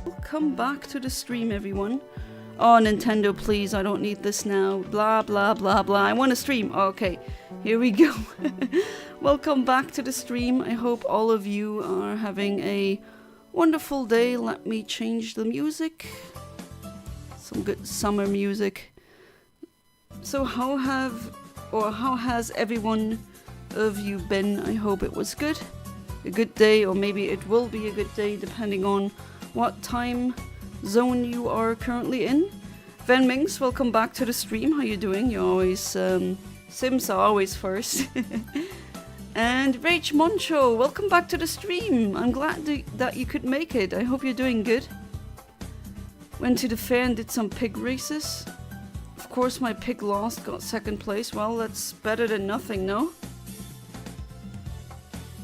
Welcome back to the stream, everyone. Oh, Nintendo, please, I don't need this now. Blah, blah, blah, blah. I want to stream. Okay, here we go. Welcome back to the stream. I hope all of you are having a wonderful day. Let me change the music. Some good summer music. So how has everyone of you been? I hope it was good. A good day, or maybe it will be a good day depending on what time zone you are currently in. Van Mings, welcome back to the stream. How you doing? You always Sims are always first. And Rach Moncho, welcome back to the stream. I'm glad that you could make it. I hope you're doing good. Went to the fair and did some pig races. Of course my pig lost, got second place. Well, that's better than nothing, no?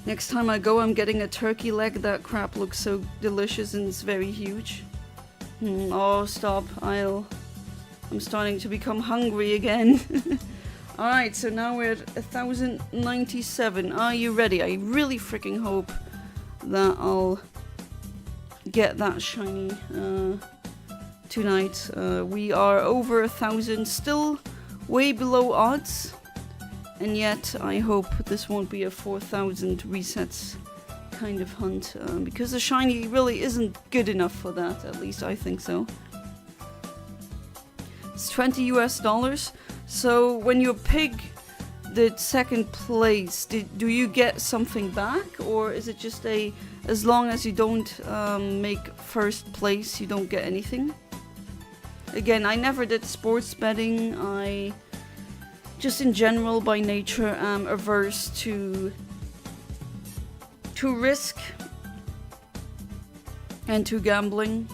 Next time I go, I'm getting a turkey leg. That crap looks so delicious and it's very huge. Oh, stop. I'm starting to become hungry again. Alright, so now we're at 1097. Are you ready? I really freaking hope that I'll get that shiny tonight. We are over 1,000, still way below odds. And yet, I hope this won't be a 4,000 resets kind of hunt, because the shiny really isn't good enough for that, at least I think so. It's $20 US. So when your pig did second place, do you get something back? Or is it just as long as you don't make first place, you don't get anything? Again, I never did sports betting. I just in general, by nature, am averse to risk and to gambling.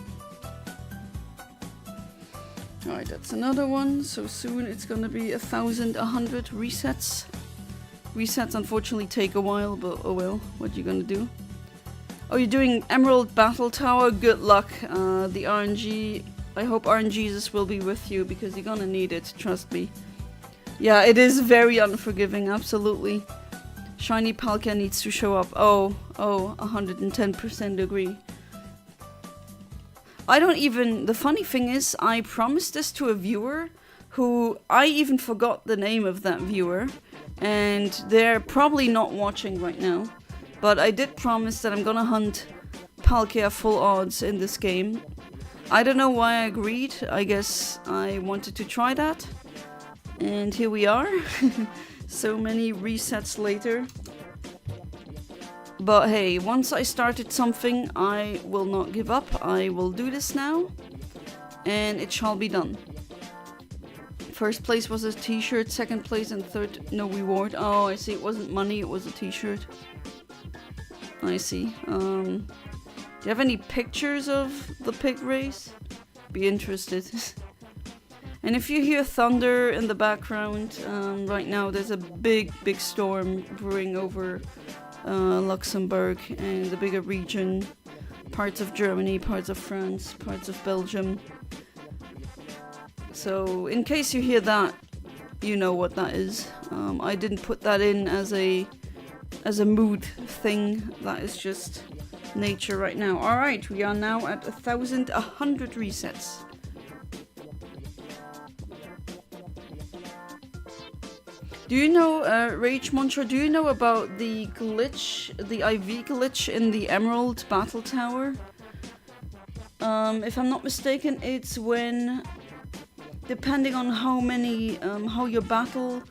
Alright, that's another one. So soon it's gonna be 1,100 resets. Resets unfortunately take a while, but oh well, what you gonna do? Oh, you're doing Emerald Battle Tower? Good luck. The RNG, I hope RNGesus will be with you because you're gonna need it, trust me. Yeah, it is very unforgiving, absolutely. Shiny Palkia needs to show up. Oh, 110% agree. The funny thing is, I promised this to a viewer who, I even forgot the name of that viewer, and they're probably not watching right now. But I did promise that I'm gonna hunt Palkia full odds in this game. I don't know why I agreed, I guess I wanted to try that. And here we are, so many resets later. But hey, once I started something, I will not give up. I will do this now, and it shall be done. First place was a t-shirt, second place and third, no reward. Oh, I see, it wasn't money, it was a t-shirt. I see. Do you have any pictures of the pig race? Be interested. And if you hear thunder in the background, right now there's a big storm brewing over Luxembourg and the bigger region, parts of Germany, parts of France, parts of Belgium. So in case you hear that, you know what that is. I didn't put that in as a mood thing, that is just nature right now. Alright, we are now at 1,100 resets. Do you know, Rage Montra, do you know about the glitch, the IV glitch in the Emerald Battle Tower? If I'm not mistaken, it's when, depending on how many, how your battle,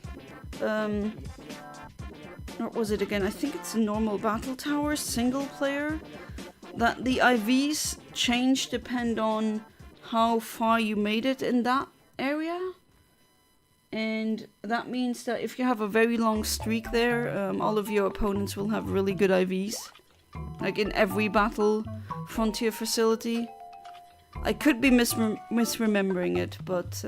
what was it again? I think it's a normal battle tower, single player, that the IVs change depend on how far you made it in that area. And that means that if you have a very long streak there, all of your opponents will have really good IVs. Like in every battle frontier facility. I could be misremembering it, but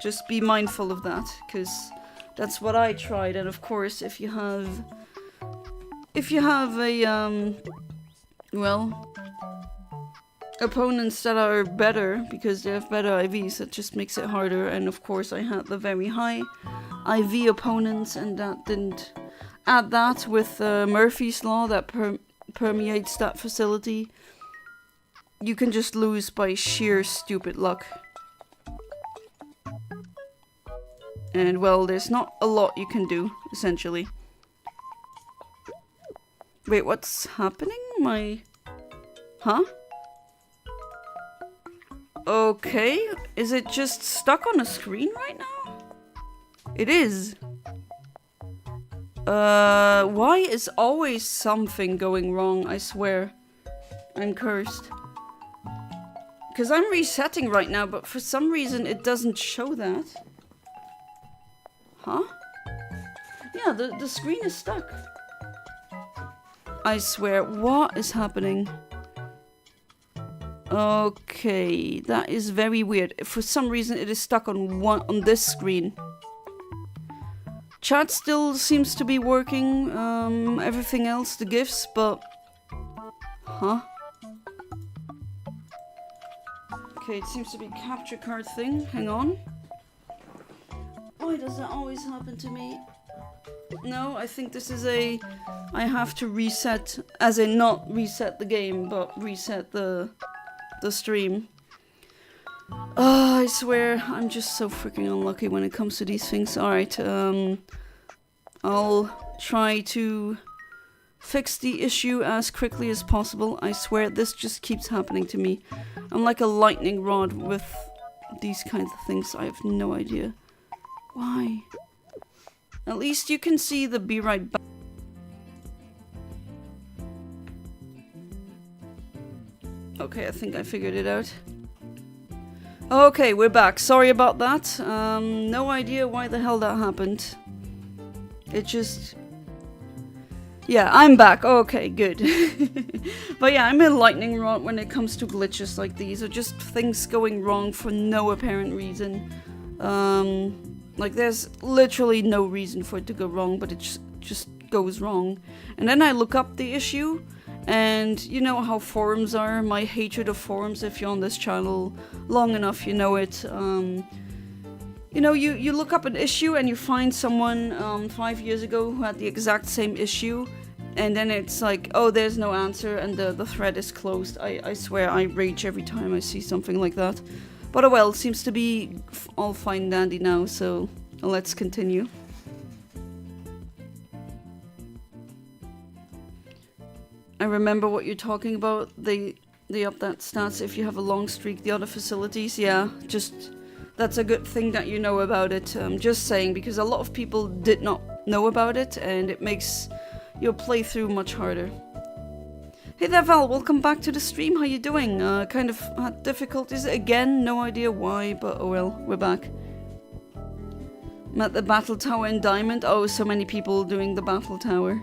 just be mindful of that, because that's what I tried. And of course, if you have a well, opponents that are better because they have better IVs, that just makes it harder. And of course I had the very high IV opponents, and that didn't add that with Murphy's Law that permeates that facility. you can just lose by sheer stupid luck. And well, there's not a lot you can do, essentially. Wait, what's happening? Huh? Okay, is it just stuck on a screen right now? It is. Why is always something going wrong? I swear. I'm cursed. Because I'm resetting right now, but for some reason it doesn't show that. Huh? Yeah, the screen is stuck. I swear, what is happening? Okay, that is very weird. For some reason it is stuck on this screen. Chat still seems to be working, everything else, the GIFs, but... Huh? Okay, it seems to be capture card thing. Hang on. Why does that always happen to me? No, I think this is I have to reset, as in not reset the game, but reset the stream. Oh, I swear, I'm just so freaking unlucky when it comes to these things. Alright, I'll try to fix the issue as quickly as possible. I swear, this just keeps happening to me. I'm like a lightning rod with these kinds of things. I have no idea. Why? At least you can see the be right back. Okay, I think I figured it out. Okay, we're back. Sorry about that. No idea why the hell that happened. It just... Yeah, I'm back. Okay, good. But yeah, I'm a lightning rod when it comes to glitches like these, or just things going wrong for no apparent reason. Like, there's literally no reason for it to go wrong, but it just goes wrong. And then I look up the issue, and you know how forums are. My hatred of forums, if you're on this channel long enough, you know it. You know, you look up an issue and you find someone 5 years ago who had the exact same issue, and then it's like, oh, there's no answer, and the thread is closed. I swear, I rage every time I see something like that. But oh well, it seems to be all fine and dandy now, so let's continue. I remember what you're talking about. They up that stats if you have a long streak. The other facilities, yeah, just that's a good thing that you know about it. Just saying, because a lot of people did not know about it, and it makes your playthrough much harder. Hey there, Val, welcome back to the stream. How you doing? Kind of had difficulties again, no idea why, but oh well, we're back. I'm at the battle tower in Diamond. Oh, so many people doing the battle tower.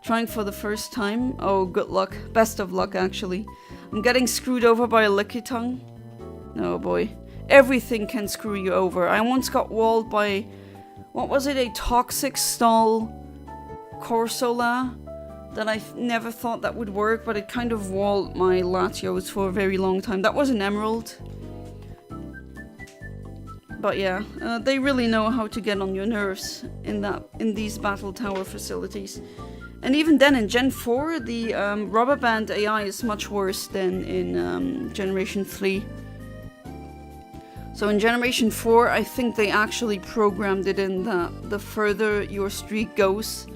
Trying for the first time. Oh, good luck. Best of luck, actually. I'm getting screwed over by a licky tongue. Oh boy. Everything can screw you over. I once got walled by... What was it? A toxic stall Corsola? That I never thought that would work, but it kind of walled my Latios for a very long time. That was an emerald. But yeah, they really know how to get on your nerves in these battle tower facilities. And even then, in Gen 4, the rubber band AI is much worse than in Generation 3. So in Generation 4, I think they actually programmed it in that the further your streak goes,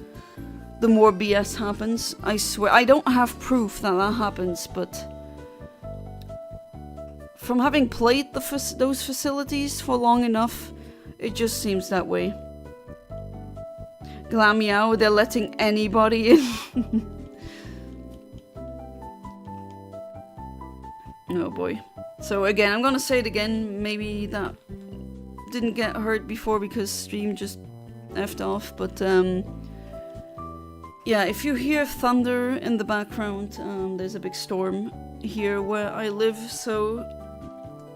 the more BS happens. I swear, I don't have proof that that happens, but from having played those facilities for long enough, it just seems that way. Glameow, they're letting anybody in. Oh boy. So again, I'm gonna say it again, maybe that didn't get heard before because stream just effed off, but yeah, if you hear thunder in the background, there's a big storm here where I live, so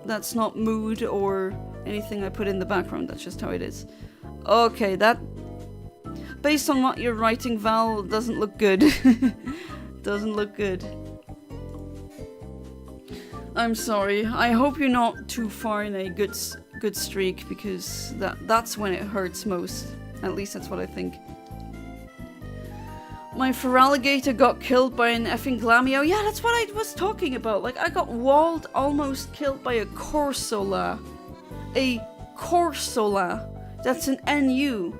that's not mood or anything I put in the background, that's just how it is. Okay, that, based on what you're writing, Val, doesn't look good. Doesn't look good. I'm sorry, I hope you're not too far in a good streak, because that's when it hurts most. At least that's what I think. My Feraligatr got killed by an effing Glameow. Yeah, that's what I was talking about. Like, I got walled, almost killed by a Corsola. A Corsola. That's an NU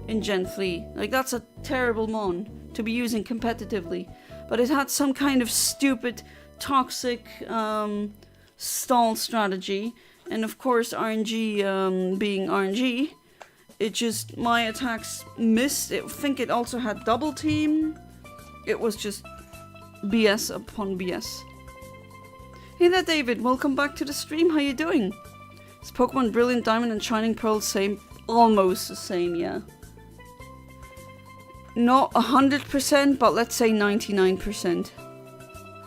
in Gen 3. Like, that's a terrible mon to be using competitively. But it had some kind of stupid, toxic stall strategy. And of course, RNG being RNG, it just, my attacks missed. I think it also had double team. It was just BS upon BS. Hey there, David. Welcome back to the stream. How you doing? Is Pokemon Brilliant Diamond and Shining Pearl same? Almost the same, yeah. Not 100%, but let's say 99%.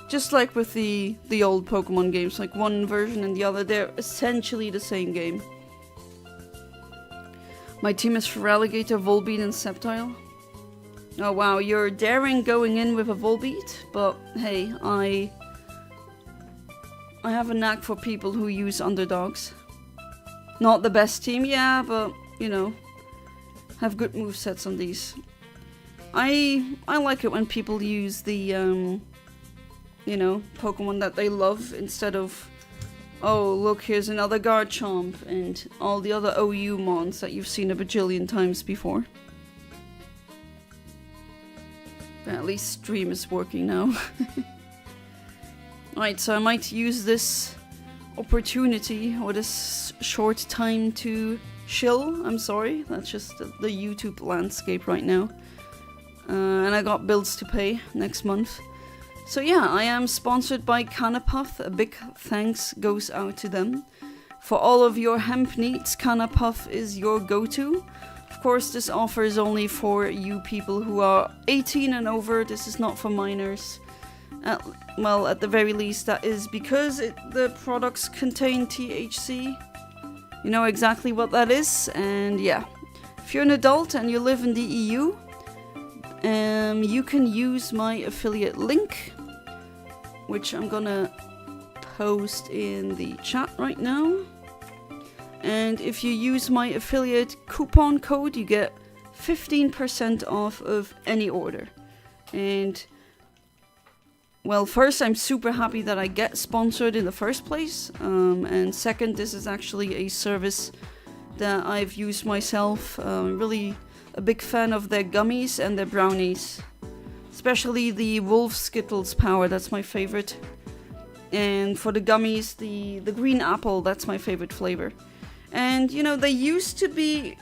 Just like with the old Pokemon games, like one version and the other, they're essentially the same game. My team is Feraligatr, Volbeat, and Sceptile. Oh wow, you're daring going in with a Volbeat, but hey, I have a knack for people who use underdogs. Not the best team, yeah, but you know, have good movesets on these. I like it when people use the you know, Pokemon that they love instead of, oh look, here's another Garchomp and all the other OU mons that you've seen a bajillion times before. But at least stream is working now. Alright, so I might use this opportunity or this short time to chill. I'm sorry, that's just the YouTube landscape right now. And I got bills to pay next month. So yeah, I am sponsored by Canapuff. A big thanks goes out to them. For all of your hemp needs, Canapuff is your go-to. Of course, this offer is only for you people who are 18 and over. This is not for minors. Well, at the very least, that is because the products contain THC. You know exactly what that is. And yeah, if you're an adult and you live in the EU, you can use my affiliate link, which I'm gonna post in the chat right now. And if you use my affiliate coupon code, you get 15% off of any order. And well, first, I'm super happy that I get sponsored in the first place. And second, this is actually a service that I've used myself. Really a big fan of their gummies and their brownies. Especially the Wolf Skittles Power, that's my favorite. And for the gummies, the green apple, that's my favorite flavor. And, you know, they used to be...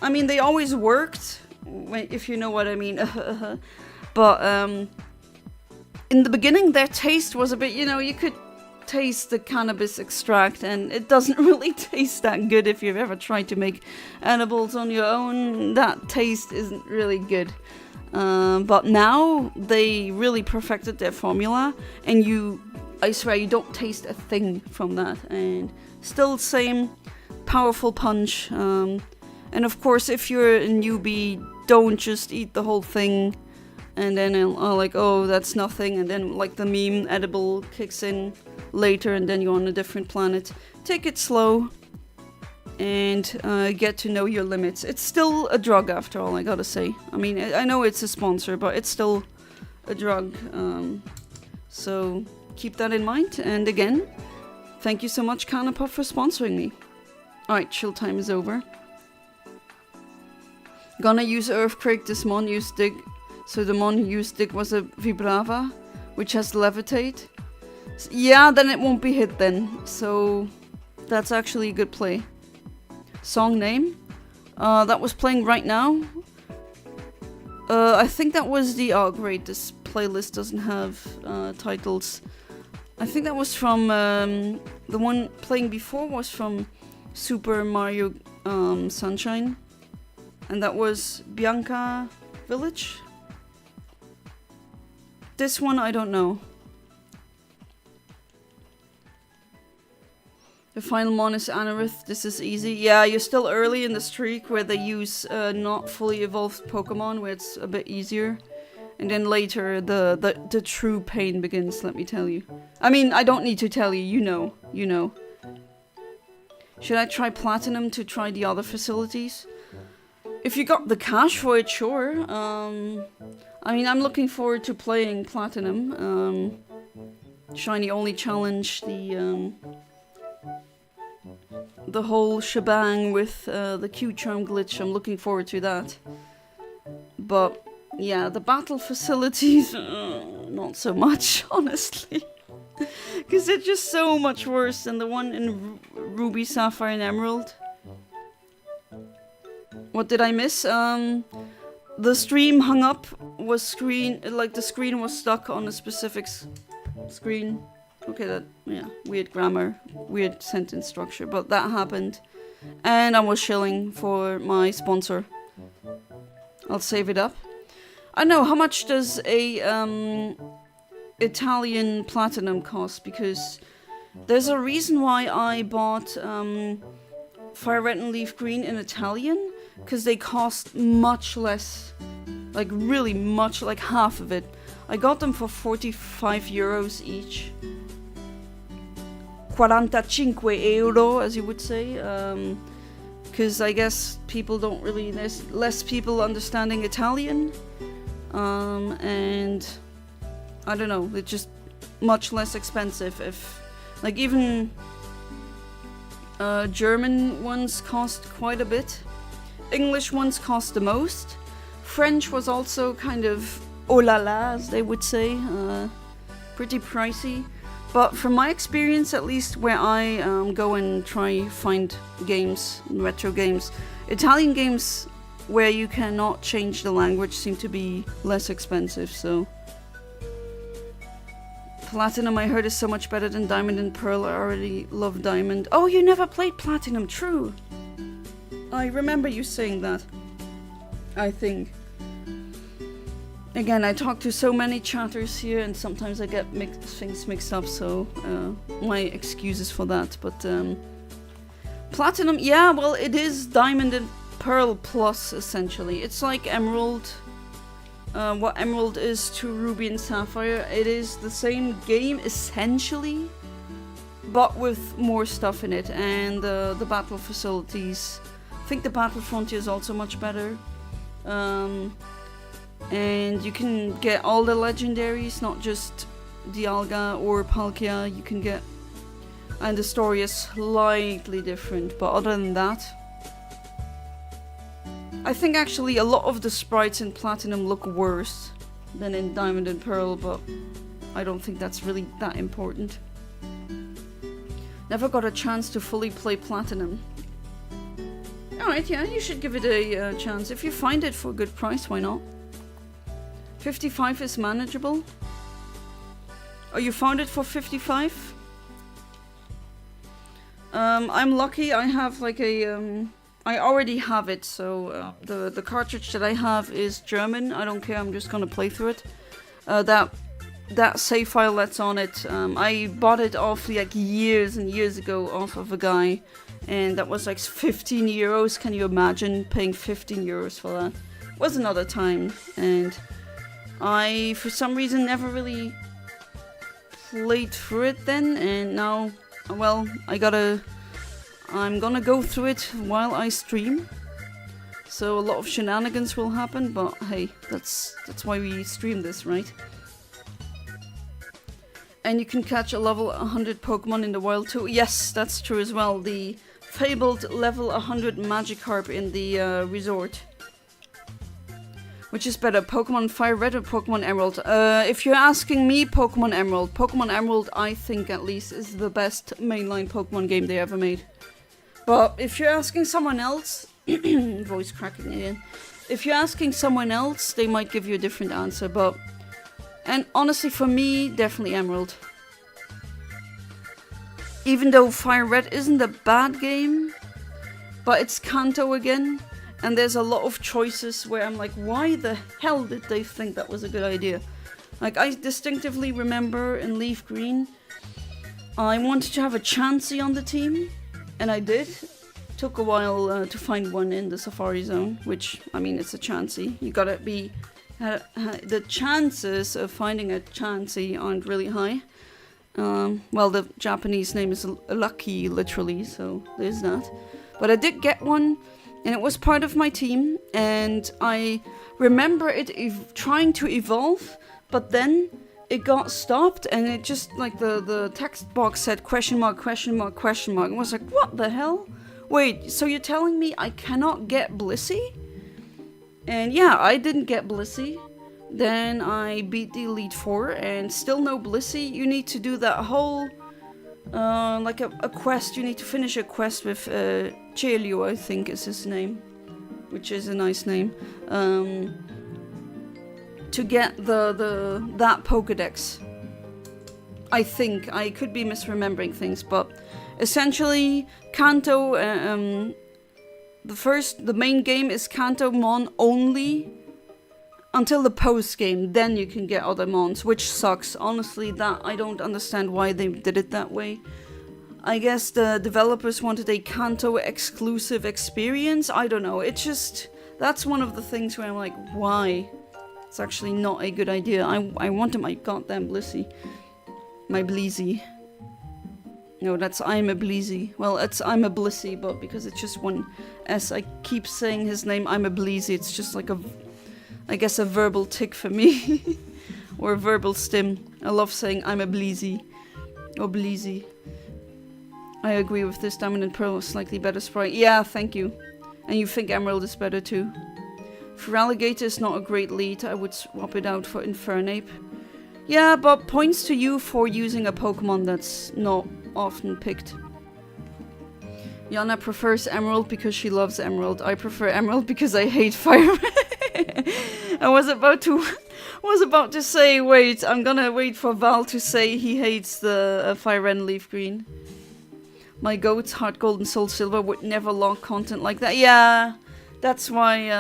I mean, they always worked, if you know what I mean. But, in the beginning, their taste was a bit, you know, you could taste the cannabis extract, and it doesn't really taste that good if you've ever tried to make edibles on your own. That taste isn't really good. But now they really perfected their formula, and I swear you don't taste a thing from that, and still same powerful punch. And of course, if you're a newbie, don't just eat the whole thing and then like, oh, that's nothing, and then like the meme edible kicks in later and then you're on a different planet. Take it slow and get to know your limits. It's still a drug after all, I gotta say. I mean, I know it's a sponsor, but it's still a drug. So keep that in mind. And again, thank you so much, Canapuff, for sponsoring me. Alright, chill time is over. Gonna use Earthquake. This mon used Dig. So the mon who used Dig was a Vibrava, which has Levitate. Yeah, then it won't be hit then. So that's actually a good play. Song name? That was playing right now. I think that was the... Oh, great. This playlist doesn't have titles. I think that was from... the one playing before was from Super Mario Sunshine. And that was Bianca Village. This one, I don't know. The final mon is Anorith. This is easy. Yeah, you're still early in the streak where they use not fully evolved Pokemon, where it's a bit easier. And then later, the true pain begins, let me tell you. I mean, I don't need to tell you, you know. You know. Should I try Platinum to try the other facilities? If you got the cash for it, sure. I mean, I'm looking forward to playing Platinum. Shiny only challenge, the whole shebang with the Q-Charm glitch. I'm looking forward to that. But yeah, the battle facilities, not so much, honestly. Because they're just so much worse than the one in Ruby, Sapphire, and Emerald. What did I miss? The stream hung up, the screen was stuck on a specific screen. Okay, that, yeah, weird grammar, weird sentence structure, but that happened. And I was shilling for my sponsor. I'll save it up. I know, how much does a Italian Platinum cost? Because there's a reason why I bought Fire Red and Leaf Green in Italian, because they cost much less, like really much, like half of it. I got them for 45 euros each. 45 euro, as you would say, because I guess people don't really, there's less people understanding Italian, and I don't know, it's just much less expensive. If, like, even German ones cost quite a bit, English ones cost the most, French was also kind of oh la la, as they would say, pretty pricey. But from my experience, at least where I go and try find games, retro games, Italian games where you cannot change the language seem to be less expensive, so. Platinum, I heard, is so much better than Diamond and Pearl. I already love Diamond. Oh, you never played Platinum, true. I remember you saying that, I think. Again, I talk to so many chatters here, and sometimes I get things mixed up, so my excuses for that. But Platinum, yeah, well, it is Diamond and Pearl Plus, essentially. It's like Emerald, what Emerald is to Ruby and Sapphire. It is the same game, essentially, but with more stuff in it, and the battle facilities. I think the battle frontier is also much better. And you can get all the legendaries, not just Dialga or Palkia. You can get, and the story is slightly different, but other than that, I think actually a lot of the sprites in Platinum look worse than in Diamond and Pearl, but I don't think that's really that important. Never got a chance to fully play Platinum. Alright, yeah, you should give it a chance. If you find it for a good price, why not? 55 is manageable. Oh, you found it for 55? I'm lucky. I have like a I already have it, so the cartridge that I have is German. I don't care. I'm just gonna play through it. That save file that's on it, I bought it off like years and years ago off of a guy, and that was like 15 euros. Can you imagine paying 15 euros for that? It was another time, and I, for some reason, never really played through it then, and now, well, I'm gonna go through it while I stream. So a lot of shenanigans will happen, but hey, that's why we stream this, right? And you can catch a level 100 Pokemon in the wild too. Yes, that's true as well. The fabled level 100 Magikarp in the resort. Which is better, Pokemon Fire Red or Pokemon Emerald? If you're asking me, Pokemon Emerald. Pokemon Emerald, I think at least, is the best mainline Pokemon game they ever made. But if you're asking someone else, voice cracking again. If you're asking someone else, they might give you a different answer, but... And honestly, for me, definitely Emerald. Even though Fire Red isn't a bad game, but it's Kanto again. And there's a lot of choices where I'm like, why the hell did they think that was a good idea? Like, I distinctively remember in Leaf Green, I wanted to have a Chansey on the team, and I did. Took a while to find one in the Safari Zone, which, I mean, it's a Chansey. You gotta be... the chances of finding a Chansey aren't really high. Well, the Japanese name is Lucky, literally, so there's that. But I did get one. and it was part of my team, and I remember it trying to evolve, but then it got stopped, and it just, like, the text box said question mark, question mark, question mark. I was like, what the hell? Wait, so you're telling me I cannot get Blissey? And yeah, I didn't get Blissey. Then I beat the Elite Four, and still no Blissey. You need to do that whole, like a quest. You need to finish a quest with Chelio, I think is his name, which is a nice name. To get that Pokédex. I think. I could be misremembering things, but essentially, Kanto, the main game is Kanto Mon only until the post game. Then you can get other Mons, which sucks. Honestly, that I don't understand why they did it that way. I guess the developers wanted a Kanto exclusive experience. I don't know. It's just, that's one of the things where I'm like, why? It's actually not a good idea. I wanted my goddamn Blissey. My Bleezy. No, that's I'm a Bleezy. Well, it's I'm a Blissey, but because it's just one S, I keep saying his name, I'm a Bleezy. It's just like I guess a verbal tick for me. Or a verbal stim. I love saying I'm a Bleezy. Or Bleezy. I agree with this. Diamond and Pearl, slightly better sprite. Yeah, thank you. And you think Emerald is better too. Feraligatr is not a great lead. I would swap it out for Infernape. Yeah, but points to you for using a Pokemon that's not often picked. Yana prefers Emerald because she loves Emerald. I prefer Emerald because I hate Fire. I was about to say, wait, I'm gonna wait for Val to say he hates the Fire and Leaf Green. My goats, Heart Gold and Soul Silver, would never log content like that. Yeah, that's why,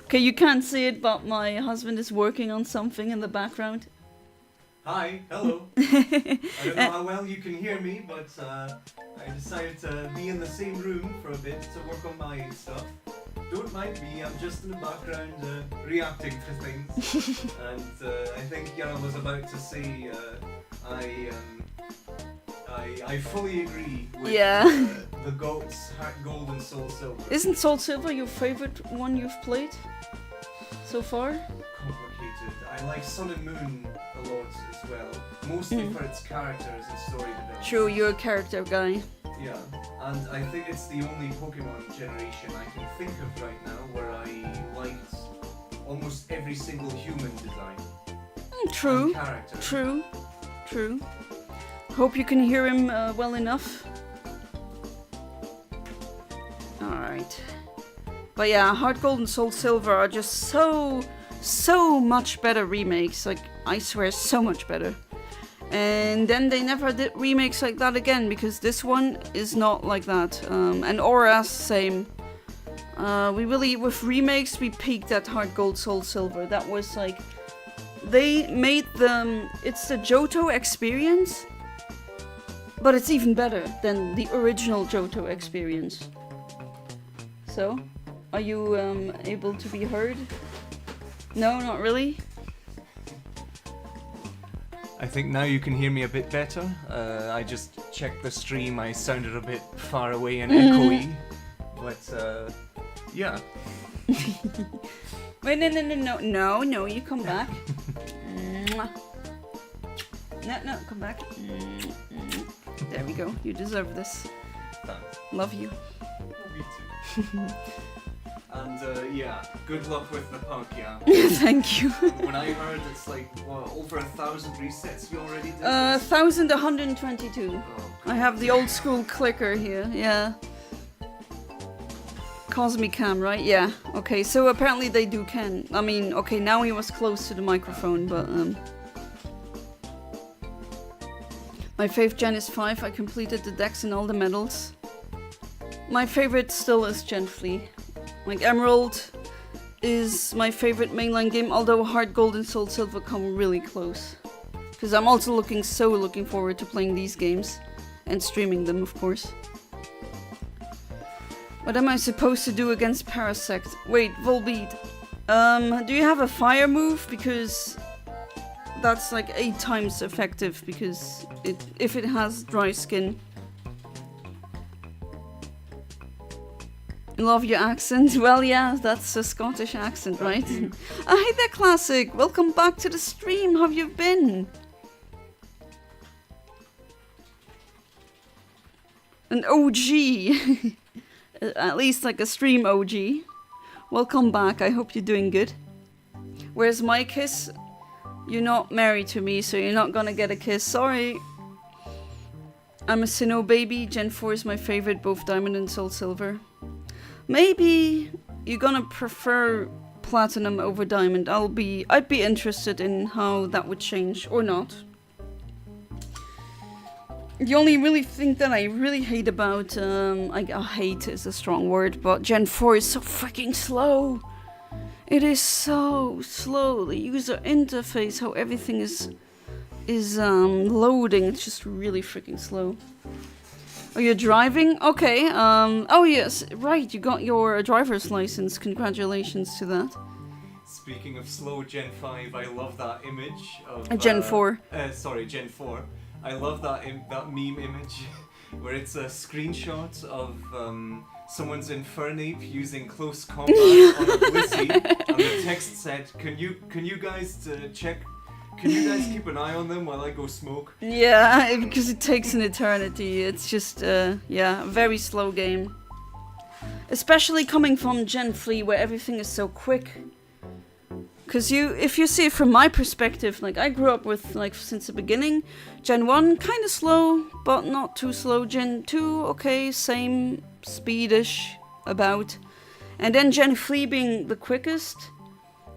okay, you can't see it, but my husband is working on something in the background. Hi, hello. I don't know how well you can hear me, but I decided to be in the same room for a bit to work on my stuff. Don't mind me, I'm just in the background reacting to things. And I think Yana was about to say I fully agree with the goats, Heart Gold and Soul Silver. Isn't Soul Silver your favorite one you've played so far? Complicated. I like Sun and Moon a lot as well, mostly for its characters and story development. True, you're a character guy. Yeah, and I think it's the only Pokemon generation I can think of right now where I liked almost every single human design. True, and character. True. Hope you can hear him well enough. Alright. But yeah, Heart Gold and Soul Silver are just so much better remakes. Like, I swear, so much better. And then they never did remakes like that again, because this one is not like that. And Auras, same. We really, with remakes, we peaked at Heart Gold, Soul Silver. That was like, they made them, it's the Johto experience, but it's even better than the original Johto experience. So, are you able to be heard? No, not really? I think now you can hear me a bit better. I just checked the stream, I sounded a bit far away and echoey. But, yeah. Wait, no, you come back. No, come back. There we go, you deserve this. Thanks. Love you. Me too. And yeah, good luck with the Palkia. Thank you. When I heard it's like, what, over 1,000 resets you already did? 1,122. Oh, I have the old school clicker here, yeah. Cosmic Cam, right? Yeah. Okay, so apparently they do can. I mean, okay, now he was close to the microphone, but my fave gen is 5. I completed the decks and all the medals. My favorite still is Gen 3. Like, Emerald is my favorite mainline game, although Heart Gold and Soul Silver come really close. Because I'm also looking forward to playing these games. And streaming them, of course. What am I supposed to do against Parasect? Wait, Volbeat. Do you have a fire move? Because that's like 8 times effective, because if it has dry skin. Love your accent. Well, yeah, that's a Scottish accent, right? Hey there, Classic. Welcome back to the stream. How have you been? An OG. At least like a stream OG. Welcome back. I hope you're doing good. Where's my kiss? You're not married to me, so you're not gonna get a kiss. Sorry. I'm a Sinnoh baby. Gen 4 is my favorite, both Diamond and Soul Silver. Maybe you're gonna prefer Platinum over Diamond. I'd be interested in how that would change, or not. The only really thing that I really hate about, hate is a strong word, but Gen 4 is so freaking slow. It is so slow. The user interface, how everything is loading, it's just really freaking slow. Oh, you're driving? Okay, oh yes, right, you got your driver's license. Congratulations to that. Speaking of slow Gen 5, I love that image of... Gen 4. Sorry, Gen 4. I love that meme image where it's a screenshot of someone's Infernape using close combat on a Blissey, and the text said, Can you guys check... Can you guys keep an eye on them while I go smoke? Yeah, because it takes an eternity. It's just, yeah, a very slow game. Especially coming from Gen 3 where everything is so quick. Because if you see it from my perspective, like I grew up with, like since the beginning, Gen 1 kind of slow, but not too slow. Gen 2, okay, same speedish about. And then Gen 3 being the quickest.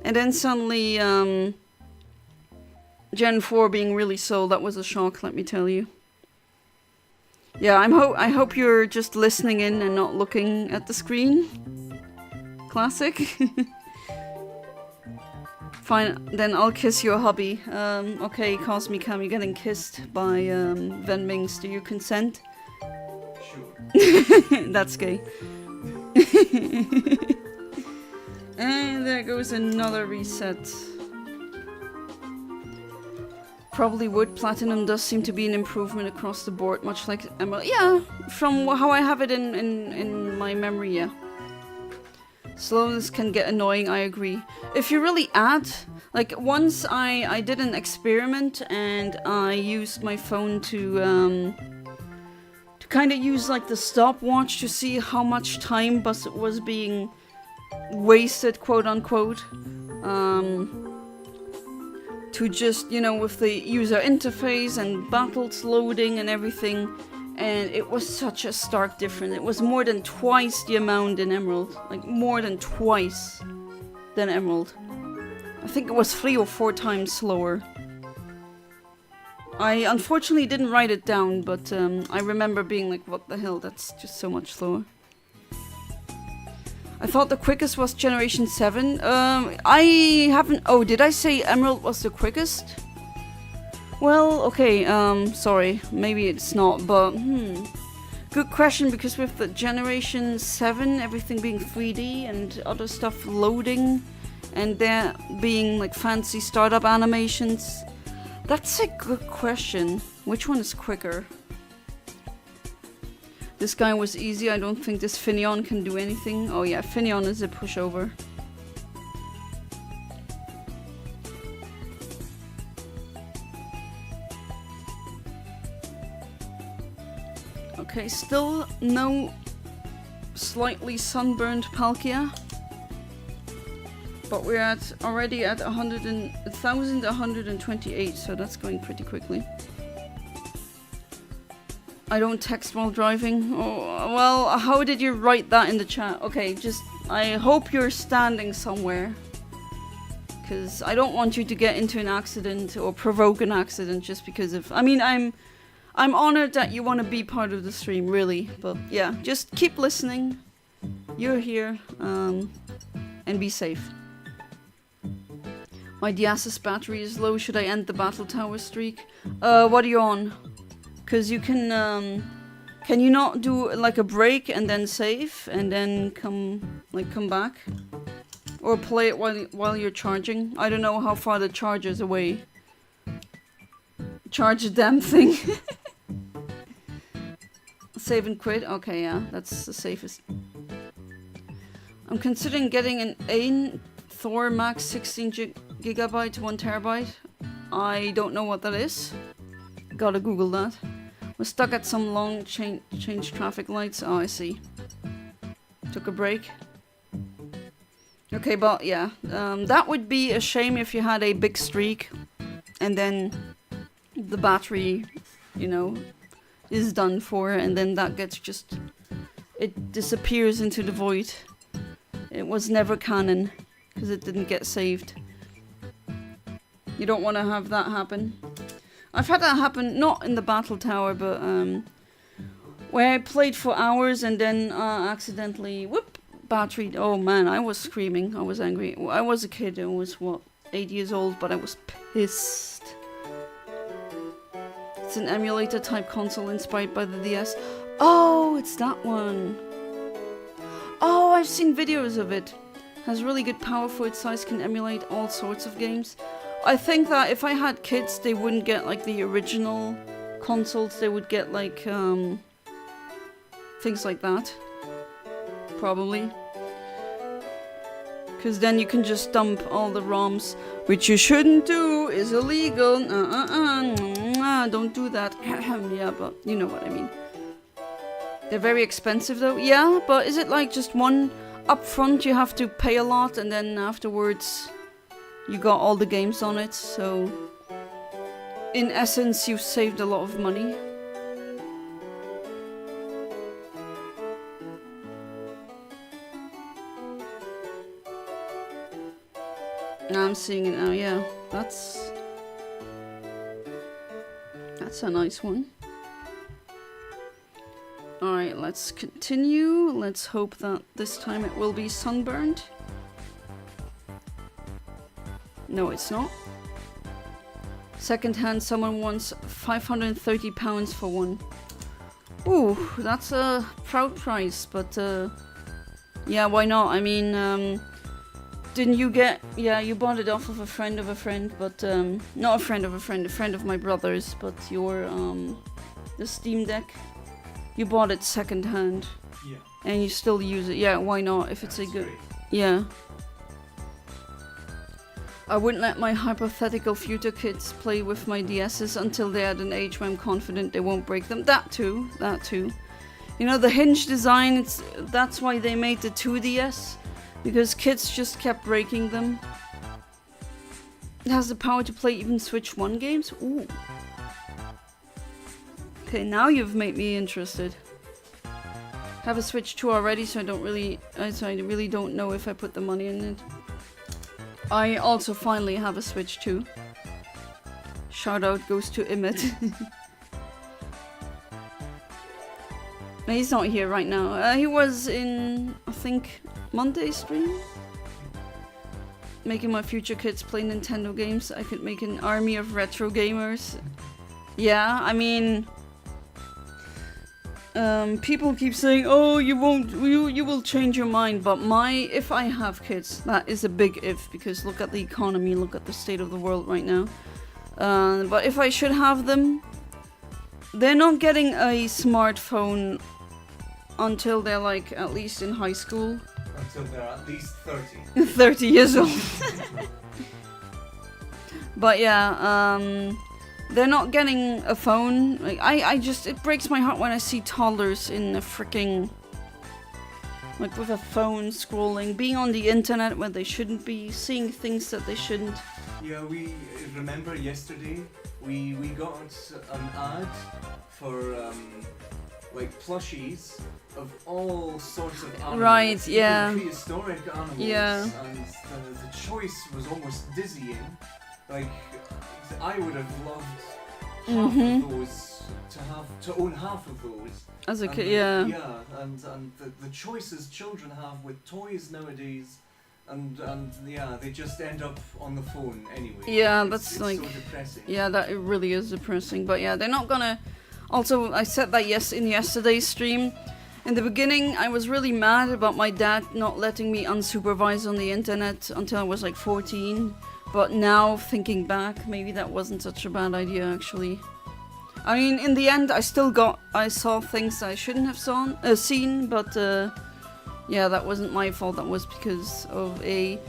And then suddenly, Gen 4 being really slow. That was a shock, let me tell you. Yeah, I hope you're just listening in and not looking at the screen. Classic. Fine, then I'll kiss your hubby. Okay, Cosmicam, you're getting kissed by Venmings. Do you consent? Sure. That's gay. And there goes another reset. Probably would. Platinum does seem to be an improvement across the board, much like Emerald. Yeah, from how I have it in my memory, yeah. Slowness can get annoying, I agree. If you really add, like once I did an experiment and I used my phone to kind of use like the stopwatch to see how much time was being wasted, quote unquote. To just, you know, with the user interface and battles loading and everything. And it was such a stark difference. It was more than twice the amount in Emerald. Like, more than twice than Emerald. I think it was 3 or 4 times slower. I unfortunately didn't write it down, but I remember being like, what the hell, that's just so much slower. I thought the quickest was Generation 7. I haven't... Oh, did I say Emerald was the quickest? Well, okay, sorry, maybe it's not, but, good question, because with the Generation 7, everything being 3D and other stuff loading, and there being, like, fancy startup animations, that's a good question. Which one is quicker? This guy was easy, I don't think this Finneon can do anything. Oh yeah, Finneon is a pushover. Okay, still no slightly sunburned Palkia. But we're already at 1,128, so that's going pretty quickly. I don't text while driving. Oh, well, how did you write that in the chat? Okay, just, I hope you're standing somewhere. Because I don't want you to get into an accident or provoke an accident just because of... I mean, I'm honored that you want to be part of the stream, really. But yeah, just keep listening. You're here. And be safe. My Diasis battery is low. Should I end the Battle Tower streak? What are you on? Because you can you not do like a break and then save and then come back? Or play it while you're charging? I don't know how far the charger's away. Charge the damn thing. Save and quit? Okay, yeah, that's the safest. I'm considering getting an AIN Thor Max 16 gigabyte, 1 terabyte. I don't know what that is. Gotta Google that. We're stuck at some long change traffic lights. Oh, I see. Took a break. Okay, but yeah, that would be a shame if you had a big streak and then the battery, you know, is done for, and then that gets just, it disappears into the void. It was never canon because it didn't get saved. You don't want to have that happen. I've had that happen, not in the battle tower, but where I played for hours and then accidentally, whoop, battery. Oh man, I was screaming. I was angry. I was a kid. I was, what, 8 years old, but I was pissed. It's an emulator type console inspired by the DS. Oh, it's that one. Oh, I've seen videos of it. Has really good power for its size, can emulate all sorts of games. I think that if I had kids, they wouldn't get like the original consoles. They would get like things like that. Probably. Because then you can just dump all the ROMs, which you shouldn't do, is illegal. Don't do that. Yeah, but you know what I mean. They're very expensive though. Yeah, but is it like just one up front you have to pay a lot and then afterwards you got all the games on it? So in essence you've saved a lot of money. Now I'm seeing it now, yeah. That's a nice one. Alright, let's continue. Let's hope that this time it will be sunburned. No, it's not. Second hand, someone wants £530 for one. Ooh, that's a proud price, but yeah, why not? I mean, didn't you get... Yeah, you bought it off of a friend, but not a friend of a friend of my brother's, but your the Steam Deck. You bought it second hand. Yeah. And you still use it. Yeah, why not? If it's a good... Great. Yeah. I wouldn't let my hypothetical future kids play with my DSs until they're at an age where I'm confident they won't break them. That too. You know, the hinge design, that's why they made the 2DS. Because kids just kept breaking them. It has the power to play even Switch 1 games? Ooh. Okay, now you've made me interested. Have a Switch 2 already, so I really don't know if I put the money in it. I also finally have a Switch 2. Shout out goes to Emmett. He's not here right now. He was in, I think, Monday's stream. Making my future kids play Nintendo games. I could make an army of retro gamers. Yeah, I mean... people keep saying, oh, you will change your mind, but if I have kids, that is a big if, because look at the economy, look at the state of the world right now. But if I should have them, they're not getting a smartphone until they're like at least in high school. Until they're at least 30. 30 years old. But yeah, they're not getting a phone. Like it breaks my heart when I see toddlers in a freaking, like with a phone scrolling, being on the internet where they shouldn't be, seeing things that they shouldn't. Yeah, we remember yesterday we got an ad for like plushies of all sorts of animals. Right, yeah. Even prehistoric animals. Yeah. And the choice was almost dizzying. Like, I would have loved half of those, to own half of those. As a kid, yeah. Yeah, and the choices children have with toys nowadays, and yeah, they just end up on the phone anyway. Yeah, it's like... so depressing. Yeah, that it really is depressing, but yeah, they're not gonna... Also, I said that in yesterday's stream. In the beginning, I was really mad about my dad not letting me unsupervised on the internet until I was like 14. But now, thinking back, maybe that wasn't such a bad idea, actually. I mean, in the end, I saw things I shouldn't have seen, but Yeah, that wasn't my fault. That was because of a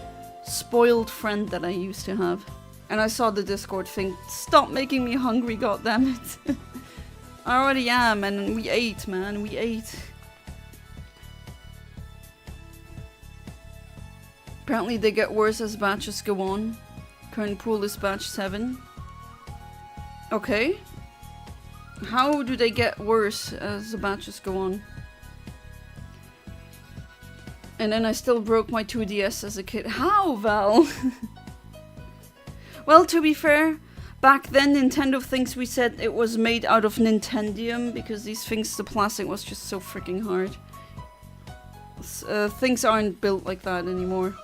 spoiled friend that I used to have. And I saw the Discord thing. Stop making me hungry, goddammit. I already am, and we ate, man. We ate. Apparently they get worse as batches go on. Current pool is batch 7. Okay. How do they get worse as the batches go on? And then I still broke my 2DS as a kid. How, Val? Well, to be fair, back then Nintendo thinks we said it was made out of Nintendium because these things, the plastic was just so freaking hard. Things aren't built like that anymore.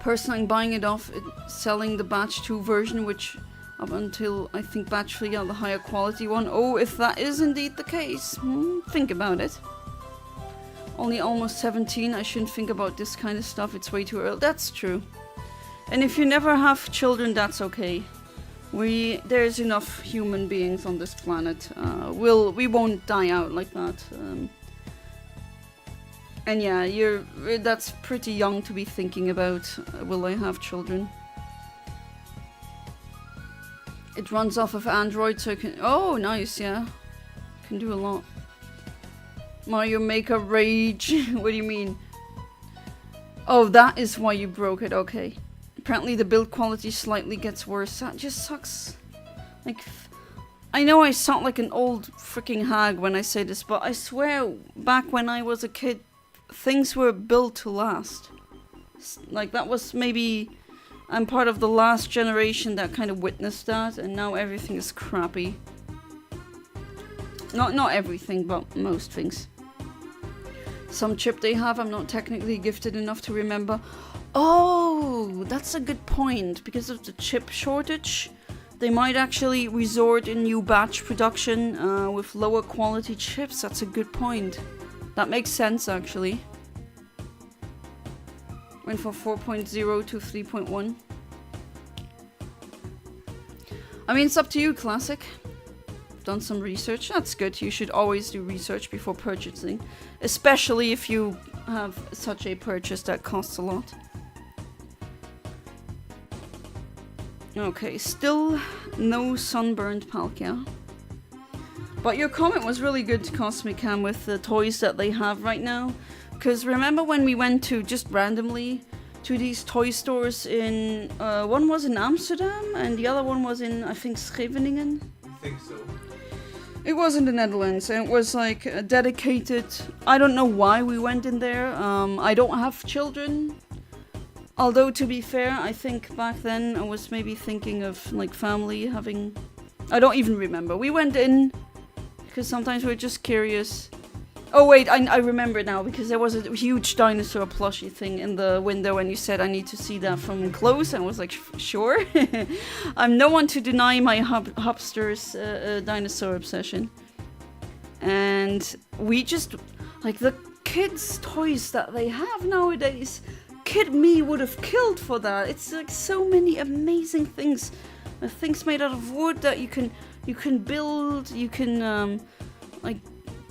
Personally, I'm buying it off, selling the batch 2 version, which up until I think batch 3 are the higher quality one. Oh, if that is indeed the case, think about it. Only almost 17, I shouldn't think about this kind of stuff, it's way too early. That's true. And if you never have children, that's okay. There's enough human beings on this planet. We won't die out like that. And yeah, that's pretty young to be thinking about, will I have children? It runs off of Android, so it can... Oh, nice, yeah. Can do a lot. Mario Maker Rage. What do you mean? Oh, that is why you broke it, okay. Apparently the build quality slightly gets worse. That just sucks. Like, I know I sound like an old freaking hag when I say this, but I swear, back when I was a kid, things were built to last. Like, that was maybe... I'm part of the last generation that kind of witnessed that, and now everything is crappy. Not everything, but most things. Some chip they have, I'm not technically gifted enough to remember. Oh, that's a good point. Because of the chip shortage, they might actually resort in new batch production with lower quality chips. That's a good point. That makes sense, actually. Went from 4.0 to 3.1. I mean, it's up to you, Classic. Done some research. That's good. You should always do research before purchasing. Especially if you have such a purchase that costs a lot. Okay, still no sunburned Palkia. But your comment was really good, Cosmic Cam, with the toys that they have right now. Because remember when we went to, just randomly, to these toy stores in... one was in Amsterdam, and the other one was in, I think, Scheveningen? I think so. It was in the Netherlands, and it was like a dedicated... I don't know why we went in there. I don't have children. Although, to be fair, I think back then I was maybe thinking of like family having... I don't even remember. We went in because sometimes we're just curious. Oh wait, I remember now, because there was a huge dinosaur plushie thing in the window and you said I need to see that from close, and I was like, sure. I'm no one to deny my hipster's dinosaur obsession. And we just, like, the kids' toys that they have nowadays, kid me would have killed for that. It's like so many amazing things. Things made out of wood that you can build, you can like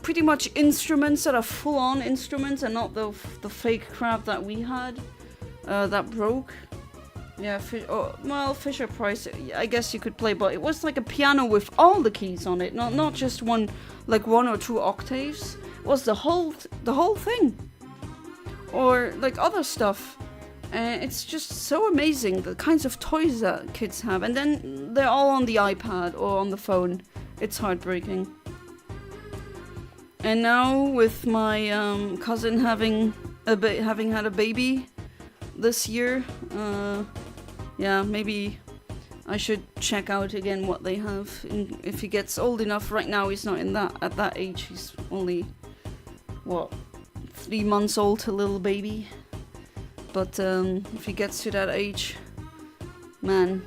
pretty much instruments that are full-on instruments and not the fake crap that we had that broke. Yeah, well, Fisher Price, I guess you could play, but it was like a piano with all the keys on it, not just one or two octaves. It was the whole thing. Or like other stuff. It's just so amazing, the kinds of toys that kids have, and then they're all on the iPad or on the phone. It's heartbreaking. And now with my cousin having had a baby this year, yeah, maybe I should check out again what they have. If he gets old enough. Right now he's not at that age. He's only, what, 3 months old, a little baby. But if he gets to that age, man,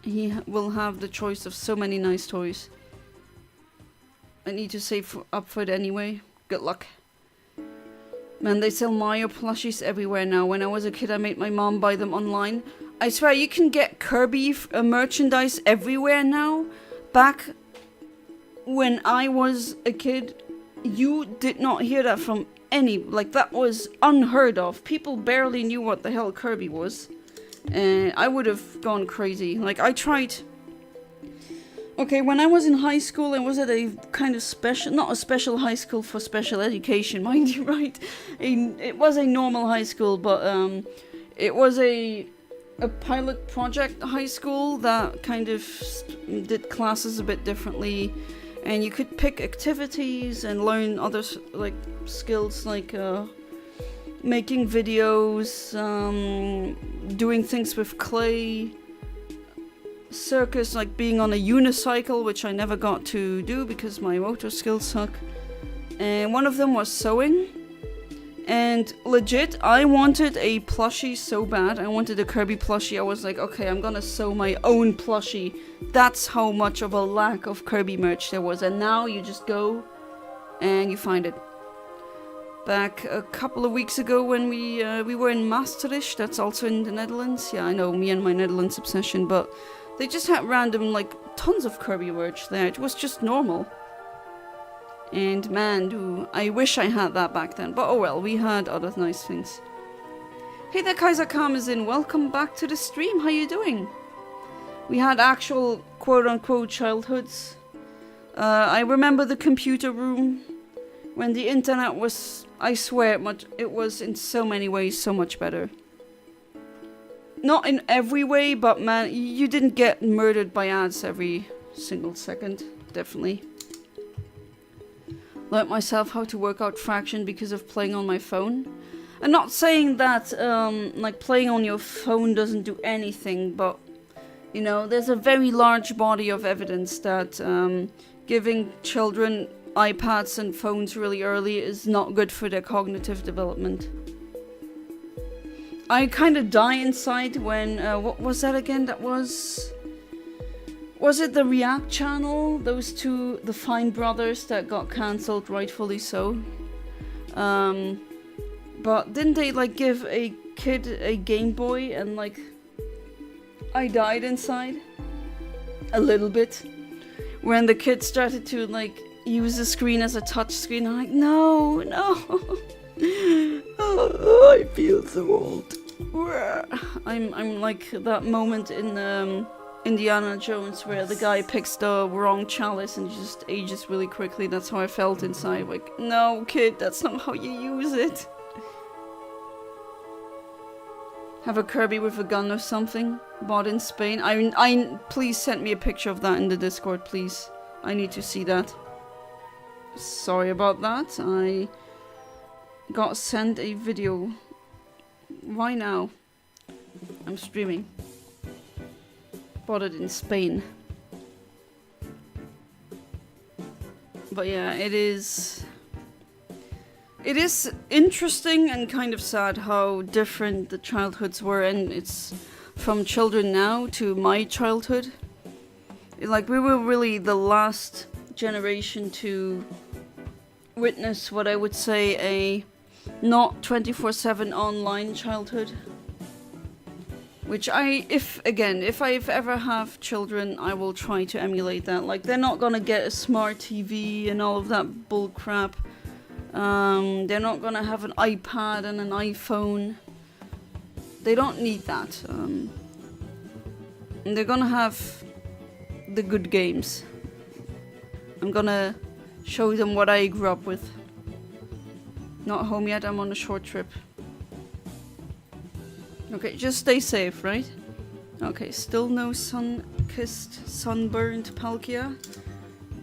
he will have the choice of so many nice toys. I need to save up for it anyway. Good luck. Man, they sell Mario plushies everywhere now. When I was a kid, I made my mom buy them online. I swear, you can get Kirby merchandise everywhere now. Back when I was a kid, you did not hear that from any, like, that was unheard of. People barely knew what the hell Kirby was. And I would have gone crazy. Like, I tried... Okay, when I was in high school, I was at a kind of special... Not a special high school for special education, mind you, right? It was a normal high school, but it was a pilot project high school that kind of did classes a bit differently. And you could pick activities and learn other, like, skills, like... making videos, doing things with clay, circus, like being on a unicycle, which I never got to do because my motor skills suck. And one of them was sewing. And legit, I wanted a plushie so bad. I wanted a Kirby plushie. I was like, okay, I'm gonna sew my own plushie. That's how much of a lack of Kirby merch there was. And now you just go and you find it. Back a couple of weeks ago when we were in Maastricht, that's also in the Netherlands. Yeah, I know, me and my Netherlands obsession, but they just had random, like, tons of Kirby merch there. It was just normal. And man, I wish I had that back then. But oh well, we had other nice things. Hey there, Kaiser Kam is in. Welcome back to the stream. How you doing? We had actual quote-unquote childhoods. I remember the computer room. When the internet was, I swear, it was in so many ways so much better. Not in every way, but man, you didn't get murdered by ads every single second. Definitely. Learned myself how to work out fraction because of playing on my phone. I'm not saying that, like, playing on your phone doesn't do anything, but, you know, there's a very large body of evidence that giving children iPads and phones really early is not good for their cognitive development. I kind of die inside when, what was that again? That was it the React channel? Those two, the Fine brothers that got cancelled, rightfully so. But didn't they, like, give a kid a Game Boy and, like, I died inside? A little bit. When the kid started to, like, use the screen as a touch screen. I'm like, no. Oh, I feel so old. I'm like that moment in Indiana Jones where the guy picks the wrong chalice and just ages really quickly. That's how I felt inside. Like, no, kid, that's not how you use it. Have a Kirby with a gun or something. Bought in Spain. I please send me a picture of that in the Discord, please. I need to see that. Sorry about that. I got sent a video. Why now? I'm streaming. Bought it in Spain. But yeah, it is interesting and kind of sad how different the childhoods were, and it's from children now to my childhood. Like, we were really the last generation to witness what I would say a not 24/7 online childhood. Which if I ever have children, I will try to emulate that. Like, they're not gonna get a smart TV and all of that bull crap. They're not gonna have an iPad and an iPhone. They don't need that. And they're gonna have the good games. I'm gonna show them what I grew up with. Not home yet, I'm on a short trip. Okay, just stay safe, right? Okay, still no sun-kissed, sunburned Palkia.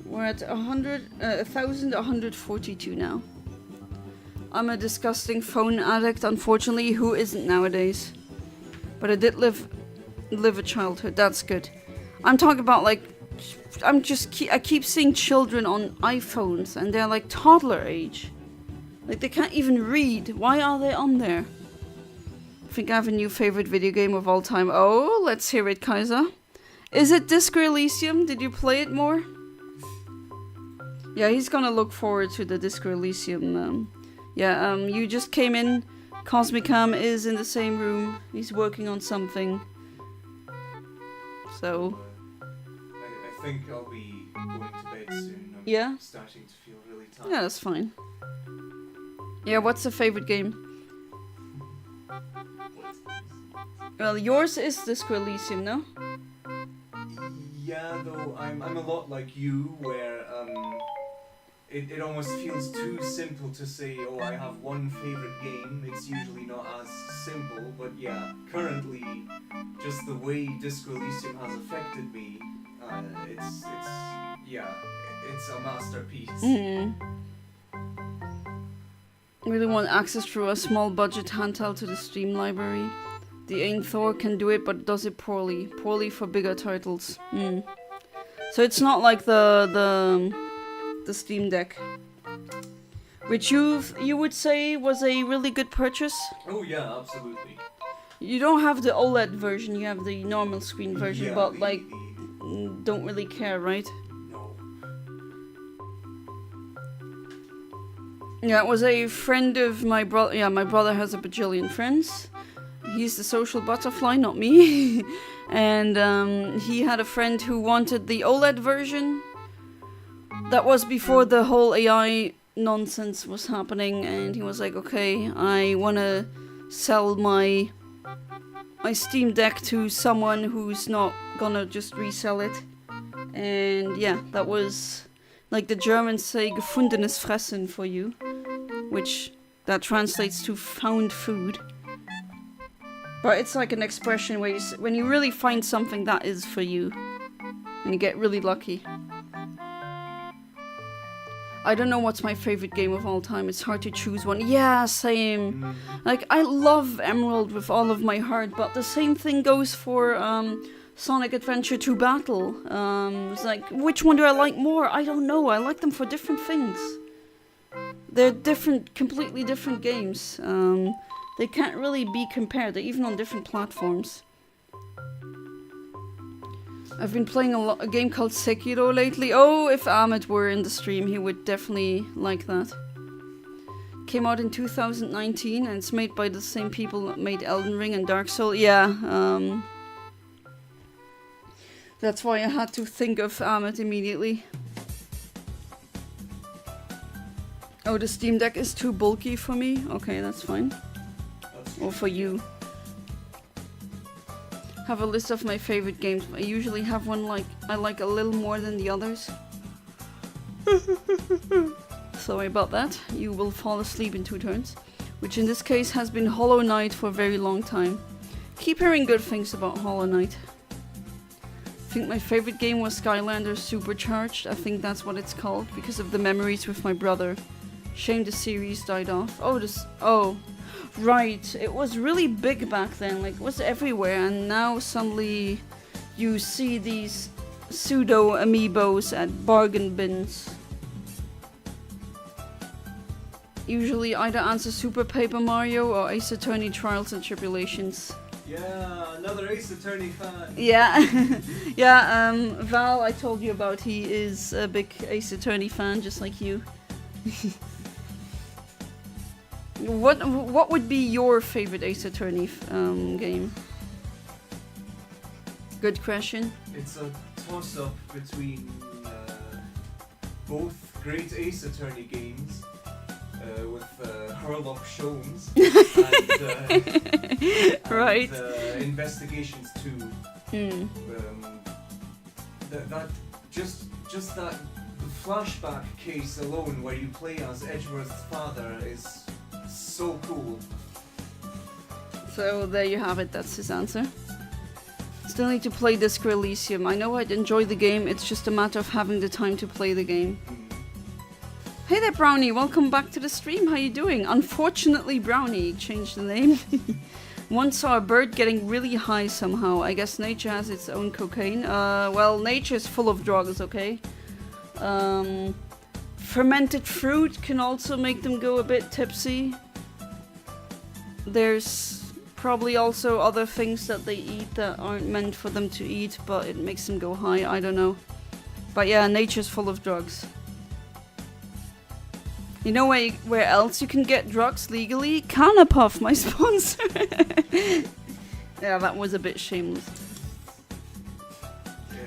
We're at 1,142 now. I'm a disgusting phone addict, unfortunately. Who isn't nowadays? But I did live a childhood, that's good. I'm talking about, like, I keep seeing children on iPhones and they're like toddler age. Like, they can't even read. Why are they on there? I think I have a new favorite video game of all time. Oh, let's hear it, Kaiser. Is it Disco Elysium? Did you play it more? Yeah, he's gonna look forward to the Disco Elysium. You just came in. Cosmicam is in the same room. He's working on something. So... I think I'll be going to bed soon. Yeah? Starting to feel really tired. Yeah, that's fine. Yeah, what's the favorite game? Well, yours is Disco Elysium, no? Yeah, though I'm a lot like you, where it almost feels too simple to say, oh, I have one favorite game. It's usually not as simple, but yeah, currently, just the way Disco Elysium has affected me, it's a masterpiece. Really want access through a small budget handheld to the Steam library. The Ain Thor can do it, but does it poorly. Poorly for bigger titles. So it's not like the Steam Deck, which you would say was a really good purchase. Oh yeah, absolutely. You don't have the OLED version, you have the normal screen version, Yeah, but like don't really care, right? No. Yeah, it was a friend of my brother. Yeah, my brother has a bajillion friends. He's the social butterfly, not me. And he had a friend who wanted the OLED version. That was before the whole AI nonsense was happening, and he was like, okay, I want to sell my Steam Deck to someone who's not gonna just resell it. And yeah, that was, like the Germans say, gefundenes Fressen for you, which that translates to found food. But it's like an expression where when you really find something that is for you, and you get really lucky. I don't know what's my favorite game of all time. It's hard to choose one. Yeah, same. Like, I love Emerald with all of my heart, but the same thing goes for Sonic Adventure 2 Battle. It's like, which one do I like more? I don't know. I like them for different things. They're different, completely different games. They can't really be compared. They're even on different platforms. I've been playing a game called Sekiro lately. Oh, if Ahmed were in the stream, he would definitely like that. Came out in 2019, and it's made by the same people that made Elden Ring and Dark Souls. Yeah, that's why I had to think of Ahmed immediately. Oh, the Steam Deck is too bulky for me? Okay, that's fine. Or for you. Have a list of my favorite games. I usually have one I like a little more than the others. Sorry about that. You will fall asleep in 2 turns. Which in this case has been Hollow Knight for a very long time. Keep hearing good things about Hollow Knight. I think my favorite game was Skylanders Supercharged. I think that's what it's called because of the memories with my brother. Shame the series died off. Oh, right. It was really big back then. Like, it was everywhere, and now suddenly you see these pseudo amiibos at bargain bins. Usually either answer Super Paper Mario or Ace Attorney Trials and Tribulations. Yeah, another Ace Attorney fan. Yeah, yeah. Val, I told you about. He is a big Ace Attorney fan, just like you. What would be your favorite Ace Attorney game? Good question. It's a toss-up between both great Ace Attorney games with Herlock Sholmes and, right. and Investigations 2. That just that the flashback case alone, where you play as Edgeworth's father, is so cool. So there you have it. That's his answer. Still need to play Disco Elysium. I know I'd enjoy the game. It's just a matter of having the time to play the game. Hey there, Brownie. Welcome back to the stream. How you doing? Unfortunately, Brownie changed the name. Once saw a bird getting really high somehow. I guess nature has its own cocaine. Well, nature is full of drugs, okay? Fermented fruit can also make them go a bit tipsy. There's probably also other things that they eat that aren't meant for them to eat, but it makes them go high. I don't know. But yeah, nature's full of drugs. You know where else you can get drugs legally? Canapuff, my sponsor. Yeah, that was a bit shameless.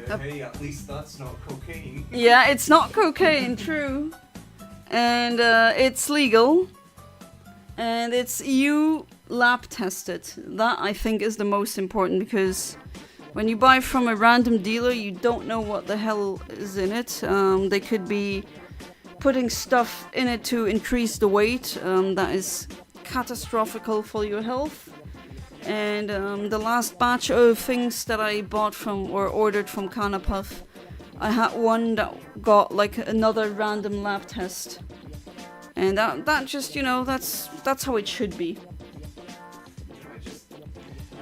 Hey, at least that's not cocaine. Yeah, it's not cocaine, true. And it's legal. And it's EU lab tested. That I think is the most important, because when you buy from a random dealer, you don't know what the hell is in it. They could be putting stuff in it to increase the weight. That is catastrophical for your health. And the last batch of things that I bought from or ordered from Canapuff, I had one that got like another random lab test. And that just, you know, that's how it should be.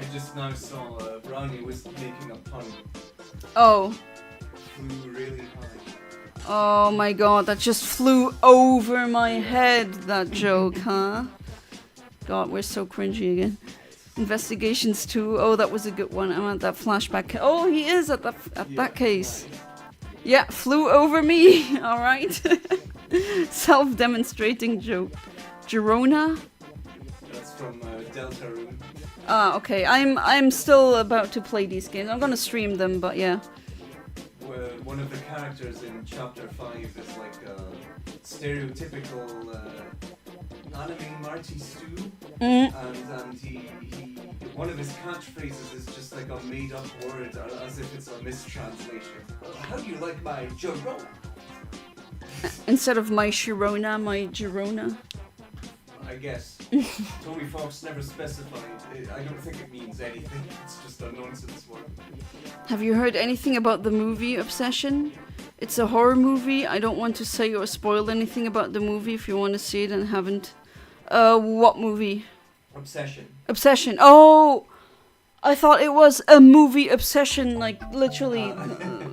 I just now saw Brownie was making a pun. Oh. Flew really high. Oh my god, that just flew over my head, that joke, huh? God, we're so cringy again. Investigations 2. Oh, that was a good one. I'm at that flashback. Oh, he is at that case. Yeah, flew over me. All right. Self-demonstrating joke. Girona? That's from Deltarune. Ah, okay. I'm still about to play these games. I'm gonna stream them, but yeah. One of the characters in Chapter 5 is like a stereotypical anime Marty Stew, and he one of his catchphrases is just like a made up word, as if it's a mistranslation. How do you like my Girona? Instead of my Sharona, my Girona. I guess. Toby Fox never specified. I don't think it means anything. It's just a nonsense word. Have you heard anything about the movie Obsession? It's a horror movie. I don't want to say or spoil anything about the movie if you want to see it and haven't. What movie? Obsession. Obsession. Oh! I thought it was a movie Obsession, like literally.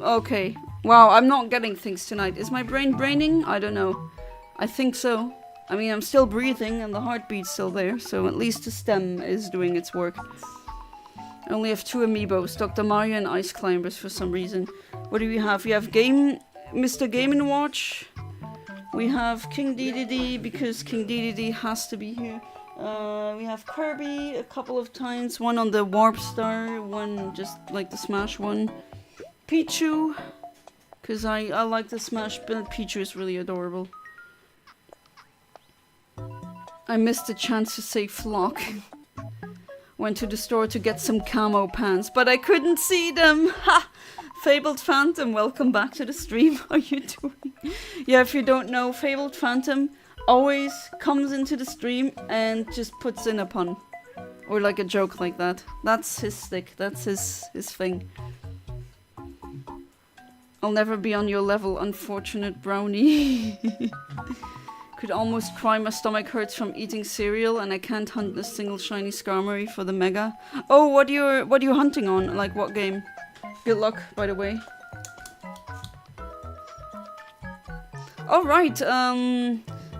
Okay. Wow, I'm not getting things tonight. Is my brain braining? I don't know. I think so. I mean, I'm still breathing and the heartbeat's still there, so at least the stem is doing its work. I only have 2 amiibos, Dr. Mario and Ice Climbers for some reason. What do we have? We have Mr. Game & Watch. We have King Dedede, because King Dedede has to be here. We have Kirby a couple of times, one on the Warp Star, one just like the Smash one. Pichu, because I like the Smash build. Pichu is really adorable. I missed the chance to say flock. Went to the store to get some camo pants, but I couldn't see them. Ha! Fabled Phantom, welcome back to the stream. How are you doing? Yeah, if you don't know, Fabled Phantom always comes into the stream and just puts in a pun. Or like a joke like that. That's his stick. That's his thing. I'll never be on your level, unfortunate brownie. Could almost cry, my stomach hurts from eating cereal and I can't hunt a single shiny Skarmory for the Mega. Oh, what are you hunting on? Like what game? Good luck, by the way. Alright,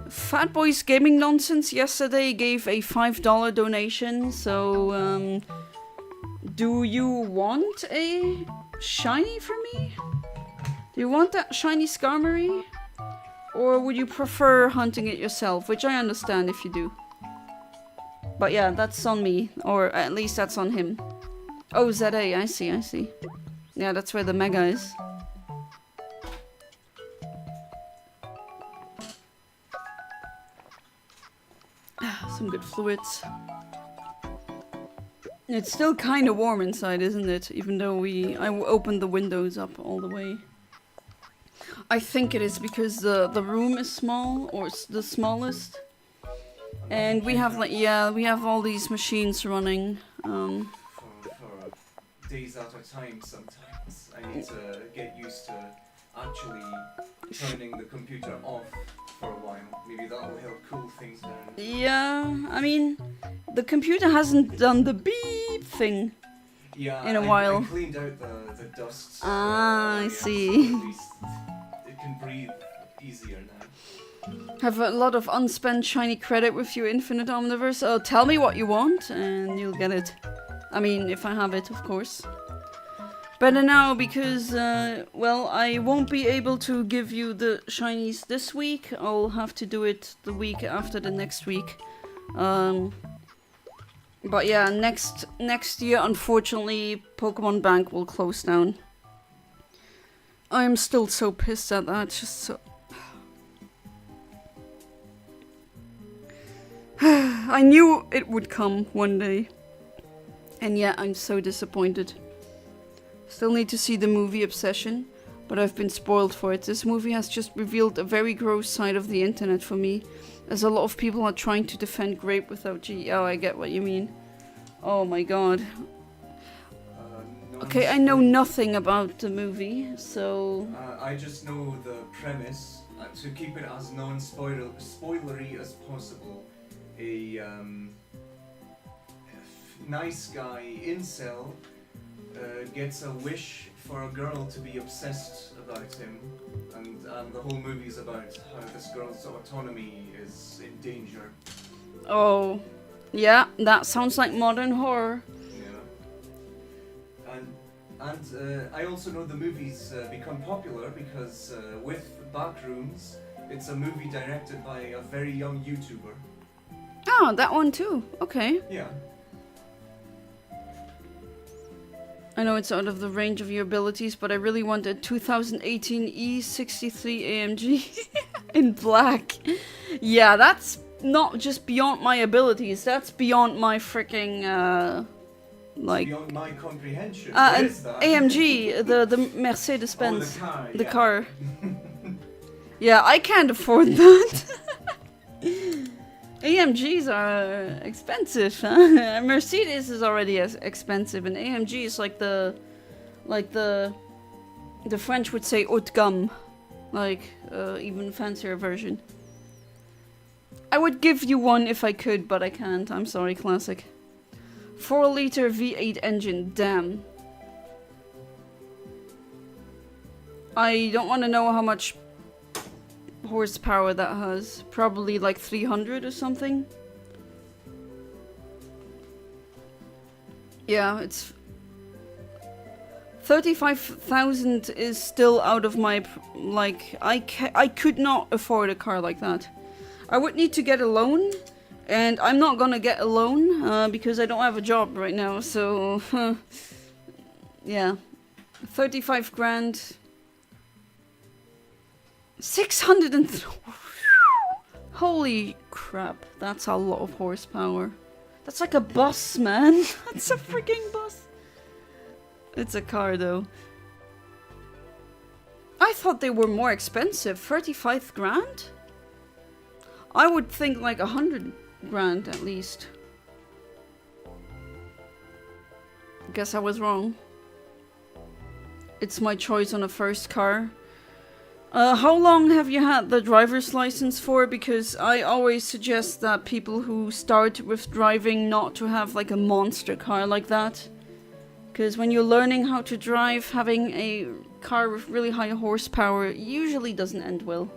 Fatboy's Gaming Nonsense yesterday gave a $5 donation, so do you want a shiny from me? Do you want that shiny Skarmory? Or would you prefer hunting it yourself? Which I understand if you do. But yeah, that's on me. Or at least that's on him. Oh, ZA, I see. Yeah, that's where the Mega is. Some good fluids. It's still kind of warm inside, isn't it? Even though I opened the windows up all the way. I think it is because the room is small, or it's the smallest. And we have we have all these machines running. For days at a time sometimes. I need to get used to actually turning the computer off for a while. Maybe that will help cool things down. Yeah, I mean, the computer hasn't done the beep thing in a while. I cleaned out the dust. I see. So at least it can breathe easier now. Have a lot of unspent shiny credit with your Infinite Omniverse. Oh, tell me what you want and you'll get it. I mean, if I have it, of course. Better now because, well, I won't be able to give you the shinies this week. I'll have to do it the week after the next week. But yeah, next year, unfortunately, Pokemon Bank will close down. I'm still so pissed at that. Just so... I knew it would come one day. And yet I'm so disappointed. Still need to see the movie Obsession, but I've been spoiled for it. This movie has just revealed a very gross side of the internet for me, as a lot of people are trying to defend grape without G. Oh, I get what you mean. Oh my god. Okay, I know nothing about the movie, so... I just know the premise. To keep it as non-spoilery as possible, a nice guy incel gets a wish for a girl to be obsessed about him, and the whole movie is about how this girl's autonomy is in danger. Oh, yeah, that sounds like modern horror. Yeah. And I also know the movie's become popular because with Backrooms, it's a movie directed by a very young YouTuber. Oh, that one too. Okay. Yeah. I know it's out of the range of your abilities, but I really want a 2018 E63 AMG in black. Yeah, that's not just beyond my abilities, that's beyond my freaking, like... Beyond my comprehension. An What is that? AMG, the Mercedes-Benz. Oh, The yeah. car. Yeah, I can't afford that. AMGs are expensive, huh? Mercedes is already expensive, and AMG is like the French would say haut de gamme, like even fancier version. I would give you one if I could, but I can't. I'm sorry, classic. 4-liter V8 engine, damn. I don't want to know how much horsepower that has. Probably like 300 or something. Yeah, it's 35,000 is still out of my like I could not afford a car like that. I would need to get a loan, and I'm not gonna get a loan because I don't have a job right now. So yeah, 35 grand. 600 Holy crap, that's a lot of horsepower. That's like a bus, man. That's a freaking bus. It's a car though. I thought they were more expensive. 35 grand? I would think like 100 grand at least. Guess I was wrong. It's my choice on a first car. How long have you had the driver's license for? Because I always suggest that people who start with driving not to have like a monster car like that. Because when you're learning how to drive, having a car with really high horsepower usually doesn't end well.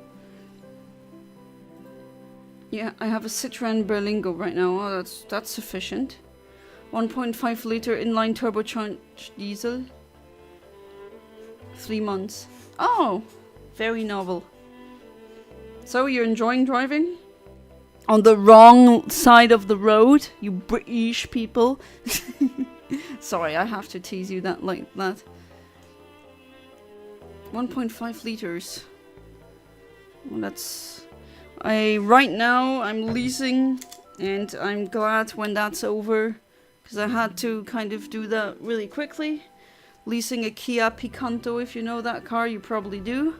Yeah, I have a Citroën Berlingo right now. Oh, that's sufficient. 1.5 liter inline turbocharged diesel. 3 months. Oh! Very novel. So you're enjoying driving? On the wrong side of the road, you British people. Sorry, I have to tease you that like that. 1.5 liters. Well, that's... right now I'm leasing, and I'm glad when that's over, because I had to kind of do that really quickly. Leasing a Kia Picanto, if you know that car, you probably do.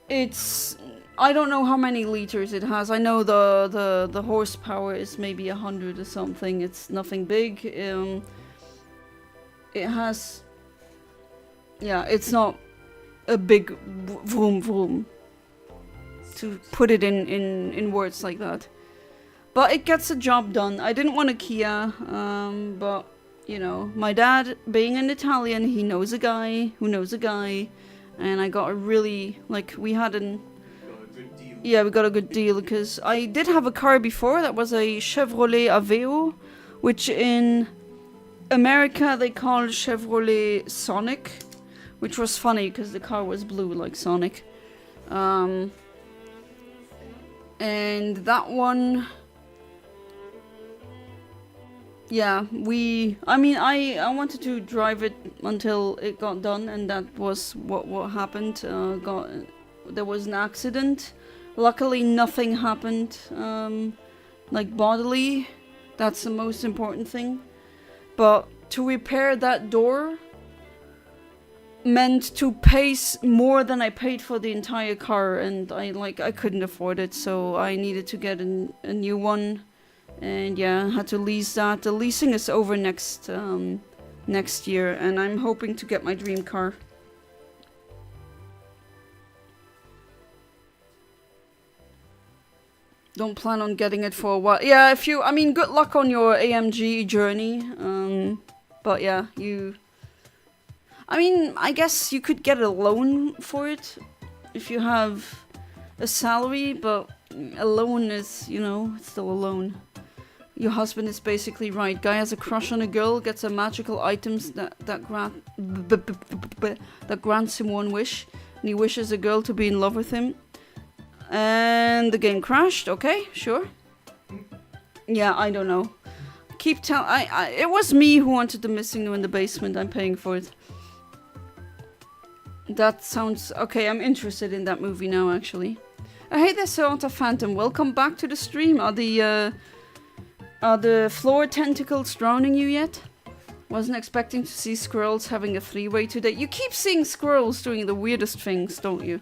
It's... I don't know how many liters it has. I know the horsepower is maybe 100 or something. It's nothing big. It has... Yeah, it's not a big vroom vroom. To put it in words like that. But it gets the job done. I didn't want a Kia, but, you know, my dad, being an Italian, he knows a guy who knows a guy. And I got a really, like, we had an... Got a good deal. Yeah, we got a good deal, because I did have a car before that was a Chevrolet Aveo, which in America they call Chevrolet Sonic, which was funny because the car was blue like Sonic. And that one... Yeah, I wanted to drive it until it got done, and that was what happened. There was an accident. Luckily, nothing happened. like bodily. That's the most important thing. But to repair that door meant to pay more than I paid for the entire car, and I couldn't afford it, so I needed to get a new one. And yeah, I had to lease that. The leasing is over next year, and I'm hoping to get my dream car. Don't plan on getting it for a while. Yeah, I mean, good luck on your AMG journey. But yeah, I mean, I guess you could get a loan for it if you have a salary, but a loan is, you know, it's still a loan. Your husband is basically right. Guy has a crush on a girl, gets a magical items that grants him one wish, and he wishes a girl to be in love with him. And the game crashed. Okay, sure. Yeah, I don't know. It was me who wanted the missing in the basement. I'm paying for it. That sounds okay. I'm interested in that movie now, actually. Hey there, Santa Phantom. Welcome back to the stream. Are the floor tentacles drowning you yet? Wasn't expecting to see squirrels having a three-way today. You keep seeing squirrels doing the weirdest things, don't you?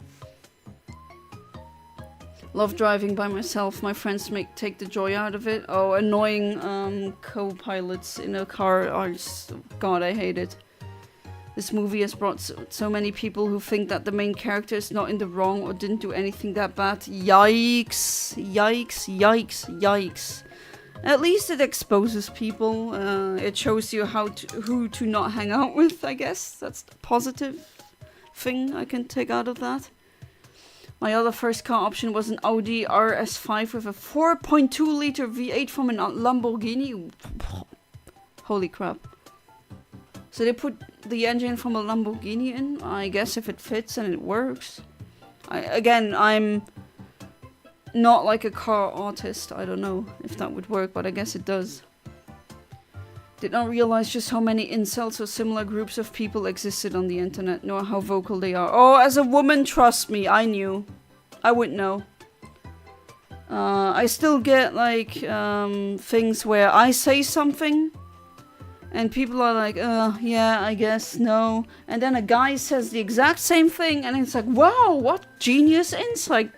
Love driving by myself. My friends take the joy out of it. Oh, annoying co-pilots in a car. Oh, God, I hate it. This movie has brought so many people who think that the main character is not in the wrong or didn't do anything that bad. Yikes. Yikes, yikes, yikes. At least it exposes people. It shows you who to not hang out with, I guess. That's the positive thing I can take out of that. My other first car option was an Audi RS5 with a 4.2 liter V8 from a Lamborghini. Holy crap. So they put the engine from a Lamborghini in. I guess if it fits and it works. I'm not like a car artist. I don't know if that would work, but I guess it does. Did not realize just how many incels or similar groups of people existed on the internet, nor how vocal they are. Oh, as a woman, trust me, I knew. I wouldn't know. I still get like things where I say something and people are like, yeah, I guess, no. And then a guy says the exact same thing and it's like, wow, what genius insight.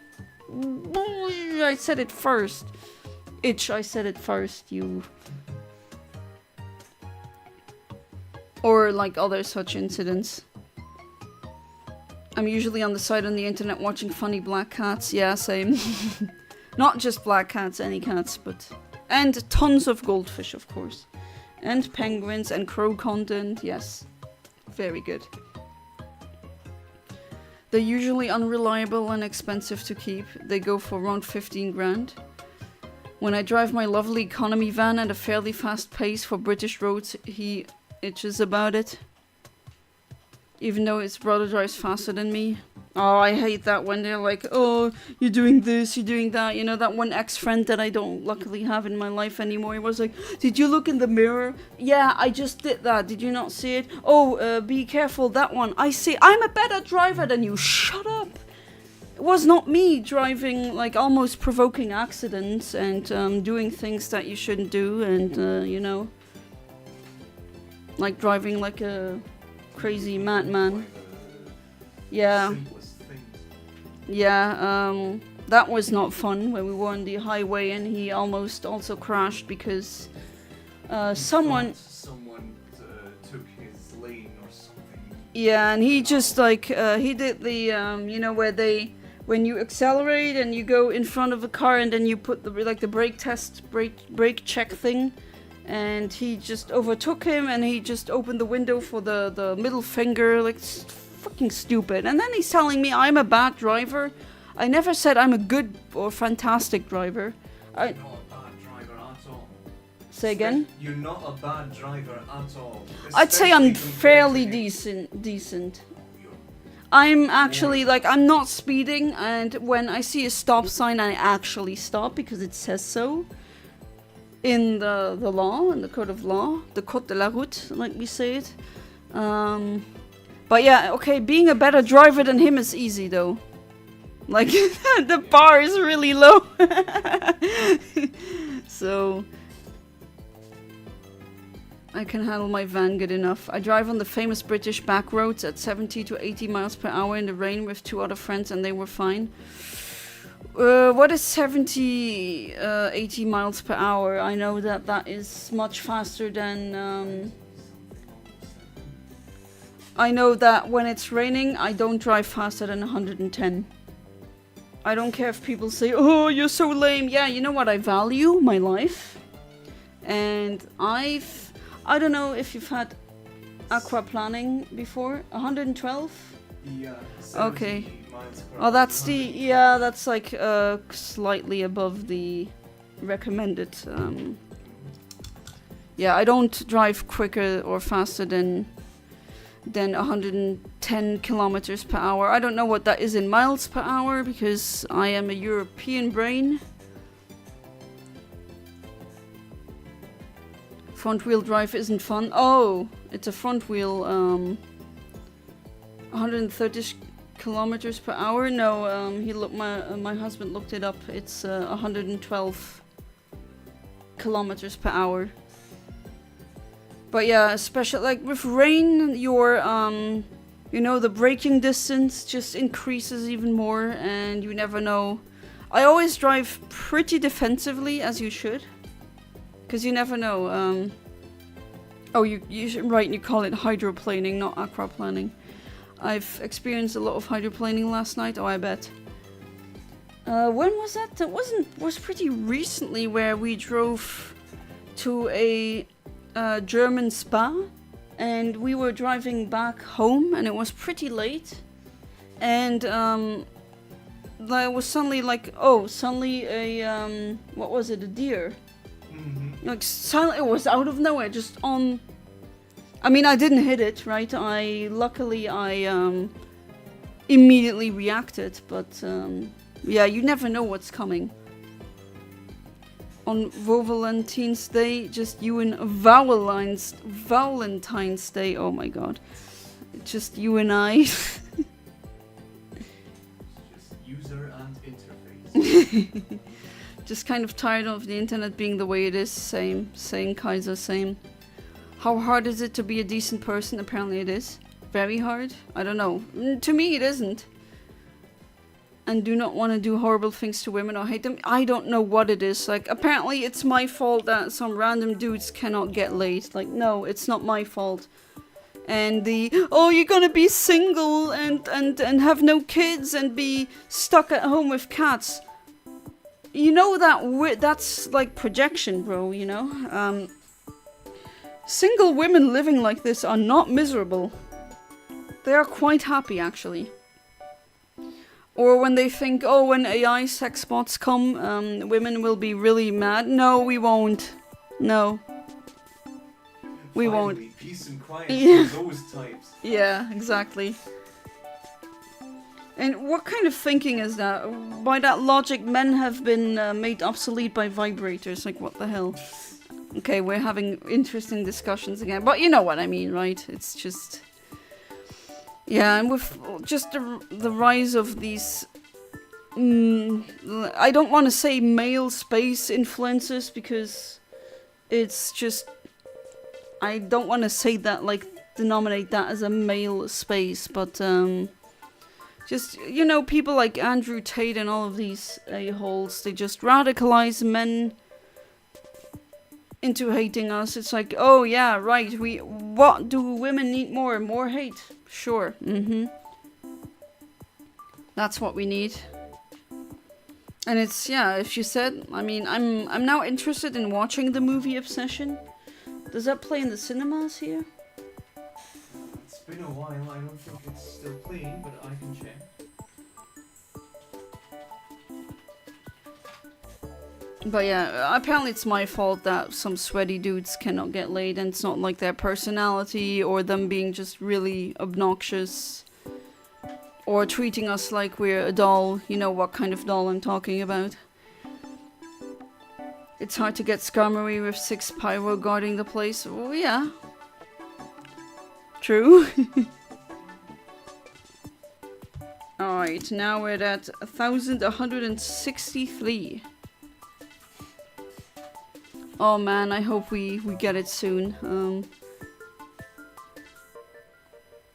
I said it first. I said it first, you... Or like other such incidents. I'm usually on the side on the internet watching funny black cats. Yeah, same. Not just black cats, any cats, but... And tons of goldfish, of course. And penguins and crow content, yes. Very good. They're usually unreliable and expensive to keep. They go for around 15 grand. When I drive my lovely economy van at a fairly fast pace for British roads, he itches about it. Even though his brother drives faster than me. Oh, I hate that when they're like, oh, you're doing this, you're doing that. You know, that one ex-friend that I don't luckily have in my life anymore. He was like, did you look in the mirror? Yeah, I just did that. Did you not see it? Oh, be careful, that one. I see. I'm a better driver than you. Shut up. It was not me driving, like, almost provoking accidents and doing things that you shouldn't do. And, you know, like driving like a crazy madman. Yeah. Yeah, that was not fun when we were on the highway and he almost also crashed because someone took his lane or something. Yeah, and he just like he did the you know, where when you accelerate and you go in front of a car and then you put the brake check thing, and he just overtook him and he just opened the window for the middle finger, like fucking stupid. And then he's telling me I'm a bad driver. I never said I'm a good or fantastic driver. You're not a bad driver at all. Say again? You're not a bad driver at all. I'd say I'm fairly decent. I'm actually, like, I'm not speeding, and when I see a stop sign I actually stop because it says so. In the law, in the code of law. The code de la route, like we say it. But yeah, okay, being a better driver than him is easy though. Like, the bar is really low. So I can handle my van good enough. I drive on the famous British back roads at 70 to 80 miles per hour in the rain with 2 other friends and they were fine. What is 70, 80 miles per hour? I know that that is much faster than... I know that when it's raining, I don't drive faster than 110. I don't care if people say, oh, you're so lame. Yeah, you know what? I value my life. And I don't know if you've had aquaplaning before. 112? Yeah. Okay. Miles per Oh, that's the... Yeah, that's like slightly above the recommended. Yeah, I don't drive quicker or faster than 110 kilometers per hour. I don't know what that is in miles per hour because I am a European brain. Front wheel drive isn't fun. Oh, it's a front wheel 130 kilometers per hour. No, my husband looked it up. It's 112 kilometers per hour. But yeah, especially like with rain, your the braking distance just increases even more, and you never know. I always drive pretty defensively, as you should, because you never know. Oh, you should, right? You call it hydroplaning, not aquaplaning. I've experienced a lot of hydroplaning last night. Oh, I bet. When was that? That was pretty recently, where we drove to a German spa, and we were driving back home, and it was pretty late, and there was suddenly like, suddenly a what was it? A deer. Mm-hmm. Like suddenly it was out of nowhere, just on. I mean, I didn't hit it, right? Luckily I immediately reacted, but yeah, you never know what's coming. On Valentine's Day, just you and Valentine's Day. Oh my god, just you and I. Just user and interface. Just kind of tired of the internet being the way it is. Same, Kaiser, same. How hard is it to be a decent person? Apparently it is. Very hard? I don't know. To me it isn't. And do not want to do horrible things to women or hate them. I don't know what it is. Like, apparently it's my fault that some random dudes cannot get laid. Like, no, it's not my fault. And you're gonna be single and have no kids and be stuck at home with cats. You know that's like projection, bro, you know? Single women living like this are not miserable. They are quite happy, actually. Or when they think, oh, when AI sex bots come, women will be really mad. No, we won't. No. We won't. Peace and quiet Yeah. for those types. Yeah, exactly. And what kind of thinking is that? By that logic, men have been made obsolete by vibrators. Like, what the hell? Okay, we're having interesting discussions again. But you know what I mean, right? It's just... Yeah, and with just the rise of these... I don't want to say male space influencers, because it's just... I don't want to say that, like, denominate that as a male space, but... just, you know, people like Andrew Tate and all of these a-holes, they just radicalize men into hating us. It's like, oh yeah, right, what do women need more? More hate? Sure, That's what we need. And it's, yeah, if you said, I mean, I'm now interested in watching the movie Obsession. Does that play in the cinemas here? It's been a while, I don't think it's still playing, but I can check. But yeah, apparently it's my fault that some sweaty dudes cannot get laid, and it's not like their personality or them being just really obnoxious or treating us like we're a doll. You know what kind of doll I'm talking about. It's hard to get Skarmory with 6 pyro guarding the place. Oh yeah. True. Alright, now we're at 1,163. Oh man, I hope we get it soon.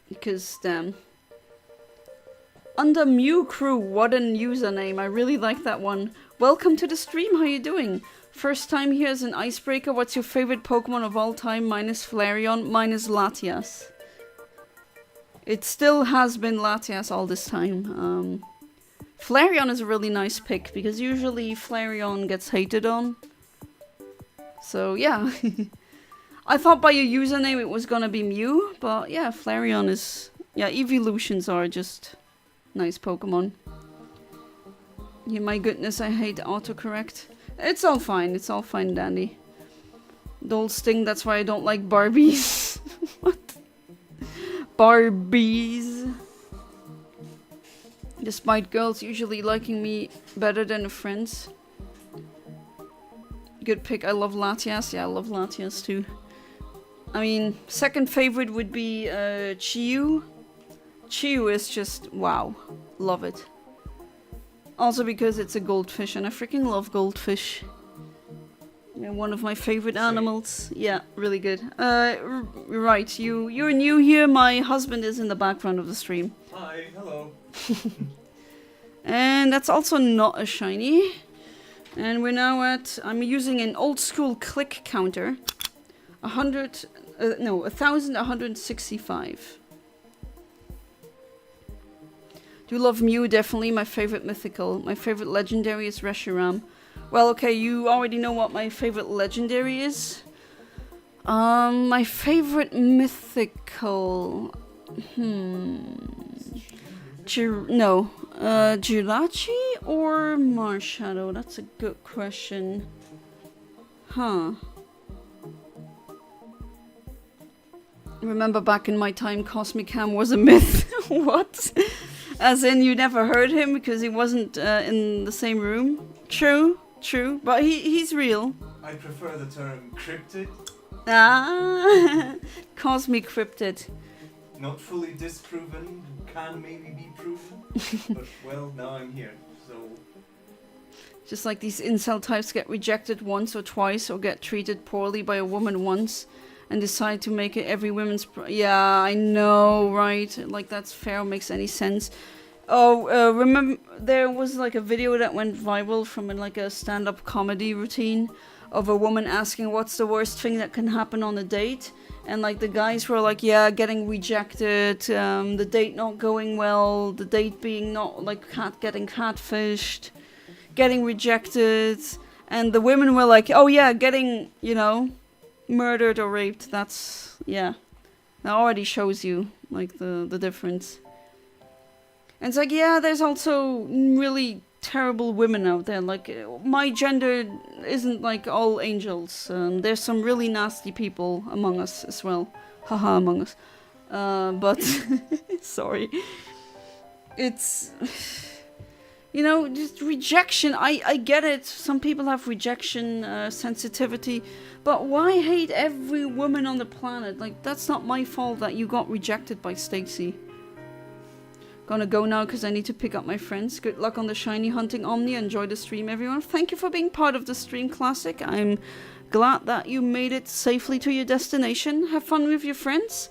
Because damn. Under Mew Crew, what a username. I really like that one. Welcome to the stream, how you doing? First time here as an icebreaker. What's your favorite Pokemon of all time? Mine is Flareon, mine is Latias. It still has been Latias all this time. Flareon is a really nice pick, because usually Flareon gets hated on. So yeah. I thought by your username it was gonna be Mew, but yeah, Flareon is... Yeah, evolutions are just nice Pokemon. Yeah, my goodness, I hate autocorrect. It's all fine, dandy. Don't sting, that's why I don't like Barbies. What? Barbies. Despite girls usually liking me better than the friends. Good pick, I love Latias. Yeah, I love Latias too. I mean, second favorite would be Chiyu. Chiyu is just wow. Love it. Also because it's a goldfish and I freaking love goldfish. Yeah, one of my favorite animals. Yeah, really good. Right, you're new here. My husband is in the background of the stream. Hi, hello. And that's also not a shiny. And we're now at, I'm using an old school click counter. 1165. Do love Mew, definitely my favorite mythical. My favorite legendary is Reshiram. Well, okay, you already know what my favorite legendary is. My favorite mythical... Jirachi or Marshadow? That's a good question. Huh. Remember back in my time, Cosmic Cam was a myth. What? As in you never heard him because he wasn't in the same room? True, true. But he's real. I prefer the term cryptid. Ah, Cosmic Cryptid. Not fully disproven, can maybe be proven. But well, now I'm here, so... Just like these incel types get rejected once or twice or get treated poorly by a woman once and decide to make it every woman's... Yeah, I know, right? Like, that's fair, makes any sense. Oh, remember, there was like a video that went viral from like a stand-up comedy routine of a woman asking what's the worst thing that can happen on a date. And like the guys were like, yeah, getting rejected, the date not going well, the date being not like getting catfished, getting rejected. And the women were like, oh yeah, getting, you know, murdered or raped. That's, yeah, that already shows you like the difference. And it's like, yeah, there's also really terrible women out there. Like, my gender isn't like all angels. There's some really nasty people among us as well. Haha, among us. But, sorry. It's, you know, just rejection. I get it. Some people have rejection sensitivity. But why hate every woman on the planet? Like, that's not my fault that you got rejected by Stacy. Gonna go now because I need to pick up my friends. Good luck on the shiny hunting, Omni. Enjoy the stream, everyone. Thank you for being part of the stream classic. I'm glad that you made it safely to your destination. Have fun with your friends.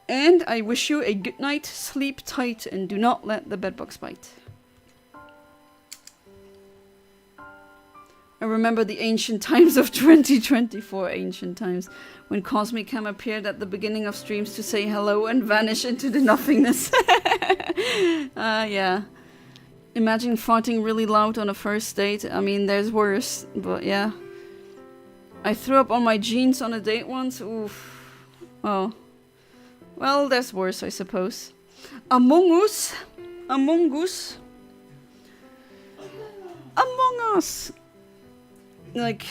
And I wish you a good night. Sleep tight and do not let the bedbugs bite. I remember the ancient times of 2024, ancient times, when Cosmic Cam appeared at the beginning of streams to say hello and vanish into the nothingness. Yeah. Imagine farting really loud on a first date. I mean, there's worse, but yeah. I threw up on my jeans on a date once. Oof. Oh. Well, there's worse, I suppose. Among Us. Among Us. Among Us. Like,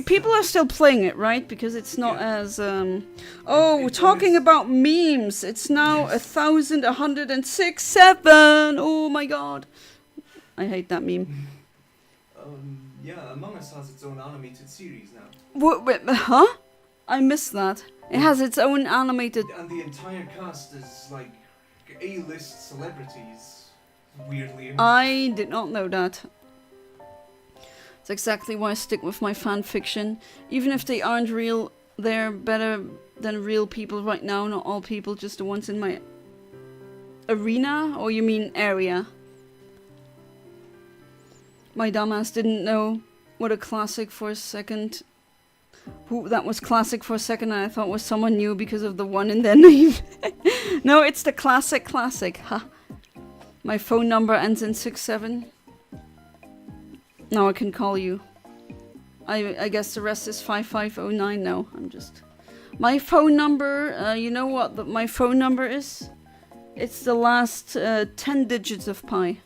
people are still playing it, right? Because it's not as, Oh, talking about memes. It's now 1,106.7. Oh my god. I hate that meme. Yeah, Among Us has its own animated series now. Wait, huh? I missed that. It has its own animated... And the entire cast is, like, A-list celebrities, weirdly enough. I did not know that. It's exactly why I stick with my fan fiction. Even if they aren't real, they're better than real people right now. Not all people, just the ones in my arena, or you mean area? My dumbass didn't know what a classic for a second. Who that was classic for a second, and I thought was someone new because of the one in their name. No, it's the classic. Ha. My phone number ends in 67. Now I can call you. I guess the rest is 5509. No, I'm just... My phone number, you know what my phone number is? It's the last 10 digits of pi.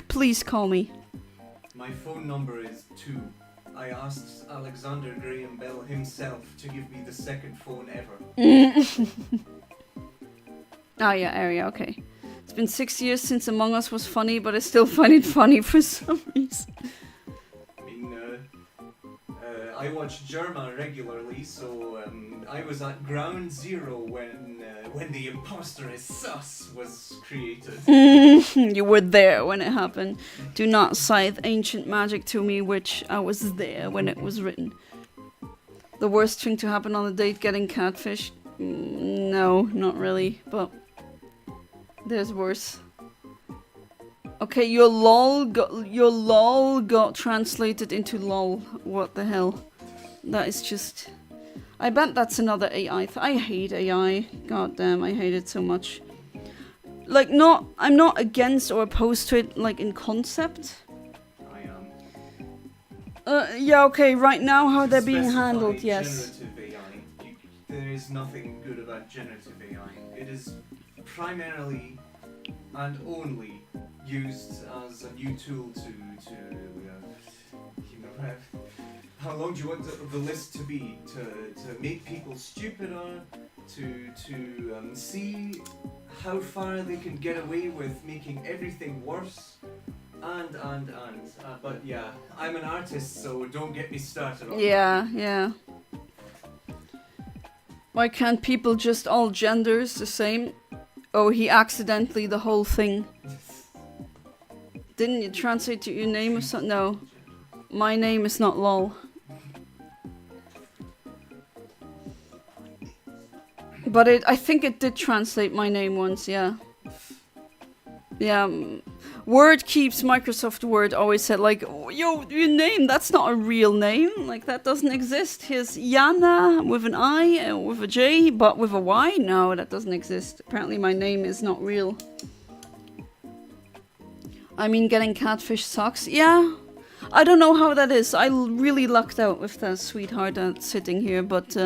Please call me. My phone number is 2. I asked Alexander Graham Bell himself to give me the second phone ever. Ah, yeah, area, okay. It's been 6 years since Among Us was funny, but I still find it funny for some reason. I mean, I watch Germa regularly, so I was at ground zero when the imposter is sus was created. You were there when it happened. Do not cite ancient magic to me, which I was there when it was written. The worst thing to happen on a date, getting catfished? No, not really, but there's worse. Okay, your lol got translated into lol. What the hell? That is just... I bet that's another AI. I hate AI. God damn, I hate it so much. Like, I'm not against or opposed to it, like, in concept. I am. Yeah, okay, right now how they're being handled, yes. Generative AI. There is nothing good about generative AI. It is primarily and only used as a new tool to you know, how long do you want the list to be? To make people stupider, to see how far they can get away with making everything worse, and. But yeah, I'm an artist, so don't get me started on that. Yeah. Why can't people just all genders the same? Oh, he accidentally the whole thing. Didn't you translate to your name or something? No. My name is not lol. But I think it did translate my name once, yeah. Yeah. Word keeps Microsoft Word always said, like, oh, yo, your name, that's not a real name. Like, that doesn't exist. Here's Yana with an I, with a J, but with a Y. No, that doesn't exist. Apparently my name is not real. I mean, getting catfish sucks. Yeah. I don't know how that is. I really lucked out with that sweetheart that's sitting here, but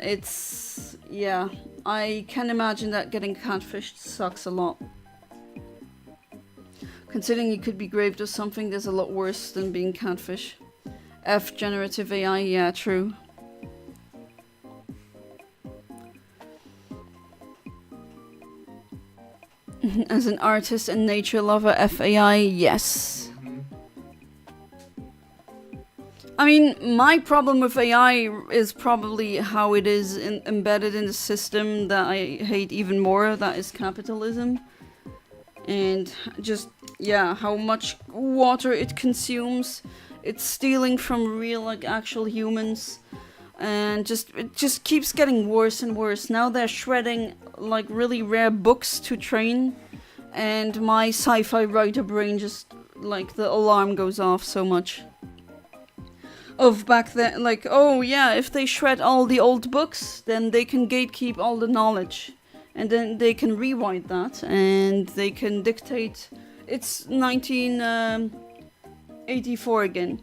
it's... yeah. I can imagine that getting catfished sucks a lot. Considering you could be raped or something, there's a lot worse than being catfish. F generative AI, yeah, true. As an artist and nature lover, FAI, yes. I mean, my problem with AI is probably how it is embedded in the system that I hate even more, that is capitalism. And just, yeah, how much water it consumes. It's stealing from real, like, actual humans. And it just keeps getting worse and worse. Now they're shredding, like, really rare books to train. And my sci-fi writer brain just, like, the alarm goes off so much. Of back then, like, oh yeah, if they shred all the old books, then they can gatekeep all the knowledge. And then they can rewrite that, and they can dictate... It's 1984 again.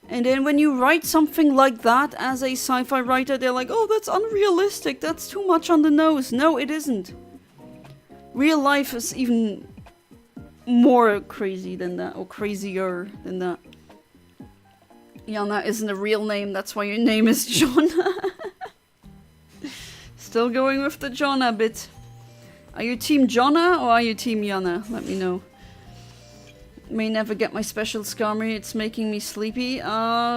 And then when you write something like that as a sci-fi writer, they're like, oh, that's unrealistic, that's too much on the nose. No, it isn't. Real life is even more crazy than that, or crazier than that. Jana isn't a real name, that's why your name is Jonna. Still going with the Jonna bit. Are you team Jonna or are you team Jana? Let me know. May never get my special Skarmory, it's making me sleepy.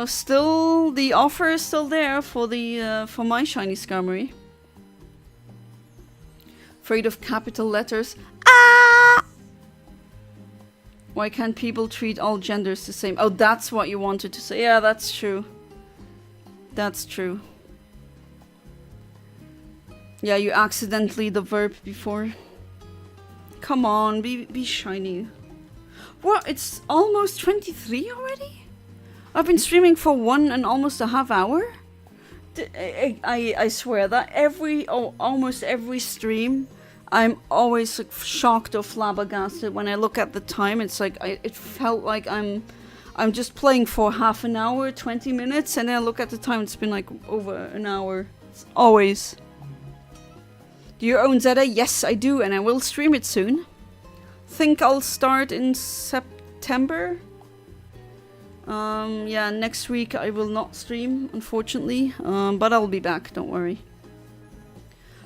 Still, the offer is still there for the for my shiny Skarmory. Afraid of capital letters. Ah! Why can't people treat all genders the same? Oh, that's what you wanted to say. Yeah, that's true. That's true. Yeah, you accidentally the verb before. Come on, be shiny. What? It's almost 23 already? I've been streaming for 1 and almost a half hour? I swear that almost every stream, I'm always like shocked or flabbergasted when I look at the time. It's like it felt like I'm just playing for half an hour, 20 minutes, and then I look at the time. It's been like over an hour. It's always. Do you own Zeta? Yes, I do, and I will stream it soon. Think I'll start in September. Yeah, next week I will not stream, unfortunately, but I'll be back, don't worry.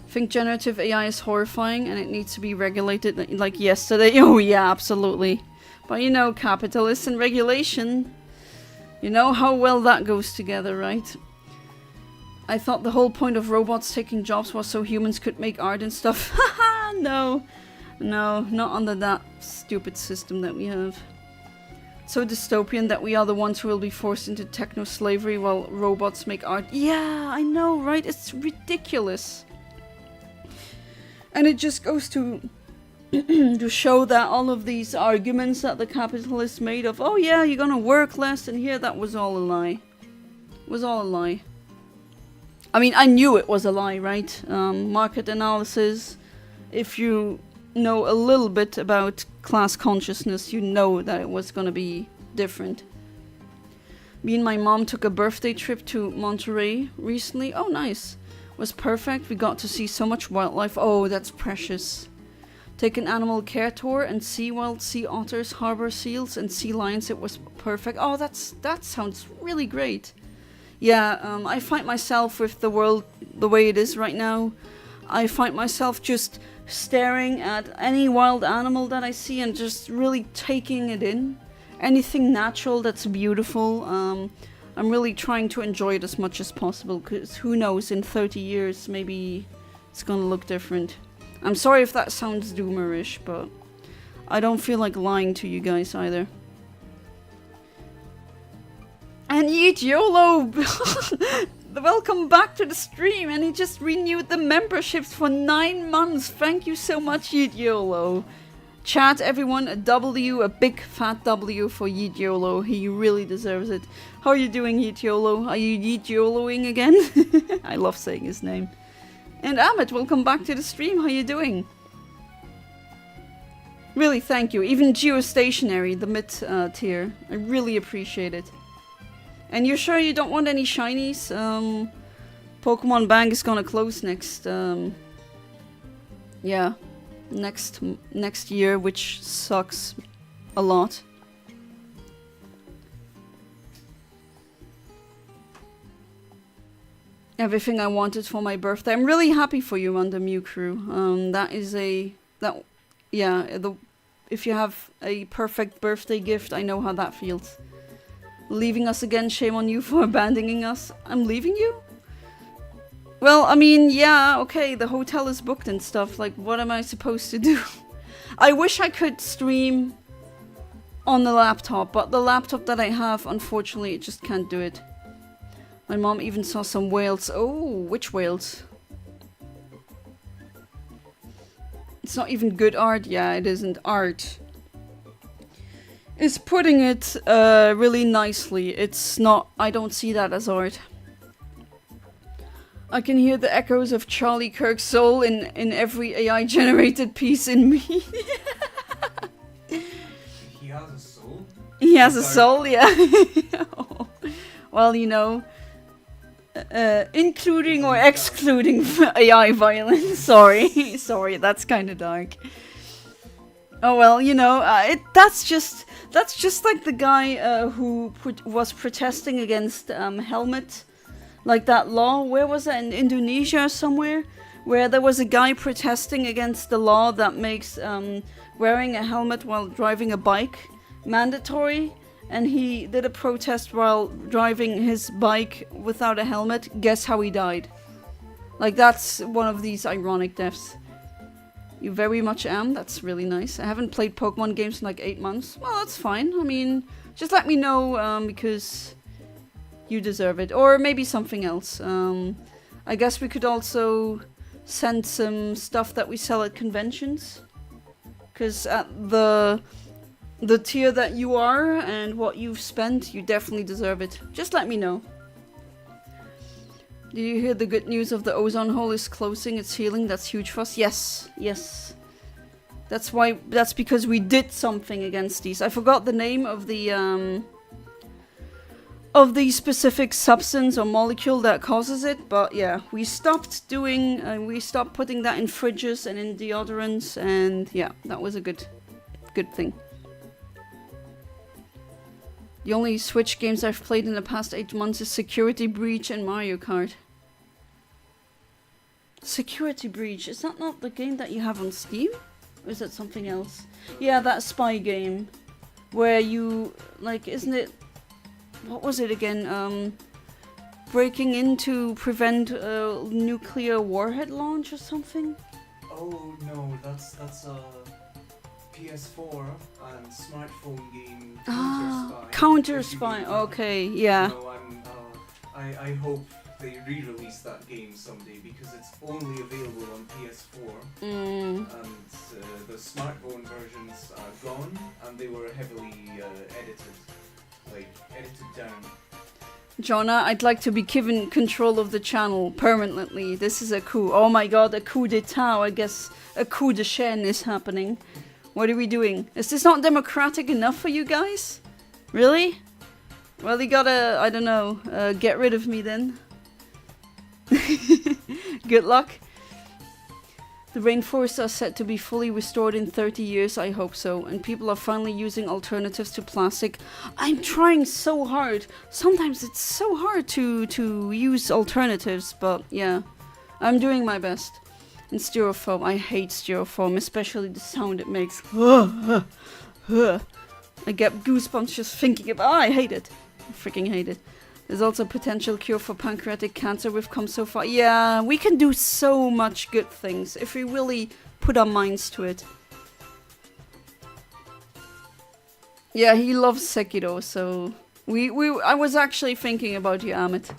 Think generative AI is horrifying and it needs to be regulated like yesterday. Oh yeah, absolutely. But you know, capitalists and regulation, you know how well that goes together, right? I thought the whole point of robots taking jobs was so humans could make art and stuff. Haha, no, not under that stupid system that we have. So dystopian that we are the ones who will be forced into techno-slavery while robots make art. Yeah, I know, right? It's ridiculous. And it just goes to to show that all of these arguments that the capitalists made of, oh yeah, you're gonna work less, and here, that was all a lie. It was all a lie. I mean, I knew it was a lie, right? Market analysis. If you know a little bit about class consciousness, you know that it was gonna be different. Me and my mom took a birthday trip to Monterey recently. Oh, nice. Was perfect. We got to see so much wildlife. Oh, that's precious. Take an animal care tour and see wild sea otters, harbor seals, and sea lions. It was perfect. Oh, that sounds really great. Yeah, I find myself with the world the way it is right now. I find myself just staring at any wild animal that I see and just really taking it in. Anything natural that's beautiful. I'm really trying to enjoy it as much as possible, because who knows, in 30 years maybe it's gonna look different. I'm sorry if that sounds doomerish, but I don't feel like lying to you guys either. And Yeet YOLO! Welcome back to the stream, and he just renewed the memberships for 9 months. Thank you so much, Yeet YOLO. Chat, everyone, a W, a big fat W for Yeet YOLO. He really deserves it. How are you doing, Yeet YOLO? Are you Yeet YOLOing again? I love saying his name. And Amit, welcome back to the stream. How are you doing? Really, thank you. Even Geostationary, the mid-tier. I really appreciate it. And you're sure you don't want any shinies? Pokemon Bank is gonna close next, yeah, next year, which sucks a lot. Everything I wanted for my birthday. I'm really happy for you on the Mew crew. If you have a perfect birthday gift, I know how that feels. Leaving us again, shame on you for abandoning us. I'm leaving you? Well, I mean, yeah, okay, the hotel is booked and stuff. Like, what am I supposed to do? I wish I could stream on the laptop, but the laptop that I have, unfortunately, it just can't do it. My mom even saw some whales. Oh, which whales? It's not even good art. Yeah, it isn't art. It's putting it really nicely. It's not, I don't see that as art. I can hear the echoes of Charlie Kirk's soul in every AI generated piece in me. He has a soul? He has a soul, yeah. Well, you know, including or excluding AI violence. Sorry, that's kind of dark. Oh well, you know, that's just like the guy who was protesting against helmet, like that law. Where was it? In Indonesia or somewhere, where there was a guy protesting against the law that makes wearing a helmet while driving a bike mandatory, and he did a protest while driving his bike without a helmet. Guess how he died? Like, that's one of these ironic deaths. You very much am. That's really nice. I haven't played Pokemon games in like 8 months. Well, that's fine. I mean, just let me know because you deserve it. Or maybe something else. I guess we could also send some stuff that we sell at conventions. Because at the tier that you are and what you've spent, you definitely deserve it. Just let me know. Did you hear the good news of the ozone hole is closing, it's healing? That's huge for us. Yes, yes. That's because we did something against these. I forgot the name of the specific substance or molecule that causes it, but yeah, we stopped putting that in fridges and in deodorants, and yeah, that was a good thing. The only Switch games I've played in the past 8 months is Security Breach and Mario Kart. Security Breach, is that not the game that you have on Steam? Or is that something else? Yeah, that spy game. Where you, like, isn't it... What was it again? Breaking in to prevent a nuclear warhead launch or something? Oh no, that's a PS4 and smartphone game. Counter Spy. Okay, yeah. No, I hope they re-release that game someday because it's only available on PS4 and the smartphone versions are gone and they were heavily edited down. Jonah, I'd like to be given control of the channel permanently. This is a coup. Oh my god, a coup d'etat. I guess a coup de chaîne is happening. What are we doing? Is this not democratic enough for you guys? Really? Well, you gotta, I don't know, get rid of me then. Good luck. The rainforests are set to be fully restored in 30 years, I hope so. And people are finally using alternatives to plastic. I'm trying so hard. Sometimes it's so hard to use alternatives, but yeah. I'm doing my best. And styrofoam. I hate styrofoam, especially the sound it makes. I get goosebumps just thinking about it. I hate it. I freaking hate it. There's also a potential cure for pancreatic cancer. We've come so far. Yeah, we can do so much good things if we really put our minds to it. Yeah, he loves Sekiro, so I was actually thinking about you, Amit.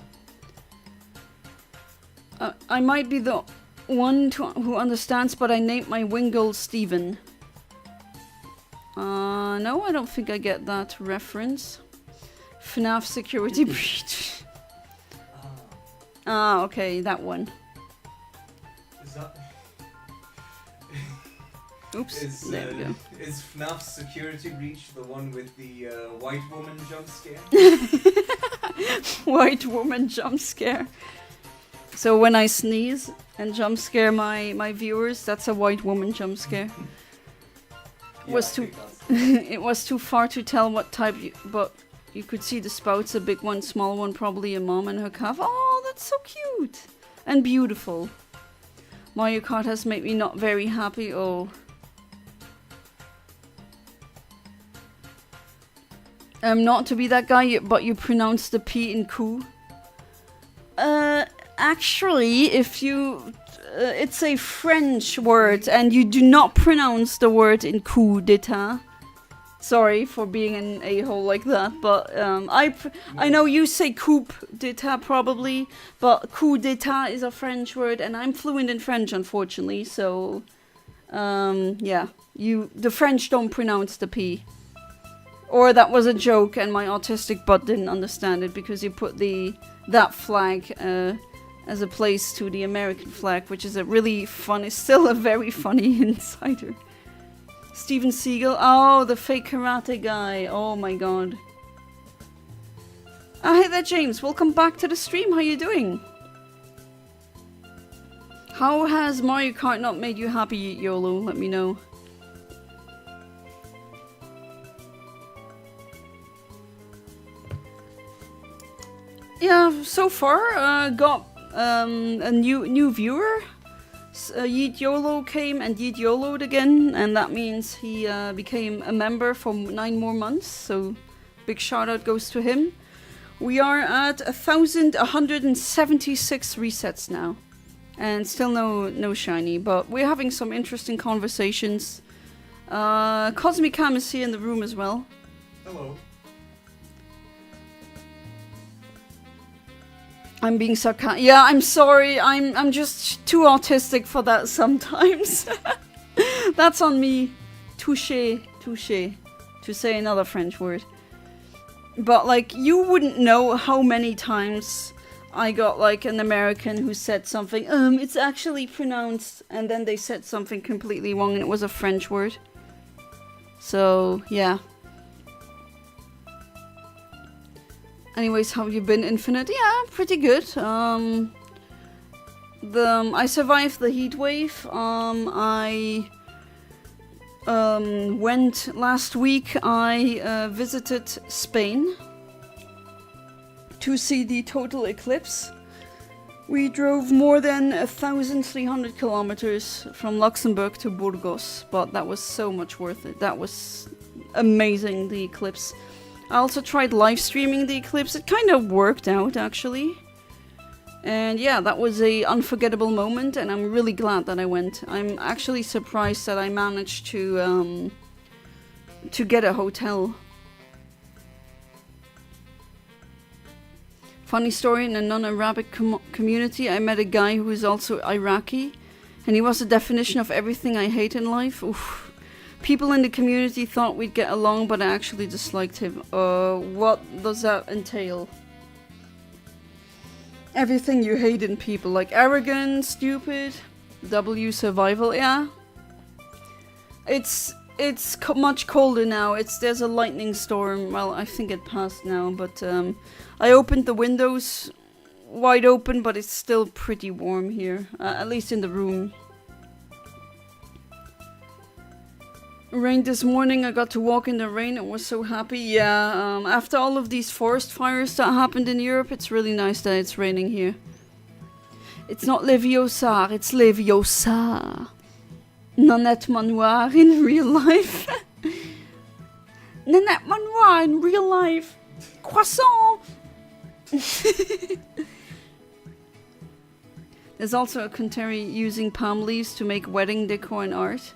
I might be the one who understands, but I named my Wingull Steven. No, I don't think I get that reference. FNAF Security Breach. Okay, that one. Is that... Oops, there we go. Is FNAF Security Breach the one with the white woman jump scare? White woman jump scare. So when I sneeze and jump scare my viewers, that's a white woman jump scare. It was too far to tell what type, but you could see the spouts, a big one, small one, probably a mom and her calf. Oh, that's so cute and beautiful. Mario Kart has made me not very happy. Oh. Not to be that guy, but you pronounce the P in coup. Actually, if you... it's a French word, and you do not pronounce the word in coup d'etat. Sorry for being an a-hole like that, but I know you say coup d'etat probably, but coup d'etat is a French word, and I'm fluent in French, unfortunately, so... yeah, the French don't pronounce the P. Or that was a joke, and my autistic butt didn't understand it, because you put that flag as a place to the American flag, which is a really funny, still a very funny insider. Steven Seagal, oh, the fake karate guy, oh my god. Hey there, James, welcome back to the stream, how you doing? How has Mario Kart not made you happy, YOLO? Let me know. Yeah, so far, got a new viewer. Yeet YOLO came and Yeet YOLO'd again, and that means he became a member for 9 more months, so big shout out goes to him. We are at 1,176 resets now. And still no shiny, but we're having some interesting conversations. Cosmic Cam is here in the room as well. Hello. I'm being sarcastic. Yeah, I'm sorry. I'm just too autistic for that sometimes. That's on me. Touché, touché. To say another French word. But like, you wouldn't know how many times I got like an American who said something, it's actually pronounced, and then they said something completely wrong and it was a French word. So, yeah. Anyways, how have you been, Infinite? Yeah, pretty good. I survived the heat wave. I went last week. I visited Spain to see the total eclipse. We drove more than 1,300 kilometers from Luxembourg to Burgos, but that was so much worth it. That was amazing, the eclipse. I also tried live streaming the eclipse. It kind of worked out, actually. And yeah, that was a unforgettable moment, and I'm really glad that I went. I'm actually surprised that I managed to get a hotel. Funny story, in a non-Arabic community, I met a guy who was also Iraqi, and he was the definition of everything I hate in life. Oof. People in the community thought we'd get along, but I actually disliked him. What does that entail? Everything you hate in people, like arrogant, stupid, W survival, yeah. It's much colder now. There's a lightning storm. Well, I think it passed now, but I opened the windows wide open, but it's still pretty warm here, at least in the room. Rained this morning. I got to walk in the rain and was so happy. Yeah, after all of these forest fires that happened in Europe, it's really nice that it's raining here. It's not Leviosa, it's Leviosa. Nanette Manoir in real life. Nanette Manoir in real life. Croissant. There's also a commentary using palm leaves to make wedding decor and art.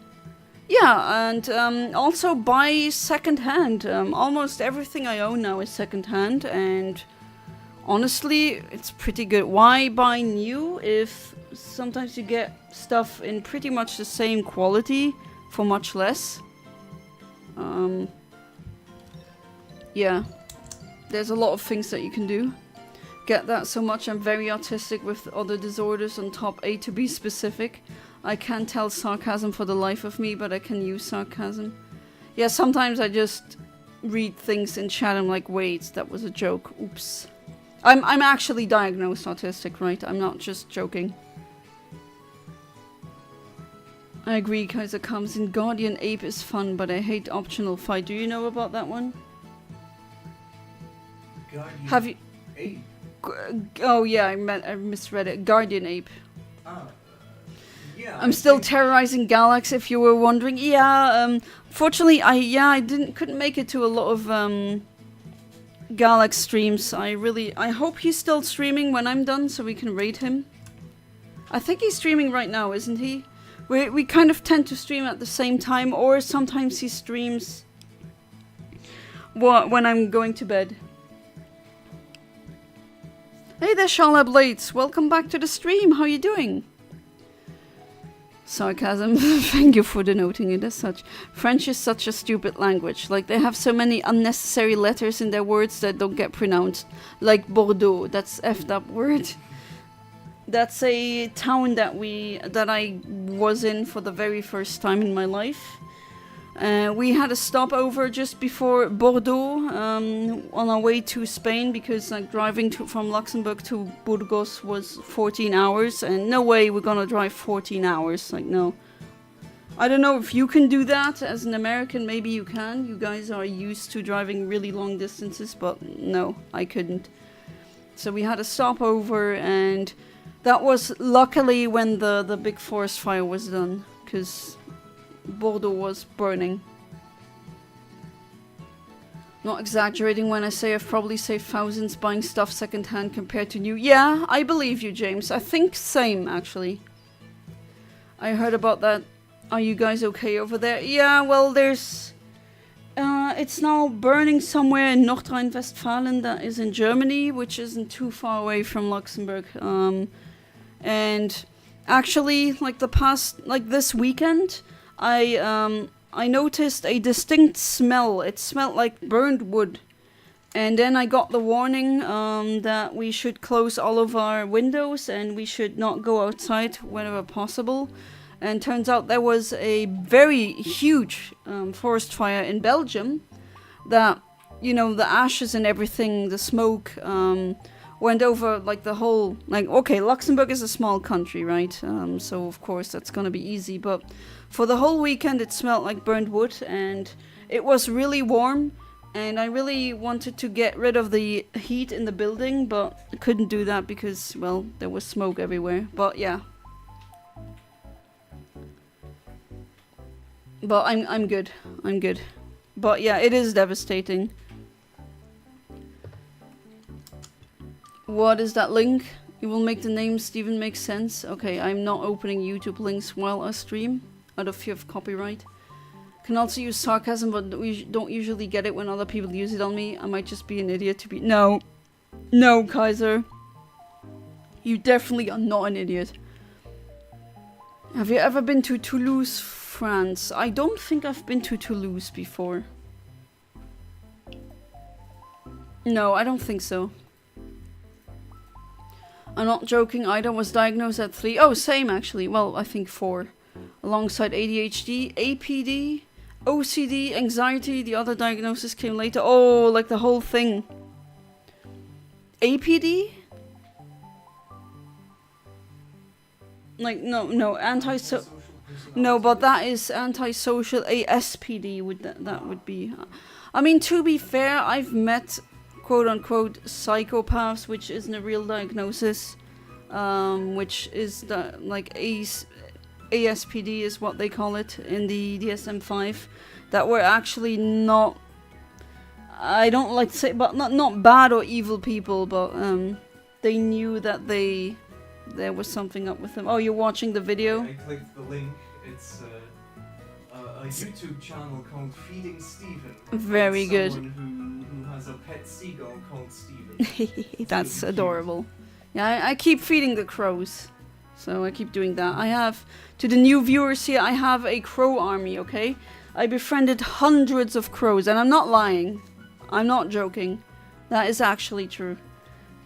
Yeah, and also buy second-hand. Almost everything I own now is second-hand, and honestly, it's pretty good. Why buy new if sometimes you get stuff in pretty much the same quality for much less? Yeah, there's a lot of things that you can do. Get that so much. I'm very autistic with other disorders on top, A to be specific. I can't tell sarcasm for the life of me, but I can use sarcasm. Yeah, sometimes I just read things in chat and I'm like, wait, that was a joke. Oops. I'm actually diagnosed autistic, right? I'm not just joking. I agree, Kaiser comes in. Guardian Ape is fun, but I hate optional fight. Do you know about that one? Guardian Have you? Ape. Oh yeah, I misread it. Guardian Ape. Yeah, I'm still terrorizing Galax, if you were wondering. Yeah, fortunately, I couldn't make it to a lot of Galax streams. I hope he's still streaming when I'm done, so we can raid him. I think he's streaming right now, isn't he? We kind of tend to stream at the same time, or sometimes he streams when I'm going to bed. Hey there, Shala Blades. Welcome back to the stream. How you doing? Sarcasm. Thank you for denoting it as such. French is such a stupid language. Like, they have so many unnecessary letters in their words that don't get pronounced. Like Bordeaux. That's effed up word. That's a town that I was in for the very first time in my life. We had a stopover just before Bordeaux on our way to Spain, because like driving from Luxembourg to Burgos was 14 hours, and no way we're gonna drive 14 hours. Like, no. I don't know if you can do that as an American. Maybe you can. You guys are used to driving really long distances, but no, I couldn't. So we had a stopover, and that was luckily when the big forest fire was done, because Bordeaux was burning. Not exaggerating when I say I've probably saved thousands buying stuff secondhand compared to new. Yeah, I believe you, James. I think same, actually. I heard about that. Are you guys okay over there? Yeah, well, there's... it's now burning somewhere in Nordrhein-Westfalen, that is in Germany, which isn't too far away from Luxembourg. And actually, like this weekend, I noticed a distinct smell. It smelled like burned wood. And then I got the warning that we should close all of our windows and we should not go outside whenever possible. And turns out there was a very huge forest fire in Belgium that, you know, the ashes and everything, the smoke went over like the whole, like, okay, Luxembourg is a small country, right? So of course that's gonna be easy, but for the whole weekend it smelled like burned wood and it was really warm and I really wanted to get rid of the heat in the building, but I couldn't do that because, well, there was smoke everywhere. But yeah. But I'm good. I'm good. But yeah, it is devastating. What is that link? You will make the name Steven make sense. Okay, I'm not opening YouTube links while I stream out of fear of copyright. Can also use sarcasm, but we don't usually get it when other people use it on me. I might just be an idiot to be... No. No, Kaiser. You definitely are not an idiot. Have you ever been to Toulouse, France? I don't think I've been to Toulouse before. No, I don't think so. I'm not joking, Ida was diagnosed at 3. Oh, same actually. Well, I think 4. Alongside ADHD, APD, OCD, anxiety. The other diagnosis came later. Oh, like the whole thing. APD? Like, no, no, but that is antisocial. ASPD would that would be. I mean, to be fair, I've met quote-unquote psychopaths, which isn't a real diagnosis, which is the, like, ASPD is what they call it in the DSM-5, that were actually not, I don't like to say, but not bad or evil people, but they knew that there was something up with them. Oh, you're watching the video? I clicked the link. It's a YouTube channel called Feeding Steven. Very good. Who has a pet seagull called Steven. That's adorable. Yeah, I keep feeding the crows. So I keep doing that. I have, to the new viewers here, I have a crow army, okay? I befriended hundreds of crows, and I'm not lying. I'm not joking. That is actually true.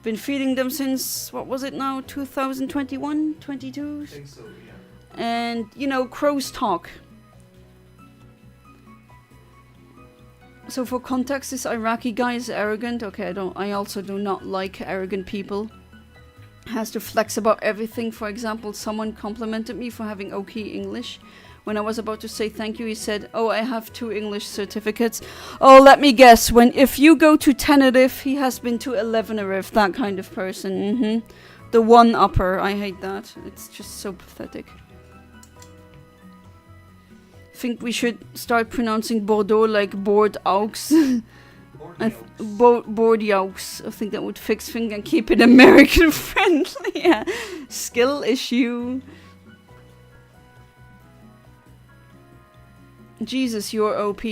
Been feeding them since, what was it now, 2021, 22? I think so, yeah. And, you know, crows talk. So for context, this Iraqi guy is arrogant. Okay, I also do not like arrogant people. Has to flex about everything. For example, someone complimented me for having okay English. When I was about to say thank you, he said, "Oh, I have 2 English certificates." Oh, let me guess. If you go to Tenerife, he has been to 11erife. That kind of person. The one-upper. I hate that. It's just so pathetic. Think we should start pronouncing Bordeaux like Bordeaux. Bordeaux. I think that would fix things and keep it American friendly. Yeah. Skill issue. Jesus, you're OP.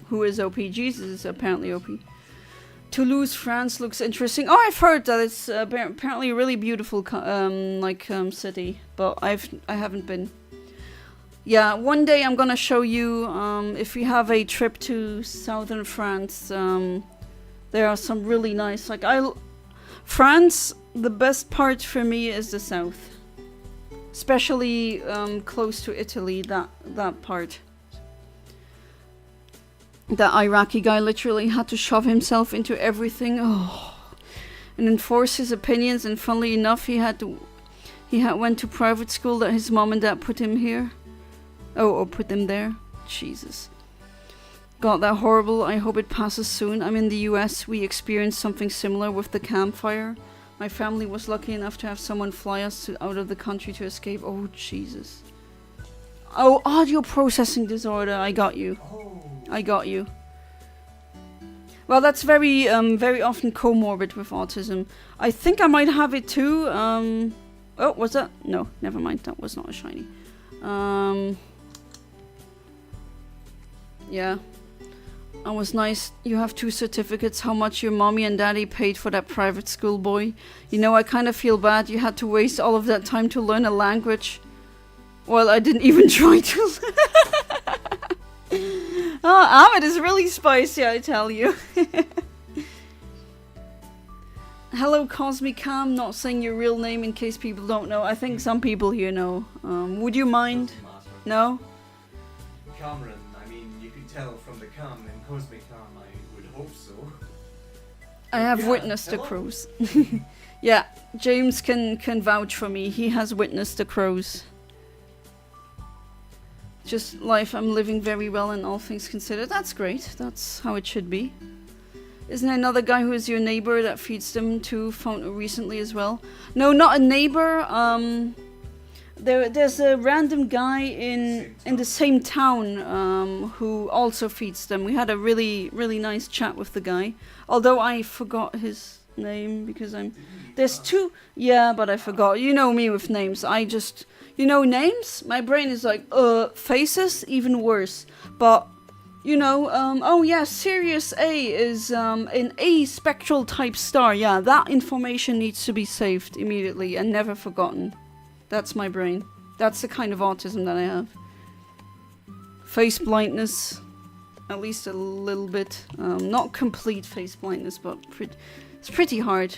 Who is OP? Jesus is apparently OP. Toulouse, France looks interesting. Oh, I've heard that it's apparently a really beautiful city, but I haven't been. Yeah, one day I'm gonna show you, if we have a trip to southern France, there are some really nice, France, the best part for me is the south. Especially close to Italy, that part. That Iraqi guy literally had to shove himself into everything, and enforce his opinions, and funnily enough, he went to private school that his mom and dad put him here. Or put them there. Jesus. God, that horrible. I hope it passes soon. I'm in the US. We experienced something similar with the campfire. My family was lucky enough to have someone fly us out of the country to escape. Oh, Jesus. Oh, audio processing disorder. I got you. I got you. Well, that's very often comorbid with autism. I think I might have it too. Oh, was that? No, never mind. That was not a shiny. Yeah. That was nice. You have 2 certificates. How much your mommy and daddy paid for that private school, boy. You know, I kind of feel bad. You had to waste all of that time to learn a language. Well, I didn't even try to. Oh, Ahmed is really spicy, I tell you. Hello, Cosmic Cam. Not saying your real name in case people don't know. I think some people here know. Would you mind? No? Cameron, I mean, you can tell from the cam in Cosmic Cam, I would hope so. I have witnessed the crows. Yeah, James can vouch for me. He has witnessed the crows. Just life, I'm living very well in all things considered. That's great. That's how it should be. Isn't there another guy who is your neighbor that feeds them too? Found recently as well. No, not a neighbor. There's a random guy in the same town who also feeds them. We had a really nice chat with the guy. Although I forgot his name because there's 2. Yeah, but I forgot. You know me with names. You know names? My brain is like, faces? Even worse. But, you know, oh yeah, Sirius A is an A spectral type star. Yeah, that information needs to be saved immediately and never forgotten. That's my brain. That's the kind of autism that I have. Face blindness. At least a little bit. Not complete face blindness, but it's pretty hard.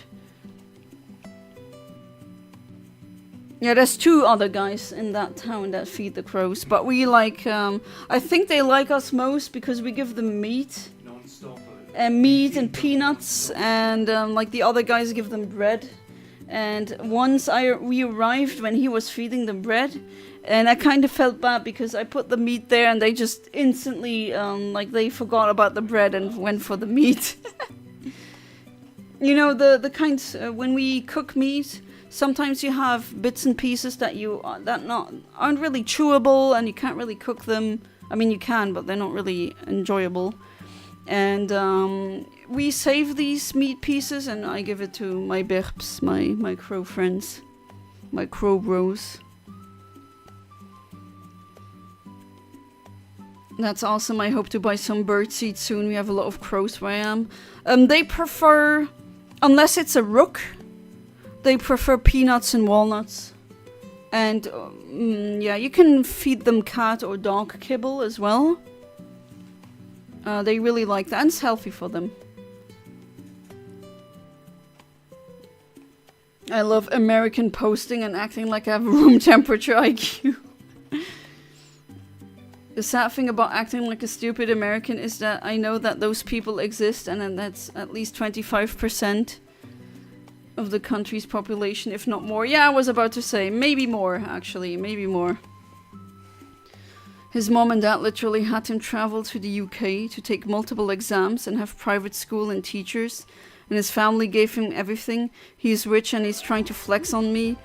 Yeah, there's 2 other guys in that town that feed the crows, but we like, I think they like us most because we give them meat. Non-stop. And meat and peanuts, and like the other guys give them bread. And once we arrived when he was feeding them bread, and I kind of felt bad because I put the meat there and they just instantly, like they forgot about the bread and went for the meat. You know, the kinds, when we cook meat, sometimes you have bits and pieces that aren't really chewable and you can't really cook them. I mean, you can, but they're not really enjoyable. And we save these meat pieces and I give it to my birps, my crow friends, my crow bros. That's awesome. I hope to buy some bird seed soon. We have a lot of crows where I am. They prefer, unless it's a rook, they prefer peanuts and walnuts. And yeah, you can feed them cat or dog kibble as well. They really like that and it's healthy for them. I love American posting and acting like I have room temperature IQ. The sad thing about acting like a stupid American is that I know that those people exist and that's at least 25% of the country's population, if not more. Yeah, I was about to say, maybe more, actually, maybe more. His mom and dad literally had him travel to the UK to take multiple exams and have private school and teachers. And his family gave him everything. He's rich and he's trying to flex on me.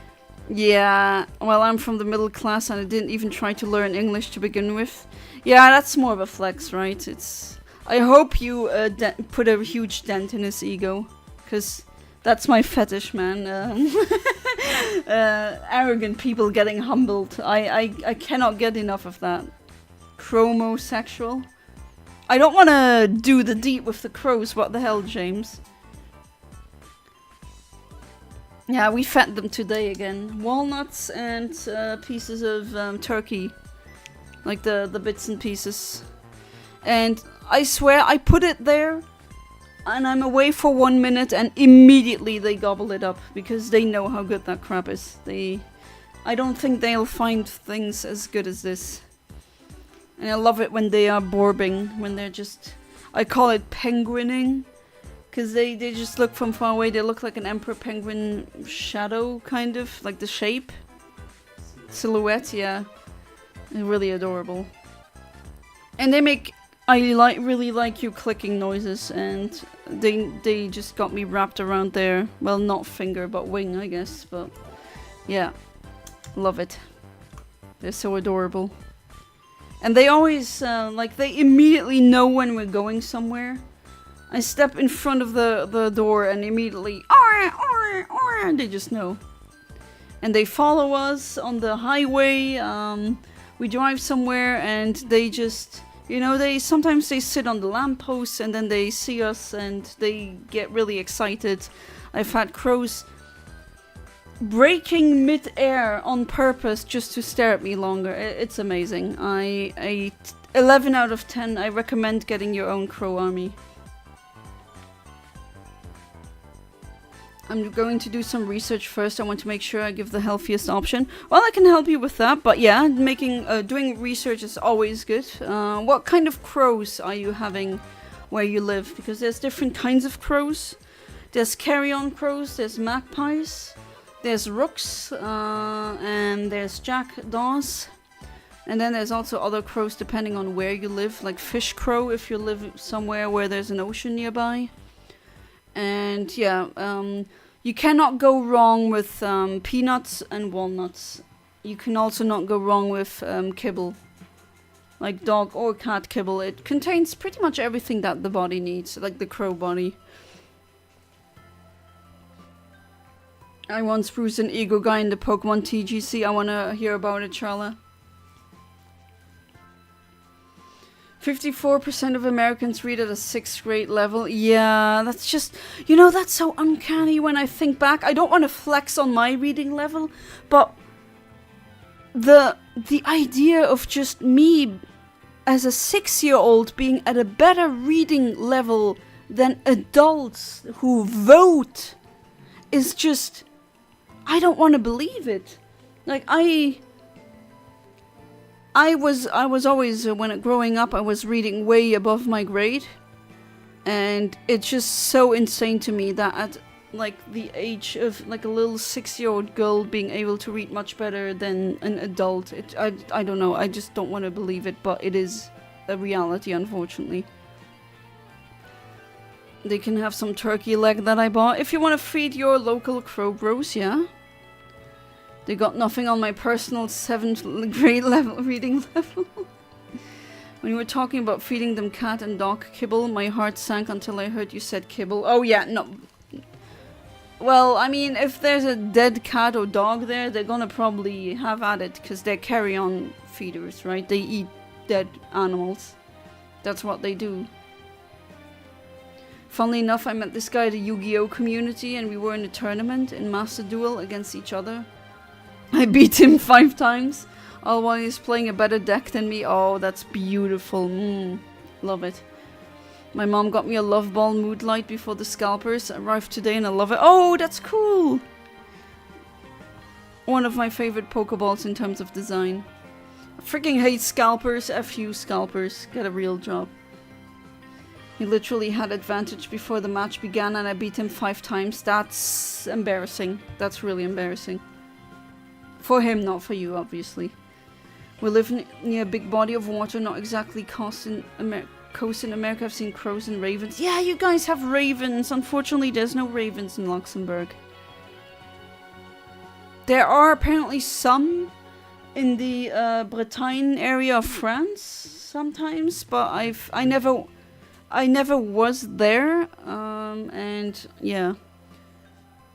Yeah, well, I'm from the middle class and I didn't even try to learn English to begin with. Yeah, that's more of a flex, right? I hope you put a huge dent in his ego. Because that's my fetish, man. Arrogant people getting humbled. I cannot get enough of that. Chromosexual. I don't want to do the deed with the crows. What the hell, James? Yeah, we fed them today again. Walnuts and pieces of turkey. Like the bits and pieces. And I swear I put it there and I'm away for 1 minute and immediately they gobble it up because they know how good that crap is. I don't think they'll find things as good as this. And I love it when they are borbing, when they're just, I call it penguining. Because they just look from far away, they look like an emperor penguin shadow, kind of, like the shape. Silhouette, yeah. They're really adorable. And they make, really like you clicking noises, and they just got me wrapped around their, well, not finger, but wing, I guess, but yeah. Love it. They're so adorable. And they always, like, they immediately know when we're going somewhere. I step in front of the door and immediately, they just know. And they follow us on the highway. We drive somewhere and they just, you know, sometimes they sit on the lampposts and then they see us and they get really excited. I've had crows breaking mid-air on purpose just to stare at me longer. It's amazing. 11 out of 10. I recommend getting your own crow army. I'm going to do some research first. I want to make sure I give the healthiest option. Well, I can help you with that, but yeah, doing research is always good. What kind of crows are you having where you live? Because there's different kinds of crows. There's carrion crows, there's magpies, there's rooks, and there's jackdaws. And then there's also other crows depending on where you live, like fish crow if you live somewhere where there's an ocean nearby. And yeah, you cannot go wrong with peanuts and walnuts. You can also not go wrong with kibble, like dog or cat kibble. It contains pretty much everything that the body needs, like the crow body. I once bruised an ego guy in the Pokemon TGC. I want to hear about it, Charla. 54% of Americans read at a 6th grade level. Yeah, that's just, you know, that's so uncanny when I think back. I don't want to flex on my reading level, but the idea of just me as a 6-year-old being at a better reading level than adults who vote is just, I don't want to believe it. Like, I was always, growing up, I was reading way above my grade. And it's just so insane to me that at, like, the age of, like, a little 6-year-old girl being able to read much better than an adult. I don't know, I just don't want to believe it, but it is a reality, unfortunately. They can have some turkey leg that I bought. If you want to feed your local crow bros, yeah? They got nothing on my personal 7th grade level reading level. When you were talking about feeding them cat and dog kibble, my heart sank until I heard you said kibble. Oh yeah, no. Well, I mean, if there's a dead cat or dog there, they're gonna probably have at it, because they're carry-on feeders, right? They eat dead animals. That's what they do. Funnily enough, I met this guy at the Yu-Gi-Oh community and we were in a tournament in Master Duel against each other. I beat him 5 times, all while he's playing a better deck than me. Oh, that's beautiful. Love it. My mom got me a Love Ball Moodlight before the Scalpers arrived today and I love it. Oh, that's cool! One of my favorite Pokeballs in terms of design. I freaking hate Scalpers. F you, Scalpers. Get a real job. He literally had advantage before the match began and I beat him 5 times. That's embarrassing. That's really embarrassing. For him, not for you, obviously. We live near a big body of water, not exactly coast in America. I've seen crows and ravens. Yeah, you guys have ravens. Unfortunately, there's no ravens in Luxembourg. There are apparently some in the Bretagne area of France sometimes, but I never was there. And yeah.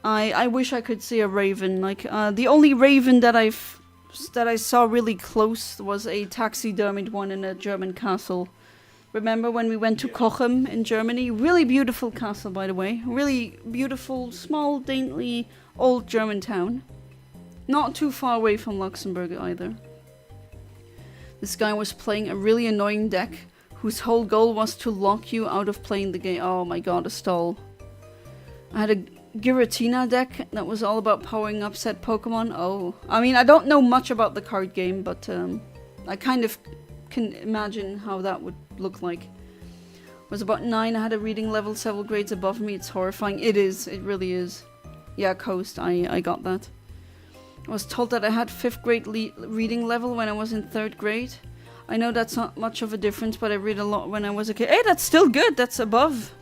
I wish I could see a raven. Like the only raven that I saw really close was a taxidermied one in a German castle. Remember when we went to Cochem in Germany? Really beautiful castle, by the way. Really beautiful, small, dainty, old German town. Not too far away from Luxembourg either. This guy was playing a really annoying deck whose whole goal was to lock you out of playing the game. Oh my god, a stall. I had a Giratina deck that was all about powering up said Pokemon. Oh, I mean, I don't know much about the card game, but I kind of can imagine how that would look like. Was about 9. I had a reading level several grades above me. It's horrifying. It is. It really is. Yeah, Coast. I got that. I was told that I had 5th grade reading level when I was in 3rd grade. I know that's not much of a difference, but I read a lot when I was a kid. Hey, that's still good. That's above.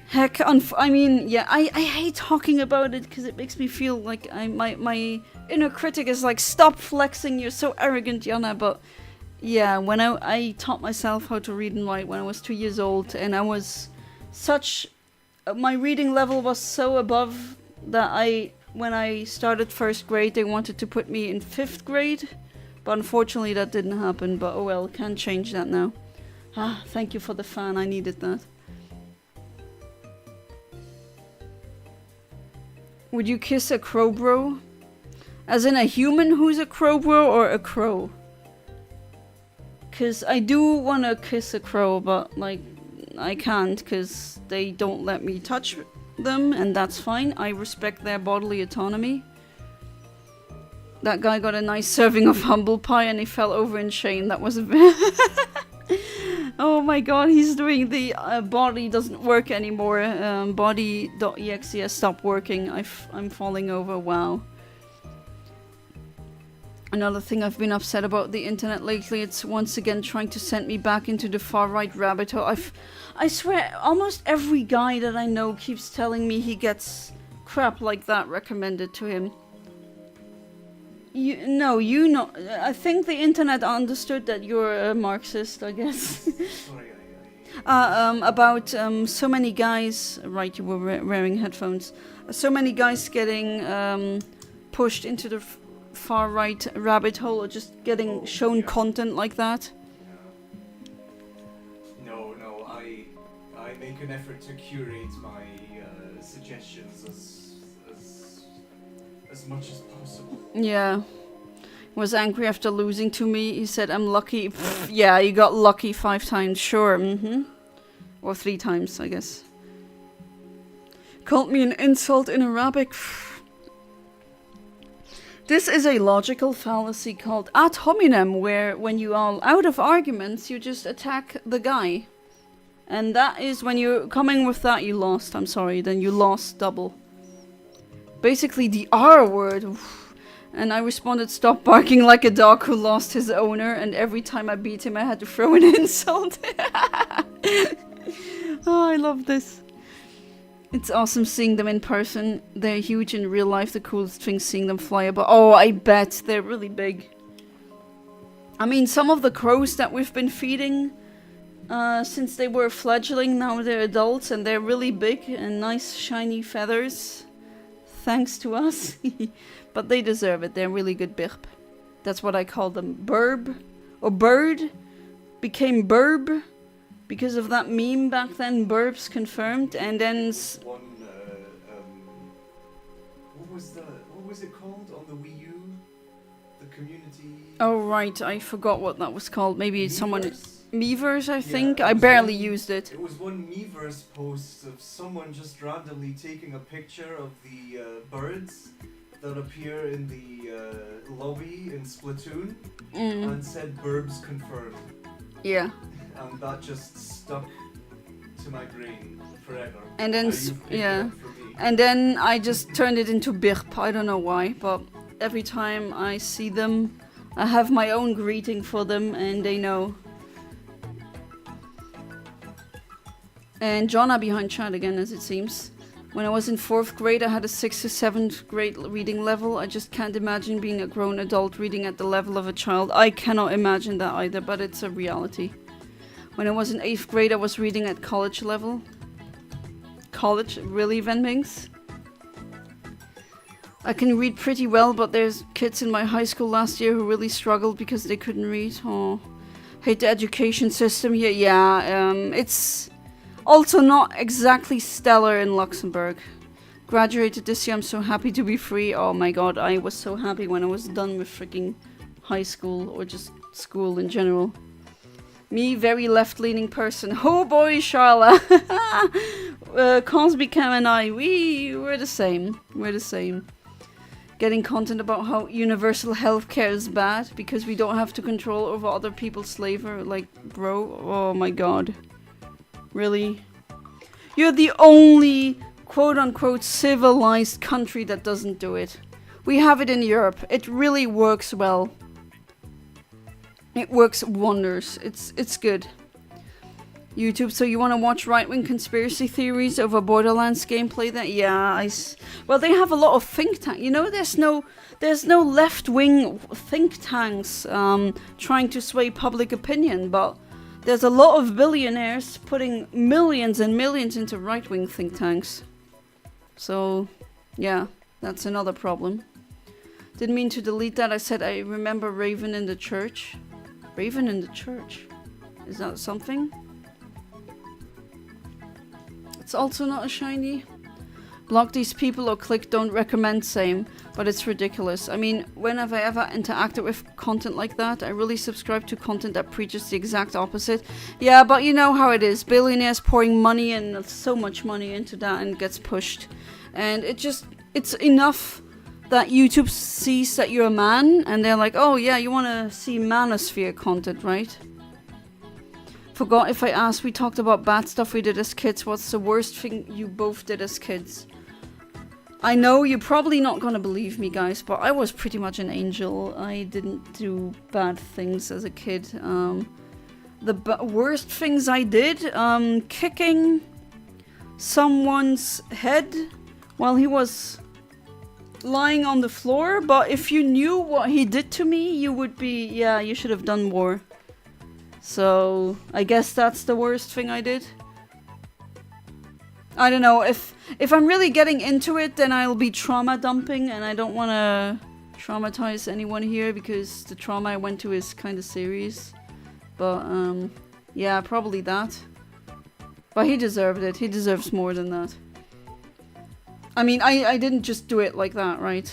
Heck, I mean, yeah, I hate talking about it because it makes me feel like my inner critic is like, stop flexing, you're so arrogant, Jana. But yeah, when I taught myself how to read and write when I was 2 years old, and I was my reading level was so above that when I started first grade, they wanted to put me in 5th grade. But unfortunately that didn't happen, but oh well, can't change that now. Ah, thank you for the fan, I needed that. Would you kiss a crow bro? As in a human who's a crow bro or a crow? Cause I do wanna kiss a crow, but like, I can't cause they don't let me touch them, and that's fine. I respect their bodily autonomy. That guy got a nice serving of humble pie and he fell over in shame. That was a bit... Oh my god, he's doing the body doesn't work anymore. Body.exe has stopped working. I'm falling over. Wow. Another thing I've been upset about the internet lately, it's once again trying to send me back into the far right rabbit hole. I swear, almost every guy that I know keeps telling me he gets crap like that recommended to him. I think the internet understood that you're a Marxist, I guess. About so many guys, right, you were wearing headphones, so many guys getting pushed into the far right rabbit hole or just getting shown content like that. No, I make an effort to curate my suggestions as much as possible. Yeah. Was angry after losing to me. He said, I'm lucky. Pfft, yeah, you got lucky 5 times. Sure. Or 3 times, I guess. Called me an insult in Arabic. Pfft. This is a logical fallacy called ad hominem, where when you are out of arguments, you just attack the guy. And that is when you're coming with that, you lost. I'm sorry, then you lost double. Basically the R word. Oof. And I responded, stop barking like a dog who lost his owner. And every time I beat him, I had to throw an insult. Oh, I love this. It's awesome seeing them in person. They're huge in real life. The coolest thing seeing them fly above. Oh, I bet. They're really big. I mean, some of the crows that we've been feeding since they were fledgling, now they're adults and they're really big and nice shiny feathers. Thanks to us. But they deserve it. They're really good birb. That's what I call them. Burb. Or bird. Became burb. Because of that meme back then. Burbs confirmed. And then... What was it called on the Wii U? The community... Oh right, I forgot what that was called. Maybe someone... Miiverse, I think. Yeah, I barely used it. It was one Miiverse post of someone just randomly taking a picture of the birds that appear in the lobby in Splatoon and said "Burbs confirmed." Yeah. And that just stuck to my brain forever. And then and then I just turned it into birp. I don't know why, but every time I see them, I have my own greeting for them, and they know. And Jonna behind chat again, as it seems. When I was in 4th grade, I had a 6th to 7th grade reading level. I just can't imagine being a grown adult reading at the level of a child. I cannot imagine that either, but it's a reality. When I was in 8th grade, I was reading at college level. College? Really, Venmings? I can read pretty well, but there's kids in my high school last year who really struggled because they couldn't read. Oh, hate the education system here. Yeah, it's... also not exactly stellar in Luxembourg. Graduated this year, I'm so happy to be free. Oh my god, I was so happy when I was done with freaking high school or just school in general. Me, very left-leaning person. Oh boy, Charla. Cosby Cam and I, we're the same. We're the same. Getting content about how universal healthcare is bad because we don't have to control over other people's slavery. Like, bro, oh my god. Really? You're the only quote-unquote civilized country that doesn't do it. We have it in Europe. It really works well. It works wonders. It's good. YouTube, so you want to watch right-wing conspiracy theories over Borderlands gameplay? That well, they have a lot of think tanks. You know, there's no left-wing think tanks trying to sway public opinion, but There's a lot of billionaires putting millions and millions into right-wing think tanks. So, yeah, that's another problem. Didn't mean to delete that. I said I remember Raven in the church. Raven in the church? Is that something? It's also not a shiny. Block these people or click don't recommend same, but it's ridiculous. I mean, when have I ever interacted with content like that? I really subscribe to content that preaches the exact opposite. Yeah, but you know how it is. Billionaires pouring money and so much money into that and it gets pushed. And it's enough that YouTube sees that you're a man and they're like, oh yeah, you want to see manosphere content, right? Forgot if I asked, we talked about bad stuff we did as kids. What's the worst thing you both did as kids? I know you're probably not gonna believe me, guys, but I was pretty much an angel. I didn't do bad things as a kid. The worst things I did, kicking someone's head while he was lying on the floor. But if you knew what he did to me, you would be, yeah, you should have done more. So I guess that's the worst thing I did. I don't know, if I'm really getting into it, then I'll be trauma dumping, and I don't want to traumatize anyone here because the trauma I went to is kind of serious. But yeah, probably that. But he deserved it. He deserves more than that. I mean, I didn't just do it like that, right?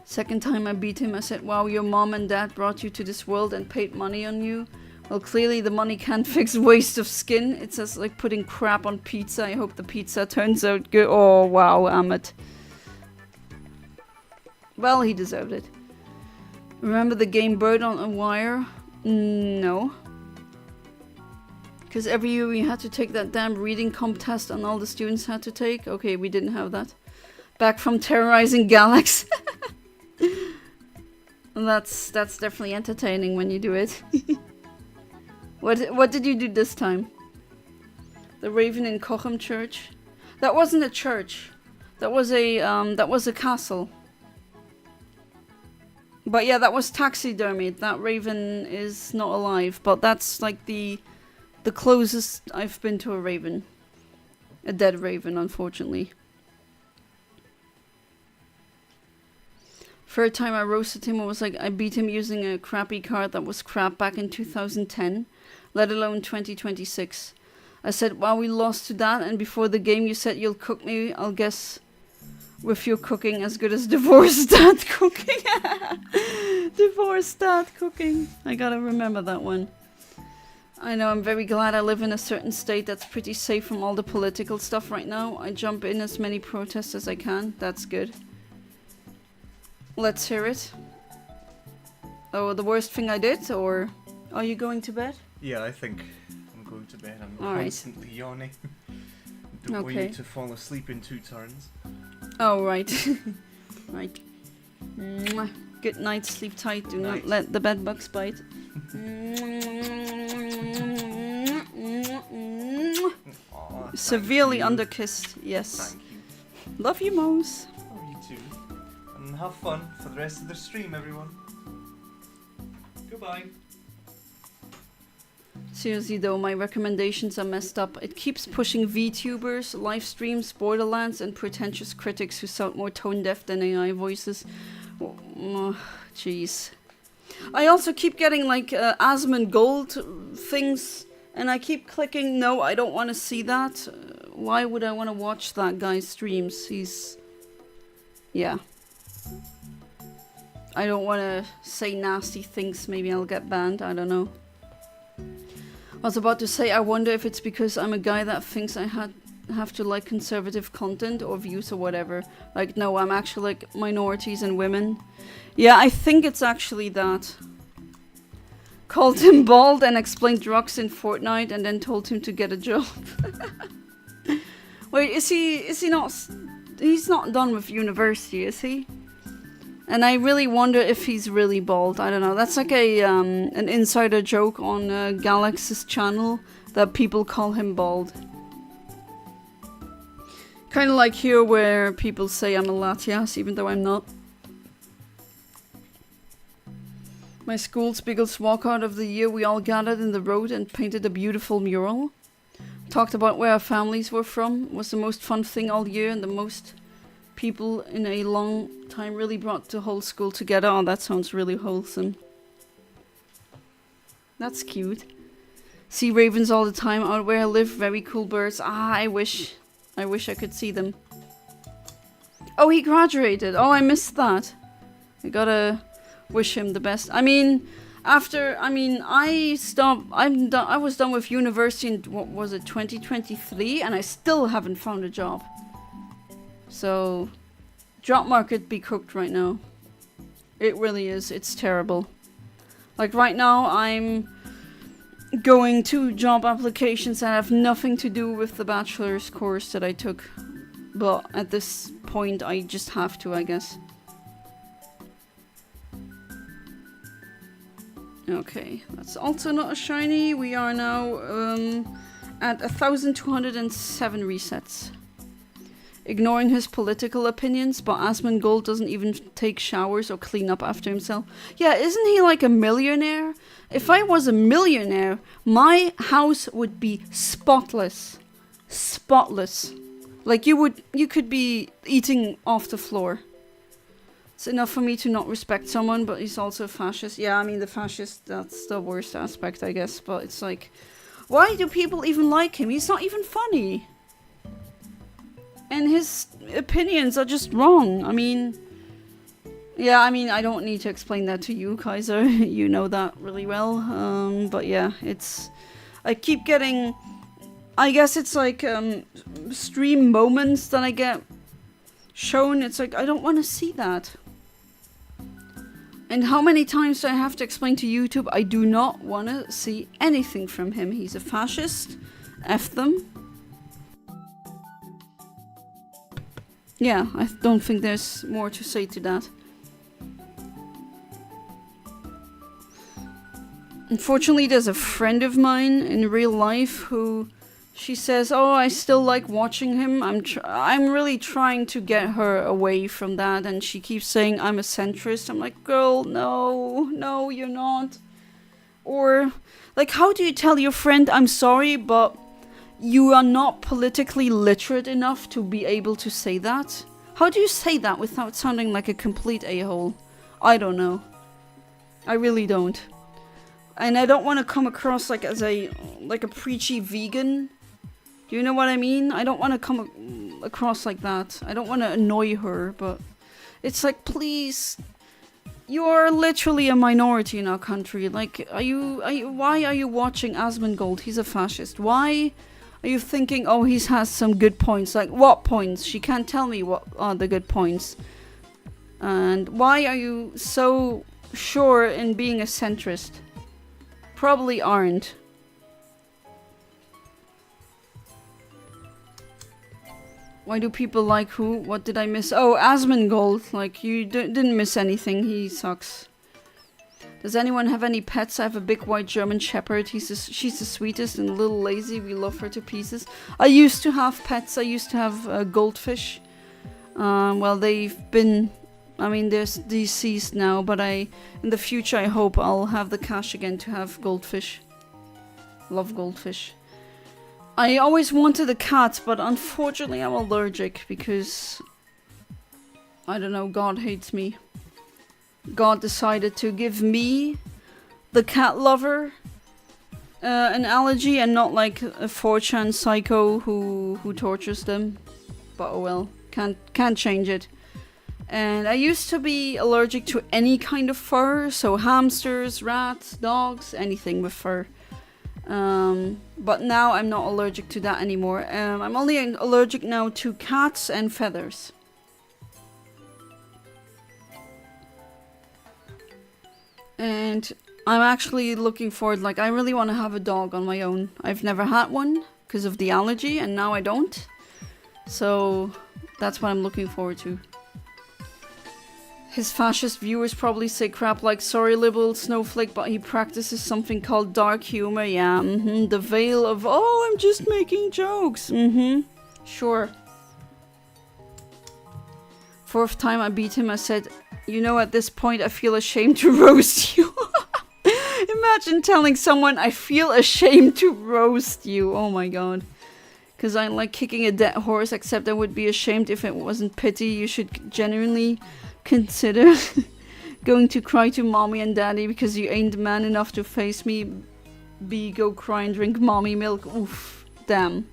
Second time I beat him, I said, wow, your mom and dad brought you to this world and paid money on you. Well, clearly the money can't fix waste of skin. It's just like putting crap on pizza. I hope the pizza turns out good. Oh, wow, Amit. Well, he deserved it. Remember the game Bird on a Wire? No. Because every year we had to take that damn reading contest and all the students had to take. Okay, we didn't have that. Back from terrorizing Galax. That's definitely entertaining when you do it. What did you do this time? The Raven in Cochem Church? That wasn't a church. That was a castle. But yeah, that was taxidermied. That raven is not alive, but that's like the closest I've been to a raven. A dead raven, unfortunately. Third time I roasted him, I was like, I beat him using a crappy card that was crap back in 2010. Let alone 2026. I said, wow, we lost to that, and before the game you said you'll cook me, I'll guess with your cooking as good as divorced dad cooking. Divorced dad cooking. I gotta remember that one. I know, I'm very glad I live in a certain state that's pretty safe from all the political stuff right now. I jump in as many protests as I can. That's good. Let's hear it. Oh, the worst thing I did, or are you going to bed? Yeah, I think I'm going to bed. I'm all constantly yawning. Don't want you to fall asleep in 2 turns. Oh, right. Right. Mwah. Good night, sleep tight. Do not let the bed bugs bite. Aw, severely underkissed, yes. Thank you. Love you, Mose. Oh, you too. And have fun for the rest of the stream, everyone. Goodbye. Seriously though, my recommendations are messed up. It keeps pushing VTubers, live streams, Borderlands, and pretentious critics who sound more tone-deaf than AI voices. Jeez. I also keep getting like Asmon Gold things, and I keep clicking, no, I don't want to see that. Why would I want to watch that guy's streams? He's... yeah. I don't want to say nasty things, maybe I'll get banned, I don't know. I was about to say, I wonder if it's because I'm a guy that thinks I have to like conservative content or views or whatever. Like, no, I'm actually like minorities and women. Yeah, I think it's actually that. Called him bald and explained drugs in Fortnite and then told him to get a job. Wait, is he not... he's not done with university, is he? And I really wonder if he's really bald. I don't know. That's like a an insider joke on Galax's channel that people call him bald. Kind of like here where people say I'm a Latias even though I'm not. My school's biggest walkout of the year, we all gathered in the road and painted a beautiful mural. Talked about where our families were from. It was the most fun thing all year and the most people in a long time. Really brought the whole school together. Oh, that sounds really wholesome. That's cute. See ravens all the time out where I live. Very cool birds. Ah, I wish I could see them. Oh, he graduated. Oh, I missed that. I gotta wish him the best. I mean, I was done with university in, what was it, 2023, and I still haven't found a job. So, job market be cooked right now. It really is. It's terrible. Like right now, I'm going to job applications that have nothing to do with the bachelor's course that I took. But at this point, I just have to, I guess. Okay, that's also not a shiny. We are now at 1,207 resets. Ignoring his political opinions, but Asmongold doesn't even take showers or clean up after himself. Yeah, isn't he like a millionaire? If I was a millionaire, my house would be spotless. Spotless. Like you could be eating off the floor. It's enough for me to not respect someone, but he's also a fascist. Yeah, I mean, the fascist, that's the worst aspect, I guess. But it's like, why do people even like him? He's not even funny. And his opinions are just wrong. I mean, yeah, I mean, I don't need to explain that to you, Kaiser. You know that really well. But yeah, I keep getting, I guess it's like stream moments that I get shown. It's like, I don't want to see that. And how many times do I have to explain to YouTube, I do not want to see anything from him. He's a fascist. F them. Yeah, I don't think there's more to say to that. Unfortunately, there's a friend of mine in real life who she says, "Oh, I still like watching him. I'm really trying to get her away from that," and she keeps saying I'm a centrist. I'm like, "Girl, no, you're not." Or like, how do you tell your friend, "I'm sorry, but you are not politically literate enough to be able to say that"? How do you say that without sounding like a complete a-hole? I don't know. I really don't. And I don't want to come across like as a preachy vegan. Do you know what I mean? I don't want to come across like that. I don't want to annoy her, but it's like, please, you are literally a minority in our country. Like, why are you watching Asmongold? He's a fascist. Why are you thinking, oh, he has some good points? Like, what points? She can't tell me what are the good points. And why are you so sure in being a centrist? Probably aren't. Why do people like who? What did I miss? Oh, Asmongold. Like, you didn't miss anything. He sucks. Does anyone have any pets? I have a big white German shepherd. She's the sweetest and a little lazy. We love her to pieces. I used to have pets. I used to have goldfish. Well, they've been... I mean, they're deceased now, but in the future, I hope I'll have the cash again to have goldfish. Love goldfish. I always wanted a cat, but unfortunately I'm allergic because, I don't know, God hates me. God decided to give me, the cat lover, an allergy and not like a 4chan psycho who tortures them. But oh well, can't change it. And I used to be allergic to any kind of fur, so hamsters, rats, dogs, anything with fur. But now I'm not allergic to that anymore. I'm only allergic now to cats and feathers. And I'm actually looking forward, like, I really want to have a dog on my own. I've never had one because of the allergy, and now I don't. So that's what I'm looking forward to. His fascist viewers probably say crap like, "Sorry, liberal snowflake, but he practices something called dark humor." Yeah, the veil of, "Oh, I'm just making jokes." Sure. Fourth time I beat him, I said, "You know, at this point I feel ashamed to roast you." Imagine telling someone I feel ashamed to roast you. Oh my god. Because I like kicking a dead horse, except I would be ashamed if it wasn't pity. You should genuinely consider going to cry to mommy and daddy because you ain't man enough to face me. B, go cry and drink mommy milk. Oof. Damn.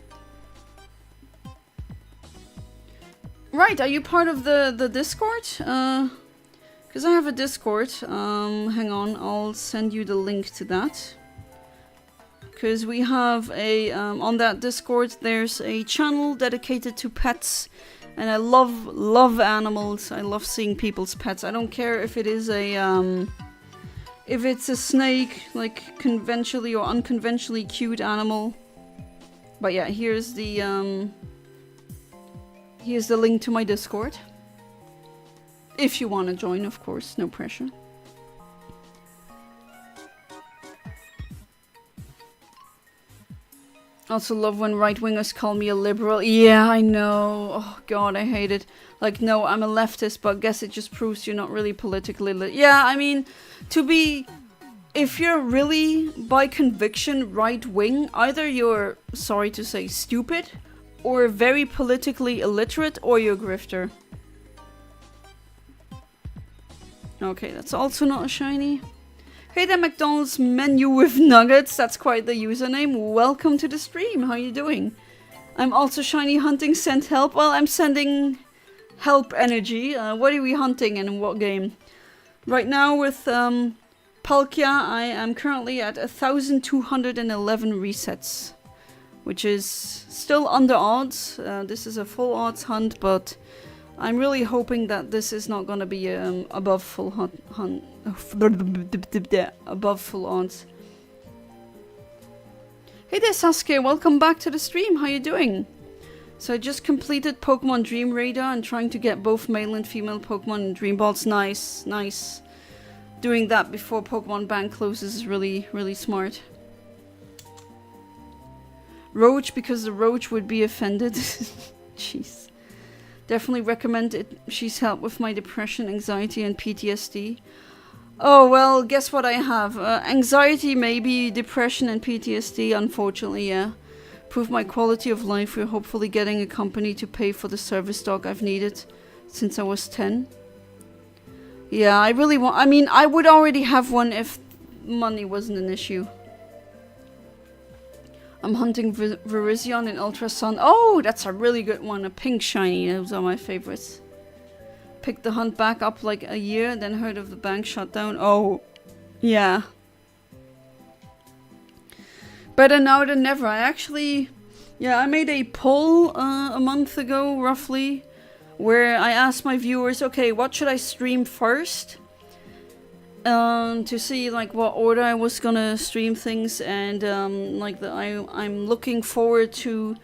Right, are you part of the Discord? Because I have a Discord. Hang on, I'll send you the link to that. Because we have a, on that Discord, there's a channel dedicated to pets. And I love animals. I love seeing people's pets. I don't care if it is a, if it's a snake, like conventionally or unconventionally cute animal. But yeah, here's the link to my Discord. If you want to join, of course, no pressure. Also love when right-wingers call me a liberal. Yeah, I know. Oh god, I hate it. Like, no, I'm a leftist, but guess it just proves you're not really politically yeah, I mean, to be... If you're really, by conviction, right-wing, either you're, sorry to say, stupid, or very politically illiterate, or you're a grifter. Okay, that's also not a shiny. Hey there, McDonald's menu with nuggets. That's quite the username. Welcome to the stream. How you doing? I'm also shiny hunting. Send help. Well, I'm sending help energy. What are we hunting and in what game? Right now with Palkia, I am currently at 1,211 resets, which is still under odds. This is a full odds hunt, but I'm really hoping that this is not gonna be above full hunt, above full odds. Hey there, Sasuke, welcome back to the stream. How you doing? So I just completed Pokemon Dream Radar and trying to get both male and female Pokemon in Dream Balls. Nice, nice. Doing that before Pokemon Bank closes is really, really smart. Roach, because the Roach would be offended. Jeez. Definitely recommend it. She's helped with my depression, anxiety, and PTSD. Oh, well, guess what I have? Anxiety, maybe, depression, and PTSD, unfortunately, yeah. Improve my quality of life. We're hopefully getting a company to pay for the service dog I've needed since I was 10. Yeah, I really want... I mean, I would already have one if money wasn't an issue. I'm hunting Virizion in Ultra Sun. Oh, that's a really good one. A pink shiny. Those are my favorites. Picked the hunt back up like a year, then heard of the bank shut down. Oh, yeah. Better now than never. I actually... Yeah, I made a poll a month ago, roughly, where I asked my viewers, okay, what should I stream first? To see like what order I was gonna stream things, and like I'm looking forward to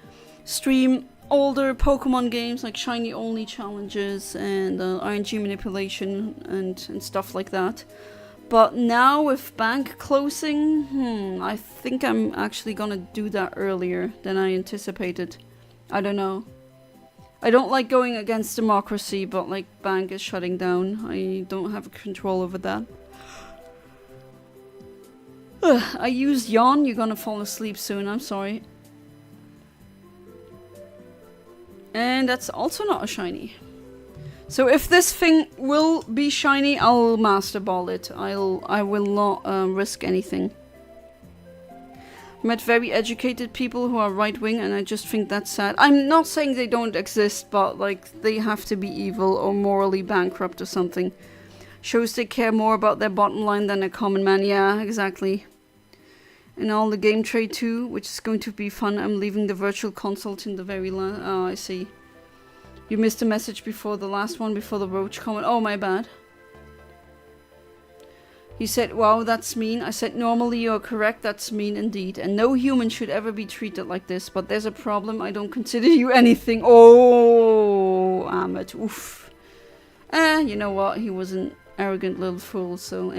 stream older Pokemon games like shiny only challenges and RNG manipulation and stuff like that. But now with bank closing, I think I'm actually gonna do that earlier than I anticipated. I don't know. I don't like going against democracy, but like bank is shutting down. I don't have control over that. I used yawn. You're gonna fall asleep soon. I'm sorry. And that's also not a shiny. So if this thing will be shiny, I'll master ball it. I will not risk anything. Met very educated people who are right wing, and I just think that's sad. I'm not saying they don't exist, but like they have to be evil or morally bankrupt or something. Shows they care more about their bottom line than a common man. Yeah, exactly. And all the game trade too, which is going to be fun. I'm leaving the virtual consult in the very last. Oh, I see. You missed a message before the last one, before the roach comment. Oh, my bad. He said, wow, that's mean. I said, normally you're correct. That's mean indeed. And no human should ever be treated like this. But there's a problem. I don't consider you anything. Oh, Ahmed. Oof. You know what? He was an arrogant little fool, so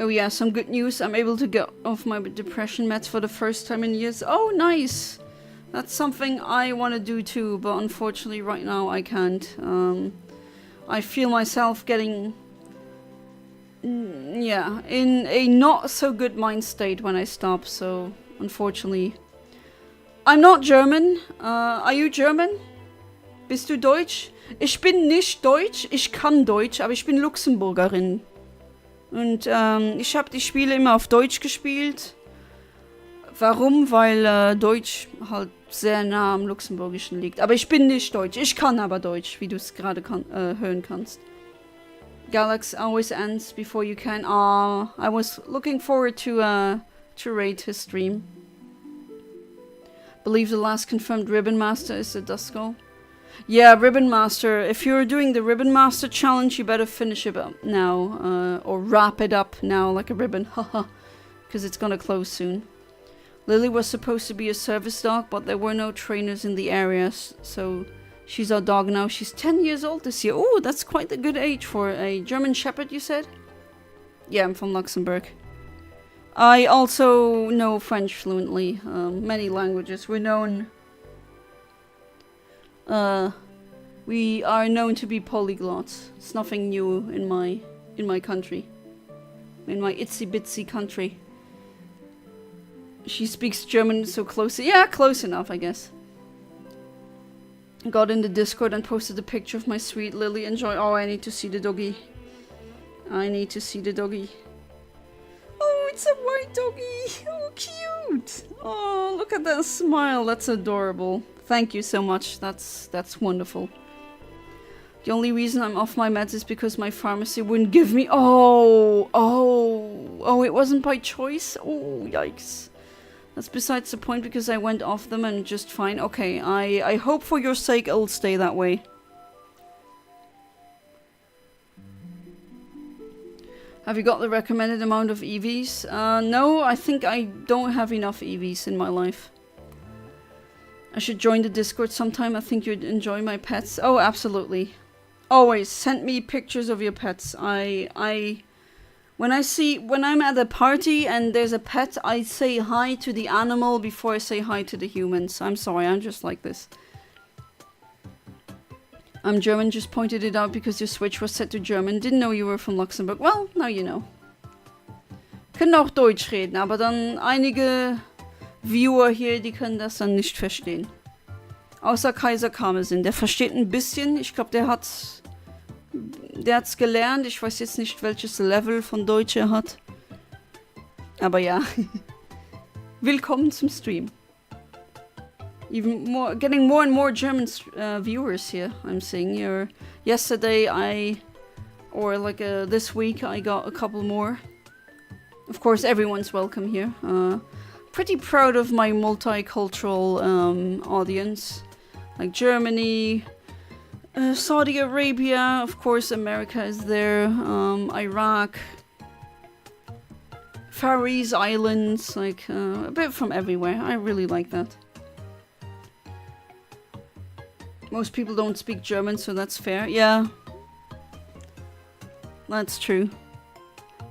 Oh yeah, some good news. I'm able to get off my depression meds for the first time in years. Oh, nice. That's something I want to do too, but unfortunately right now I can't. I feel myself getting, yeah, in a not so good mind state when I stop, so unfortunately. I'm not German. Are you German? Bist du Deutsch? Ich bin nicht Deutsch, ich kann Deutsch, aber ich bin Luxemburgerin. Und ich habe die Spiele immer auf Deutsch gespielt. Warum? Weil Deutsch halt sehr nah am Luxemburgischen liegt. Aber ich bin nicht Deutsch. Ich kann aber Deutsch, wie du es gerade hören kannst. Galax always ends before you can. I was looking forward to raid his stream. Believe the last confirmed Ribbon Master is the Duskull. Yeah, Ribbon Master. If you're doing the Ribbon Master challenge, you better finish it up now. Or wrap it up now like a ribbon. Haha. Because it's gonna close soon. Lily was supposed to be a service dog, but there were no trainers in the areas, so she's our dog now. She's 10 years old this year. Oh, that's quite a good age for a German Shepherd, you said? Yeah, I'm from Luxembourg. I also know French fluently, many languages. We are known to be polyglots. It's nothing new in my country. In my itsy bitsy country. She speaks German so closely. Yeah, close enough, I guess. Got in the Discord and posted a picture of my sweet Lily. Enjoy. Oh, I need to see the doggy. I need to see the doggy. Oh, it's a white doggy. Oh, cute. Oh, look at that smile. That's adorable. Thank you so much. That's wonderful. The only reason I'm off my meds is because my pharmacy wouldn't give me... Oh, it wasn't by choice? Oh, yikes. That's besides the point because I went off them and just fine. Okay, I hope for your sake it'll stay that way. Have you got the recommended amount of EVs? No, I think I don't have enough EVs in my life. I should join the Discord sometime. I think you'd enjoy my pets. Oh, absolutely. Always send me pictures of your pets. When I'm at a party and there's a pet, I say hi to the animal before I say hi to the humans. I'm sorry, I'm just like this. I'm German, just pointed it out because your switch was set to German. Didn't know you were from Luxembourg. Well, now you know. Können auch Deutsch reden, aber dann einige Viewer hier, die können das dann nicht verstehen. Außer Kaiser Karmesin, der versteht ein bisschen. Ich glaube, der hat's gelernt. Ich weiß jetzt nicht, welches Level von Deutsch er hat. Aber ja. Willkommen zum Stream. Even more, getting more and more German viewers here, I'm seeing. Yesterday this week I got a couple more. Of course, everyone's welcome here. Pretty proud of my multicultural audience. Like Germany, Saudi Arabia, of course America is there, Iraq, Faroese Islands, like a bit from everywhere. I really like that. Most people don't speak German, so that's fair. Yeah, that's true.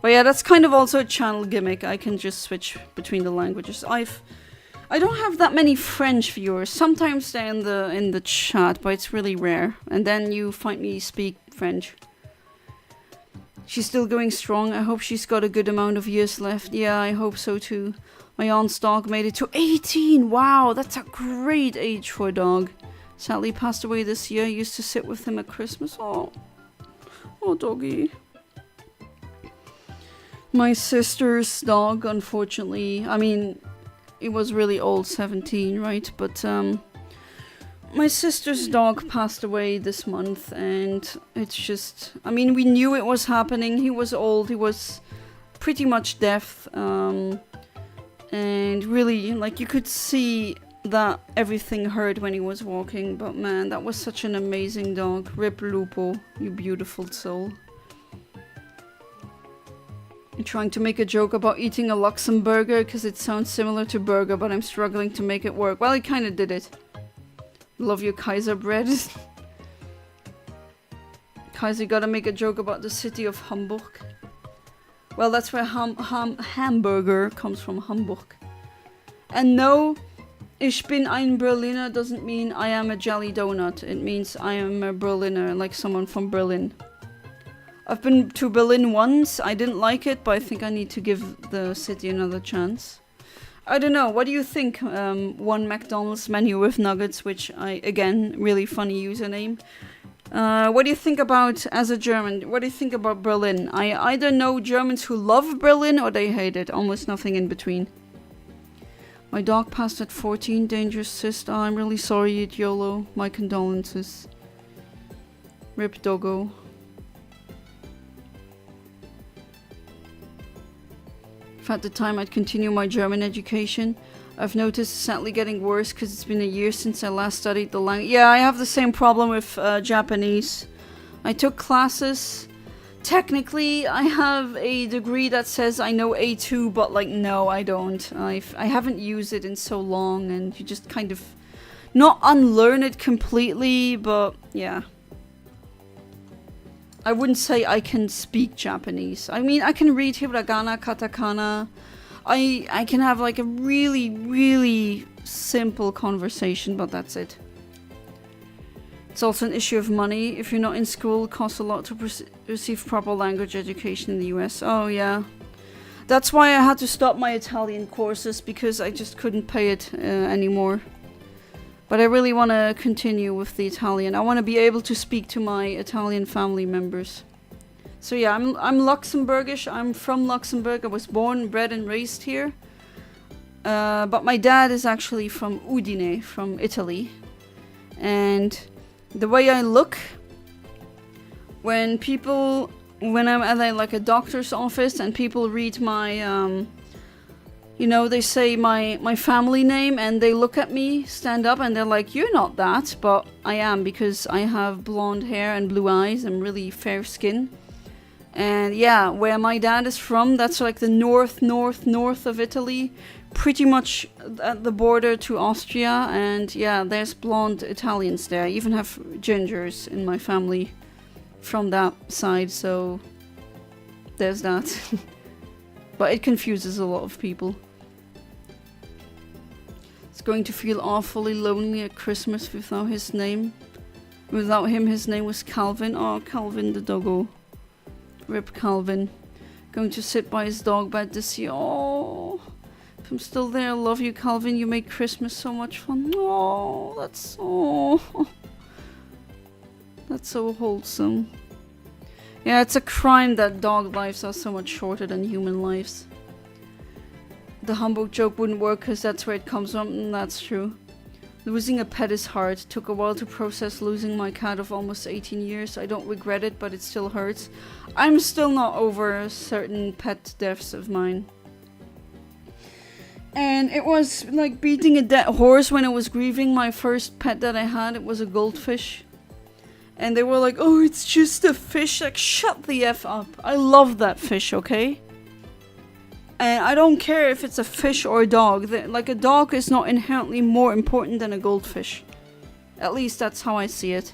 But yeah, that's kind of also a channel gimmick. I can just switch between the languages. I don't have that many French viewers. Sometimes they're in the chat, but it's really rare. And then you find me speak French. She's still going strong. I hope she's got a good amount of years left. Yeah, I hope so too. My aunt's dog made it to 18. Wow, that's a great age for a dog. Sadly passed away this year. Used to sit with him at Christmas. Oh doggy. My sister's dog, unfortunately, I mean, it was really old, 17, right? But my sister's dog passed away this month, and it's just, I mean, we knew it was happening. He was old, he was pretty much deaf, and really, like, you could see that everything hurt when he was walking. But man, that was such an amazing dog. Rip Lupo, you beautiful soul. I'm trying to make a joke about eating a Luxemburger because it sounds similar to burger, but I'm struggling to make it work. Well, I kind of did it. Love your Kaiser bread. Kaiser, gotta make a joke about the city of Hamburg. Well, that's where hamburger comes from, Hamburg. And no, Ich bin ein Berliner doesn't mean I am a jelly donut. It means I am a Berliner, like someone from Berlin. I've been to Berlin once. I didn't like it, but I think I need to give the city another chance. I don't know. What do you think? One McDonald's menu with nuggets, which again, really funny username. What do you think about, as a German, what do you think about Berlin? I either know Germans who love Berlin or they hate it. Almost nothing in between. My dog passed at 14. Dangerous cyst. Oh, I'm really sorry, Eat YOLO. My condolences. Rip doggo. If at the time I'd continue my German education. I've noticed it's sadly getting worse because it's been a year since I last studied the language. Yeah, I have the same problem with Japanese. I took classes. Technically, I have a degree that says I know A2, but like, no, I don't. I haven't used it in so long, and you just kind of not unlearn it completely, but yeah. I wouldn't say I can speak Japanese. I mean, I can read hiragana, katakana. I can have like a really, really simple conversation, but that's it. It's also an issue of money. If you're not in school, it costs a lot to receive proper language education in the US. Oh yeah. That's why I had to stop my Italian courses, because I just couldn't pay it anymore. But I really want to continue with the Italian. I want to be able to speak to my Italian family members. So yeah, I'm Luxembourgish. I'm from Luxembourg. I was born, bred and raised here. But my dad is actually from Udine, from Italy. And the way I look, when I'm at like a doctor's office and people read my, you know, they say my family name and they look at me, stand up, and they're like, you're not that, but I am, because I have blonde hair and blue eyes and really fair skin. And yeah, where my dad is from, that's like the north of Italy, pretty much at the border to Austria. And yeah, there's blonde Italians there. I even have gingers in my family from that side, so there's that. But it confuses a lot of people. It's going to feel awfully lonely at Christmas without his name. Without him, his name was Calvin. Oh, Calvin the doggo. Rip Calvin. Going to sit by his dog bed this year. Oh, if I'm still there, I love you, Calvin. You make Christmas so much fun. Oh, that's so wholesome. Yeah, it's a crime that dog lives are so much shorter than human lives. The Hamburg joke wouldn't work because that's where it comes from, and that's true. Losing a pet is hard. Took a while to process losing my cat of almost 18 years. I don't regret it, but it still hurts. I'm still not over certain pet deaths of mine. And it was like beating a dead horse when I was grieving my first pet that I had. It was a goldfish. And they were like, oh, it's just a fish. Like, shut the F up. I love that fish, okay? And I don't care if it's a fish or a dog. Like, a dog is not inherently more important than a goldfish. At least that's how I see it.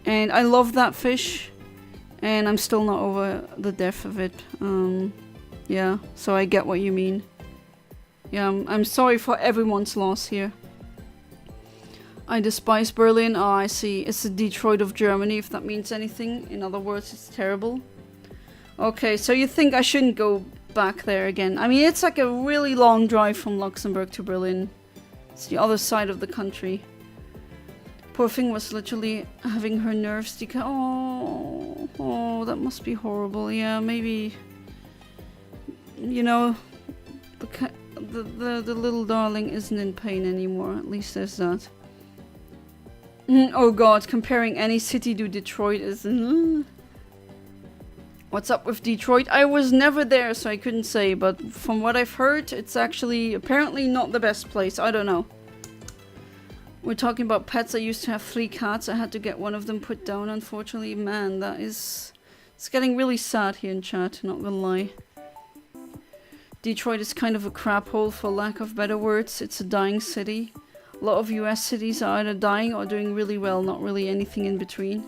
And I love that fish. And I'm still not over the death of it. Yeah, so I get what you mean. Yeah, I'm sorry for everyone's loss here. I despise Berlin. Oh, I see. It's the Detroit of Germany, if that means anything. In other words, it's terrible. Okay, so you think I shouldn't go back there again? I mean, it's like a really long drive from Luxembourg to Berlin. It's the other side of the country. Poor thing was literally having her nerves decay. Oh, that must be horrible. Yeah, maybe, you know, the little darling isn't in pain anymore. At least there's that. Oh god, comparing any city to Detroit is... What's up with Detroit? I was never there, so I couldn't say, but from what I've heard, it's actually apparently not the best place. I don't know. We're talking about pets. I used to have 3 cats. I had to get one of them put down, unfortunately. Man, that is... It's getting really sad here in chat, not gonna lie. Detroit is kind of a crap hole, for lack of better words. It's a dying city. A lot of US cities are either dying or doing really well, not really anything in between.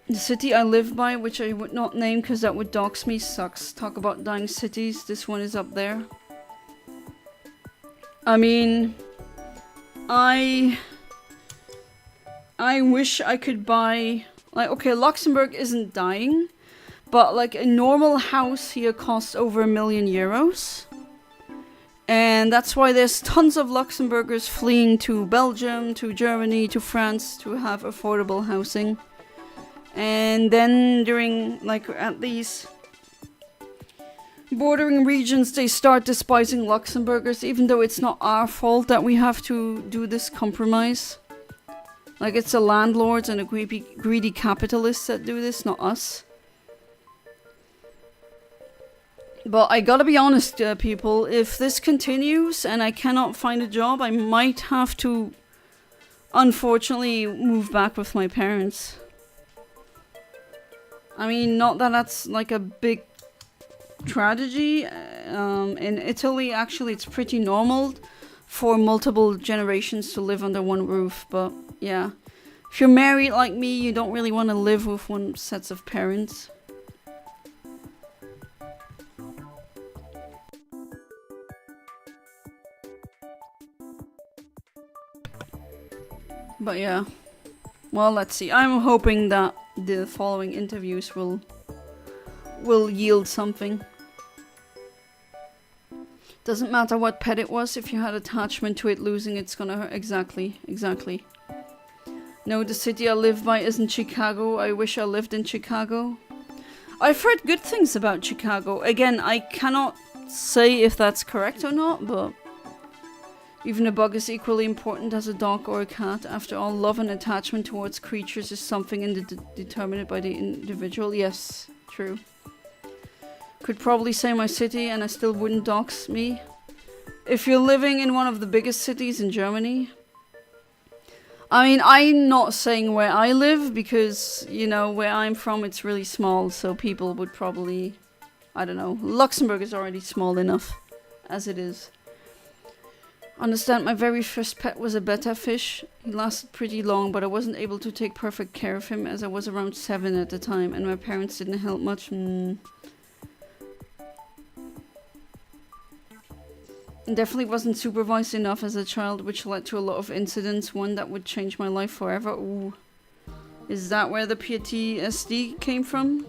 The city I live by, which I would not name because that would dox me, sucks. Talk about dying cities, this one is up there. I mean, I wish I could buy, like, okay, Luxembourg isn't dying, but like a normal house here costs over €1,000,000. And that's why there's tons of Luxembourgers fleeing to Belgium, to Germany, to France to have affordable housing. And then during, like, at these bordering regions, they start despising Luxembourgers, even though it's not our fault that we have to do this compromise. Like, it's the landlords and the greedy capitalists that do this, not us. But I gotta be honest, people, if this continues and I cannot find a job, I might have to, unfortunately, move back with my parents. I mean, not that that's like a big tragedy. In Italy, actually, it's pretty normal for multiple generations to live under one roof. But yeah, if you're married like me, you don't really want to live with one set of parents. But yeah, well, let's see. I'm hoping that the following interviews will yield something. Doesn't matter what pet it was, if you had attachment to it, losing it's gonna hurt. Exactly. No, the city I live by isn't Chicago. I wish I lived in Chicago. I've heard good things about Chicago. Again, I cannot say if that's correct or not, but even a bug is equally important as a dog or a cat. After all, love and attachment towards creatures is something determined by the individual. Yes, true. Could probably say my city and I still wouldn't dox me. If you're living in one of the biggest cities in Germany. I mean, I'm not saying where I live because, you know, where I'm from it's really small, so people would probably, I don't know. Luxembourg is already small enough as it is. Understand, my very first pet was a betta fish. He lasted pretty long, but I wasn't able to take perfect care of him as I was around 7 at the time and my parents didn't help much. Definitely wasn't supervised enough as a child, which led to a lot of incidents. One that would change my life forever. Ooh. Is that where the PTSD came from?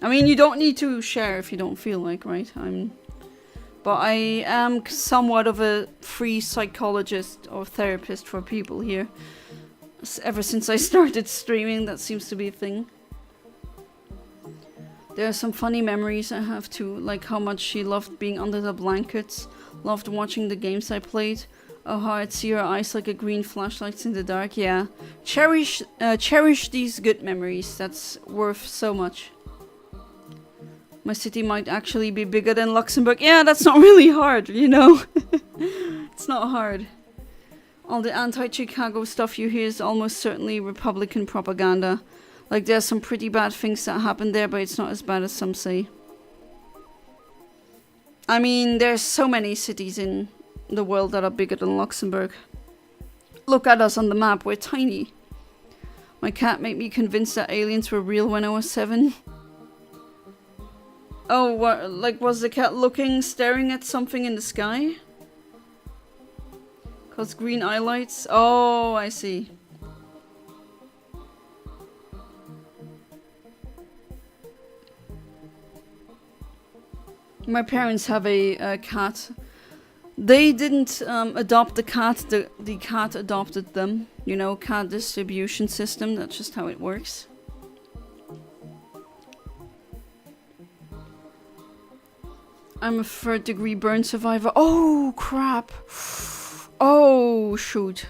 I mean, you don't need to share if you don't feel like, right? But I am somewhat of a free psychologist or therapist for people here. Ever since I started streaming, that seems to be a thing. There are some funny memories I have too, like how much she loved being under the blankets, loved watching the games I played. Oh, how I'd see her eyes like a green flashlights in the dark. Yeah, cherish these good memories. That's worth so much. My city might actually be bigger than Luxembourg. Yeah, that's not really hard, you know. It's not hard. All the anti-Chicago stuff you hear is almost certainly Republican propaganda. Like, there's some pretty bad things that happen there, but it's not as bad as some say. I mean, there's so many cities in the world that are bigger than Luxembourg. Look at us on the map, we're tiny. My cat made me convinced that aliens were real when I was 7. Oh, what, like, was the cat looking, staring at something in the sky? Cause green highlights? Oh, I see. My parents have a cat. They didn't adopt the cat, the cat adopted them. You know, cat distribution system, that's just how it works. I'm a 3rd-degree burn survivor. Oh, crap. Oh, shoot.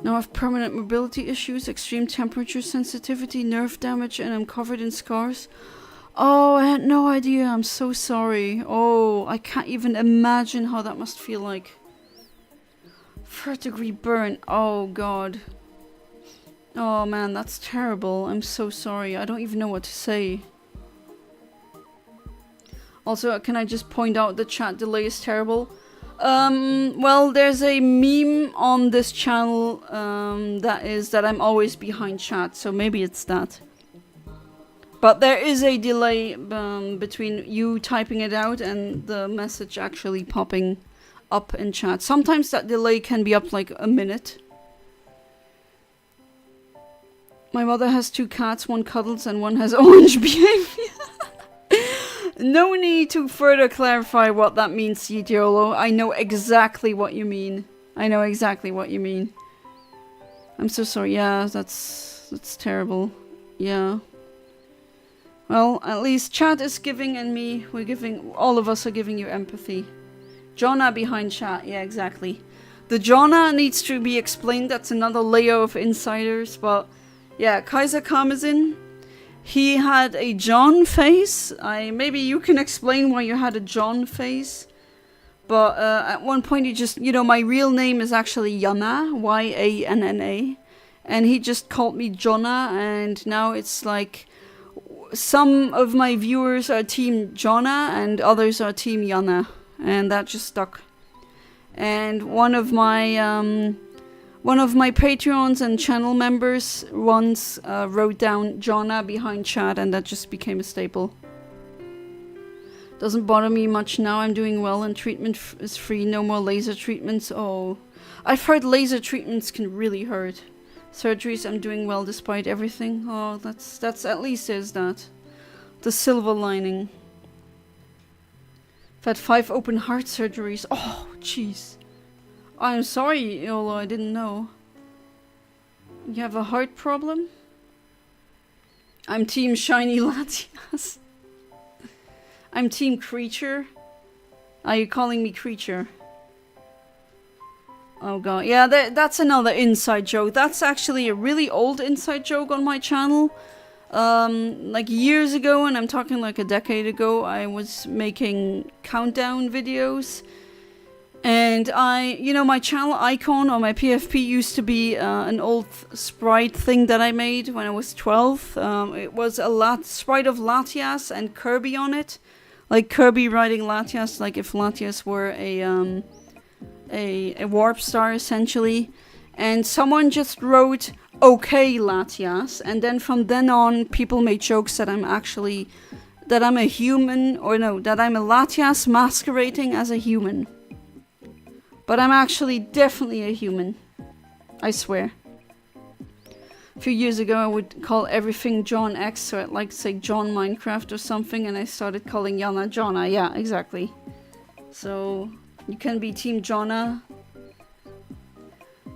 Now I have permanent mobility issues, extreme temperature sensitivity, nerve damage, and I'm covered in scars. Oh, I had no idea. I'm so sorry. Oh, I can't even imagine how that must feel like. 3rd-degree burn. Oh, God. Oh, man, that's terrible. I'm so sorry. I don't even know what to say. Also, can I just point out the chat delay is terrible? Well, there's a meme on this channel that I'm always behind chat, so maybe it's that. But there is a delay between you typing it out and the message actually popping up in chat. Sometimes that delay can be up like a minute. My mother has 2 cats, one cuddles and one has orange behavior. No need to further clarify what that means, Yolo. I know exactly what you mean. I know exactly what you mean. I'm so sorry. Yeah, that's terrible. Yeah. Well, at least chat is giving and me, all of us are giving you empathy. Jonna behind chat. Yeah, exactly. The Jonna needs to be explained. That's another layer of insiders, but yeah, Kaiser Karmazin. He had a John face. Maybe you can explain why you had a John face. But at one point he just, my real name is actually Yana, Y-A-N-N-A. And he just called me Jonna, and now it's like some of my viewers are team Jonna and others are team Yana. And that just stuck. And one of my Patreons and channel members once wrote down Jonna behind chat, and that just became a staple. Doesn't bother me much now. I'm doing well and treatment is free. No more laser treatments. Oh, I've heard laser treatments can really hurt. Surgeries, I'm doing well despite everything. Oh, that's at least there's that. The silver lining. I've had 5 open heart surgeries. Oh, jeez. I'm sorry, Yolo, I didn't know. You have a heart problem? I'm team shiny Latias. I'm team creature. Are you calling me creature? Oh god. Yeah, that's another inside joke. That's actually a really old inside joke on my channel. Like years ago, and I'm talking like a decade ago, I was making countdown videos. And my channel icon on my PFP used to be an old sprite thing that I made when I was 12. It was a sprite of Latias and Kirby on it. Like Kirby riding Latias, like if Latias were a warp star essentially. And someone just wrote, okay Latias. And then from then on, people made jokes that I'm a human, or no, that I'm a Latias masquerading as a human. But I'm actually definitely a human. I swear. A few years ago I would call everything John X, so I'd like to say John Minecraft or something, and I started calling Yana Jonna. Yeah, exactly. So, you can be Team Jonna.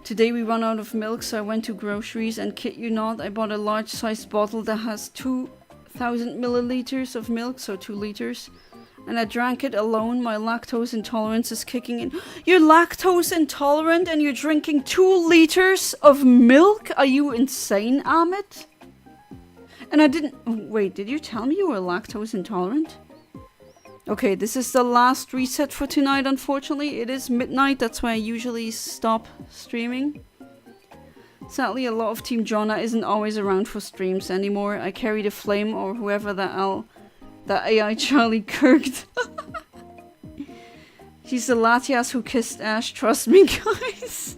Today we run out of milk, so I went to groceries, and kid you not, I bought a large-sized bottle that has 2,000 milliliters of milk, so 2 liters. And I drank it alone. My lactose intolerance is kicking in. You're lactose intolerant and you're drinking 2 liters of milk? Are you insane, Amit? And I didn't... Wait, did you tell me you were lactose intolerant? Okay, this is the last reset for tonight, unfortunately. It is midnight, that's why I usually stop streaming. Sadly, a lot of Team Jonna isn't always around for streams anymore. I carry the flame, or whoever that AI Charlie kirked. She's the Latias who kissed Ash, trust me, guys.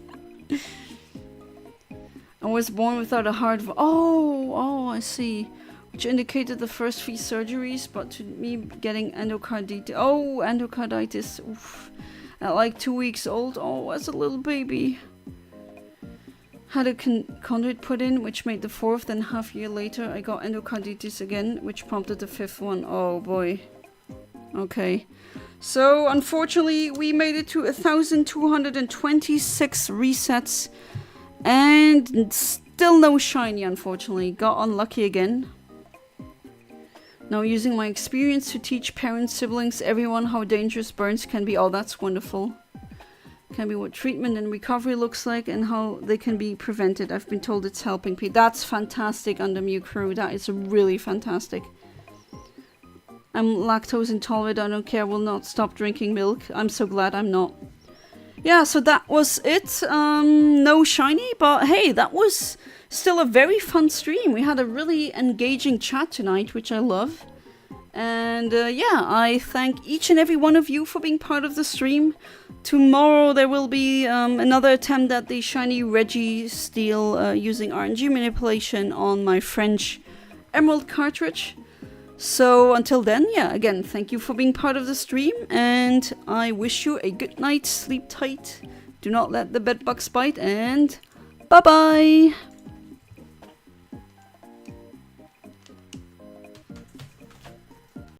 I was born without a heart. Oh, I see. Which indicated the first 3 surgeries, but to me getting endocarditis. Oh, endocarditis. Oof. At like 2 weeks old. Oh, as a little baby. Had a conduit put in, which made the 4th, then half year later I got endocarditis again, which prompted the 5th one. Oh boy. Okay. So, unfortunately, we made it to 1,226 resets, and still no shiny, unfortunately. Got unlucky again. Now using my experience to teach parents, siblings, everyone how dangerous burns can be. Oh, that's wonderful. Can be what treatment and recovery looks like and how they can be prevented. I've been told it's helping people. That's fantastic, Undermew Crew. That is really fantastic. I'm lactose intolerant. I don't care. Will not stop drinking milk. I'm so glad I'm not. Yeah, so that was it. No shiny, but hey, that was still a very fun stream. We had a really engaging chat tonight, which I love. And yeah, I thank each and every one of you for being part of the stream. Tomorrow there will be another attempt at the shiny Reggie steal using RNG manipulation on my French Emerald cartridge. So until then, yeah, again, thank you for being part of the stream, and I wish you a good night, sleep tight, do not let the bedbugs bite, and bye-bye!